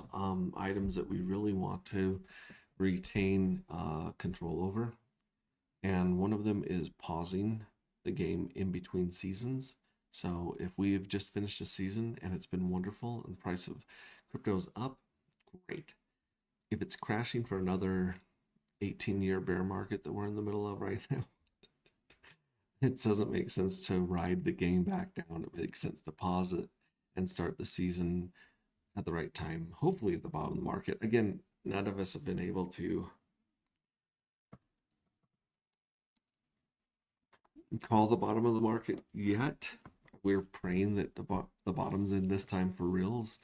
items that we really want to retain control over. And one of them is pausing the game in between seasons. So if we've just finished a season and it's been wonderful and the price of crypto is up, great. If it's crashing for another 18-year bear market that we're in the middle of right now, it doesn't make sense to ride the game back down. It makes sense to pause it and start the season at the right time, hopefully at the bottom of the market. Again, none of us have been able to call the bottom of the market yet. We're praying that the bottom's in this time for reals,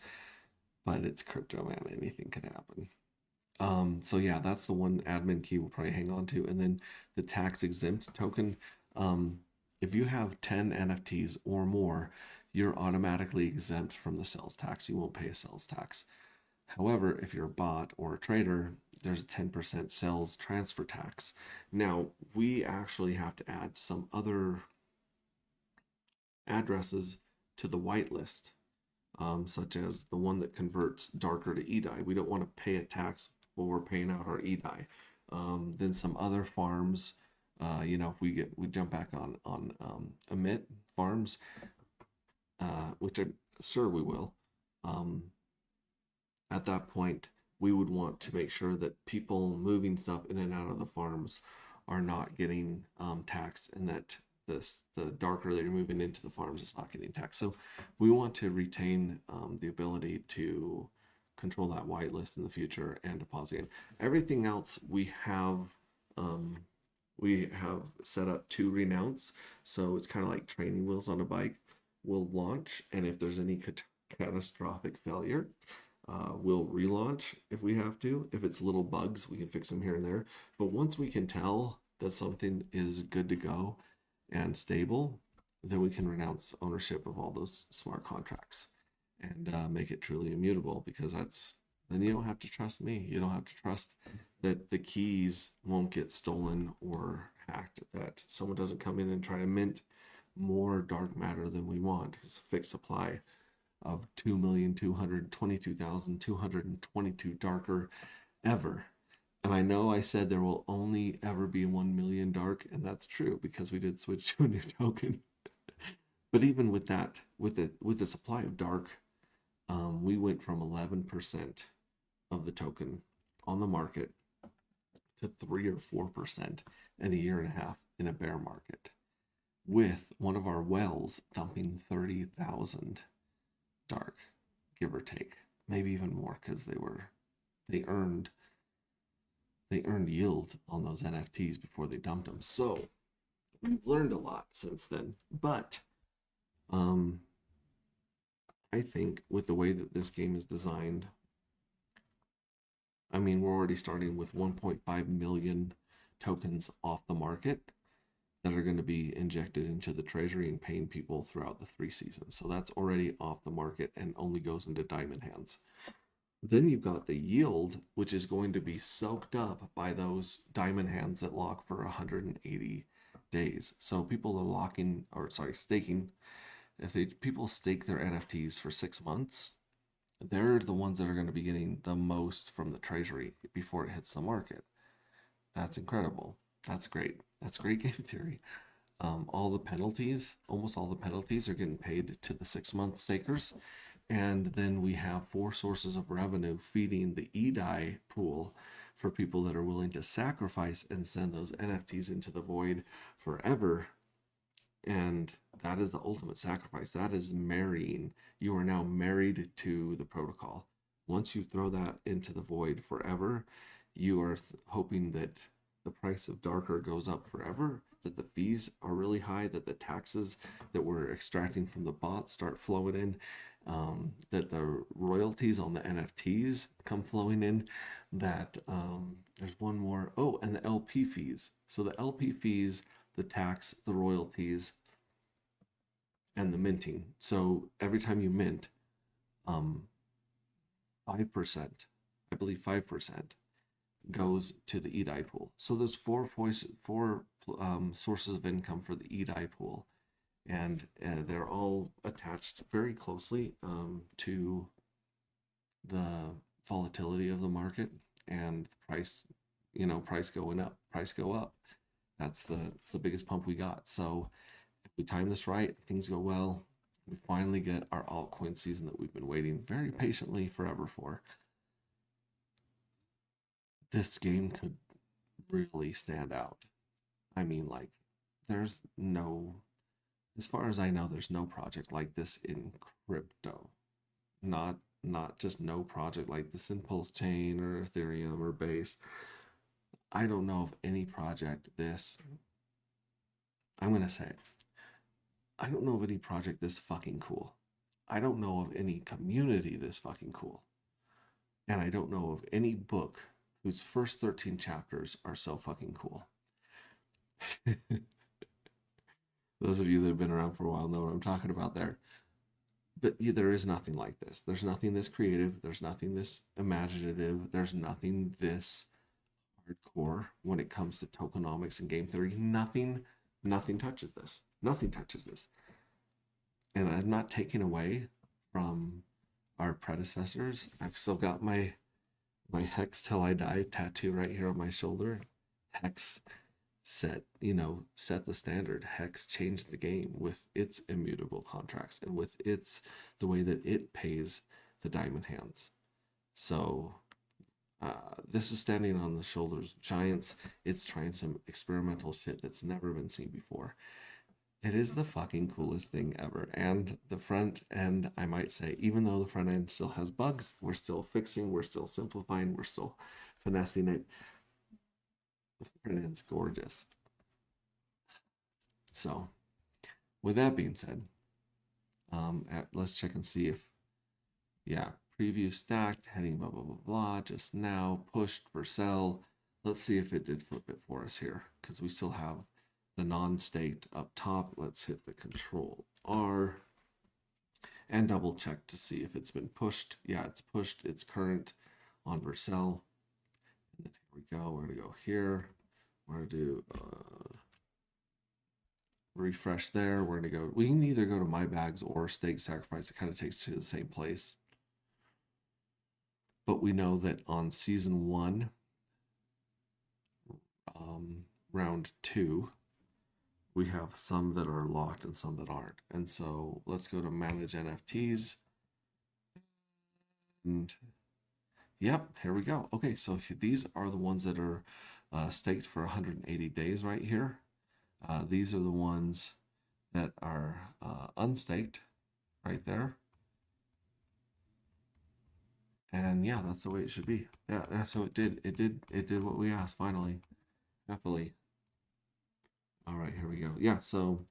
but it's crypto, man. Anything can happen. So yeah, that's the one admin key we'll probably hang on to. And then the tax exempt token. If you have 10 NFTs or more, you're automatically exempt from the sales tax. You won't pay a sales tax. However, if you're a bot or a trader, there's a 10% sales transfer tax. Now, we actually have to add some other addresses to the whitelist, such as the one that converts darker to eDAI. We don't want to pay a tax while we're paying out our eDAI. Then some other farms, if we jump back on emit farms, which I'm sure we will. At that point, we would want to make sure that people moving stuff in and out of the farms are not getting taxed, and that the darker that you're moving into the farms is not getting taxed. So we want to retain the ability to control that whitelist in the future and deposit. Everything else we have set up to renounce. So it's kind of like training wheels on a bike. We'll launch, and if there's any catastrophic failure, we'll relaunch if we have to. If it's little bugs, we can fix them here and there. But once we can tell that something is good to go and stable, then we can renounce ownership of all those smart contracts and make it truly immutable, because then you don't have to trust me. You don't have to trust that the keys won't get stolen or hacked, that someone doesn't come in and try to mint more dark matter than we want. It's a fixed supply of 2,222,222 darker ever. And I know I said there will only ever be 1 million dark, and that's true because we did switch to a new token. But even with that, with the supply of dark, we went from 11% of the token on the market to 3 or 4% in a year and a half in a bear market, with one of our whales dumping 30,000 dark, give or take, maybe even more, because they earned yield on those NFTs before they dumped them. So we've learned a lot since then. But I think with the way that this game is designed, I mean, we're already starting with 1.5 million tokens off the market that are going to be injected into the treasury and paying people throughout the 3 seasons. So that's already off the market and only goes into diamond hands. Then you've got the yield, which is going to be soaked up by those diamond hands that lock for 180 days. So people are staking. If people stake their NFTs for 6 months, they're the ones that are going to be getting the most from the treasury before it hits the market. That's incredible. That's great. That's great game theory. Almost all the penalties are getting paid to the 6-month stakers. And then we have 4 sources of revenue feeding the eDAI pool for people that are willing to sacrifice and send those NFTs into the void forever. And that is the ultimate sacrifice. That is marrying. You are now married to the protocol. Once you throw that into the void forever, you are hoping that the price of darker goes up forever, that the fees are really high, that the taxes that we're extracting from the bots start flowing in, that the royalties on the NFTs come flowing in, that there's one more. Oh, and the LP fees. So the LP fees, the tax, the royalties, and the minting. So every time you mint, 5%, I believe 5%, goes to the eDAI pool. So there's four sources of income for the eDAI pool. and they're all attached very closely to the volatility of the market and price, price going up, price go up. It's the biggest pump we got. So if we time this right, things go well. We finally get our altcoin season that we've been waiting very patiently forever for. This game could really stand out. I mean, like, there's no, as far as I know, there's no project like this in crypto. Not just no project like this in Pulse Chain or Ethereum or Base. I don't know of any project this. I'm gonna say it. I don't know of any project this fucking cool. I don't know of any community this fucking cool. And I don't know of any book whose first 13 chapters are so fucking cool. Those of you that have been around for a while know what I'm talking about there. But yeah, there is nothing like this. There's nothing this creative. There's nothing this imaginative. There's nothing this hardcore when it comes to tokenomics and game theory. Nothing touches this. Nothing touches this. And I'm not taking away from our predecessors. I've still got my Hex Till I Die tattoo right here on my shoulder. Hex set the standard. Hex changed the game with its immutable contracts and with the way that it pays the diamond hands. So this is standing on the shoulders of giants. It's trying some experimental shit that's never been seen before. It is the fucking coolest thing ever. And the front end, I might say, even though the front end still has bugs, we're still fixing, we're still simplifying, we're still finessing it. The front end's gorgeous. So, with that being said, let's check and see if, yeah, preview stacked, heading blah, blah, blah, blah, just now, pushed for sell. Let's see if it did flip it for us here, because we still have the non-state up top. Let's hit the Control R and double check to see if it's been pushed. Yeah, it's pushed. It's current on Vercel. And then here we go. We're going to go here. We're going to do refresh there. We're going to go, we can either go to My Bags or Stake Sacrifice. It kind of takes to the same place. But we know that on season 1, round 2, we have some that are locked and some that aren't. And so let's go to manage NFTs. And yep, here we go. Okay, so these are the ones that are staked for 180 days right here. These are the ones that are unstaked right there. And yeah, that's the way it should be. Yeah, so it did what we asked finally. Happily. All right, here we go. Yeah, so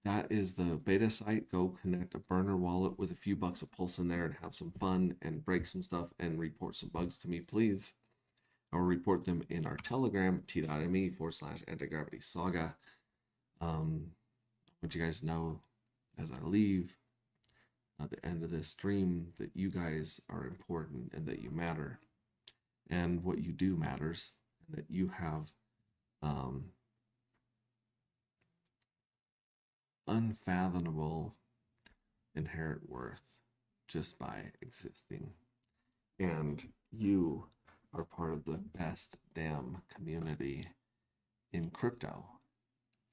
that is the beta site. Go connect a burner wallet with a few bucks of pulse in there and have some fun and break some stuff and report some bugs to me, please. Or report them in our Telegram, t.me/antigravity saga. I want you guys to know as I leave at the end of this stream that you guys are important and that you matter. And what you do matters, and that you have unfathomable inherent worth just by existing. And you are part of the best damn community in crypto,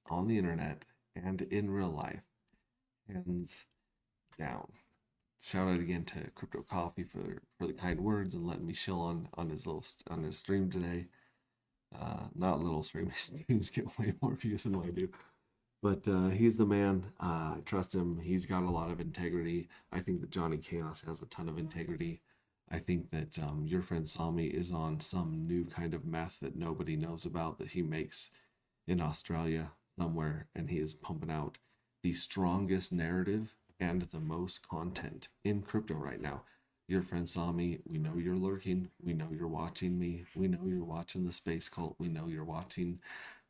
on the internet, and in real life. Hands down. Shout out again to Crypto Coffee for the kind words and letting me chill on his stream today. Not little stream, his streams get way more views than I do. But he's the man. I trust him. He's got a lot of integrity. I think that Johnny Chaos has a ton of integrity. I think that your friend Sami is on some new kind of meth that nobody knows about that he makes in Australia somewhere, and he is pumping out the strongest narrative and the most content in crypto right now. Your friend Sami, we know you're lurking. We know you're watching me. We know you're watching the Space Cult. We know you're watching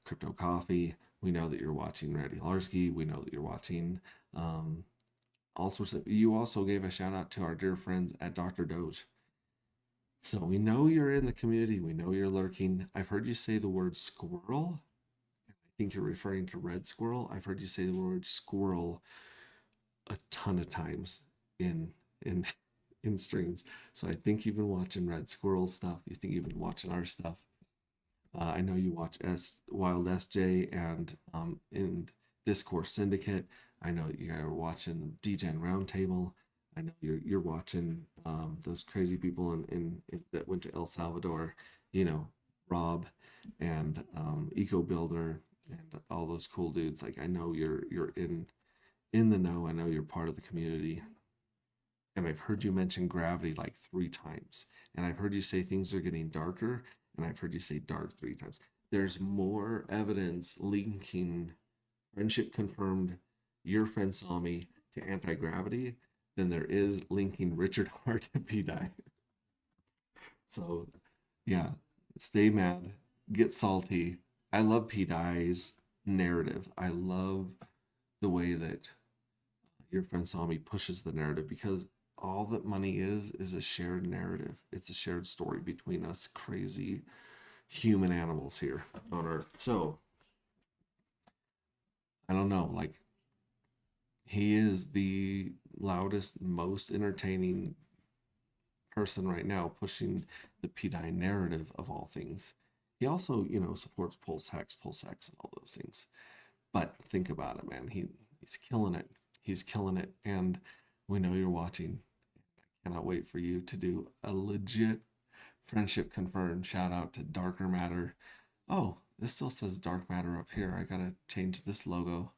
Crypto Coffee. We know that you're watching Randy Larsky. We know that you're watching all sorts of. You also gave a shout out to our dear friends at Dr. Doge. So we know you're in the community. We know you're lurking. I've heard you say the word squirrel. I think you're referring to Red Squirrel. I've heard you say the word squirrel a ton of times in in streams. So I think you've been watching Red Squirrel stuff. You think you've been watching our stuff. I know you watch Wild SJ and in Discourse Syndicate. I know you guys are watching DGen Roundtable. I know you're watching those crazy people in that went to El Salvador. You know, Rob and Eco Builder and all those cool dudes. Like I know you're in the know. I know you're part of the community. And I've heard you mention gravity like 3 times. And I've heard you say things are getting darker. And I've heard you say dark 3 times. There's more evidence linking friendship confirmed your friend saw me to anti-gravity than there is linking Richard Hart to P-Dye. So yeah, stay mad, get salty. I love P-Dye's narrative. I love the way that your friend saw me pushes the narrative because all that money is a shared narrative. It's a shared story between us crazy human animals here on Earth. So I don't know, like he is the loudest, most entertaining person right now pushing the P-Dye narrative of all things. He also, you know, supports Pulse X, and all those things. But think about it, man. He's killing it. He's killing it. And we know you're watching. I cannot wait for you to do a legit friendship confirmed shout out to Darker Matter. Oh, this still says Dark Matter up here. I gotta change this logo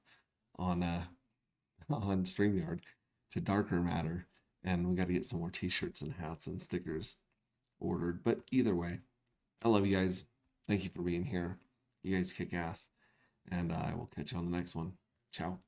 on on StreamYard to Darker Matter. And we gotta get some more t-shirts and hats and stickers ordered. But either way, I love you guys. Thank you for being here. You guys kick ass. And I will catch you on the next one. Ciao.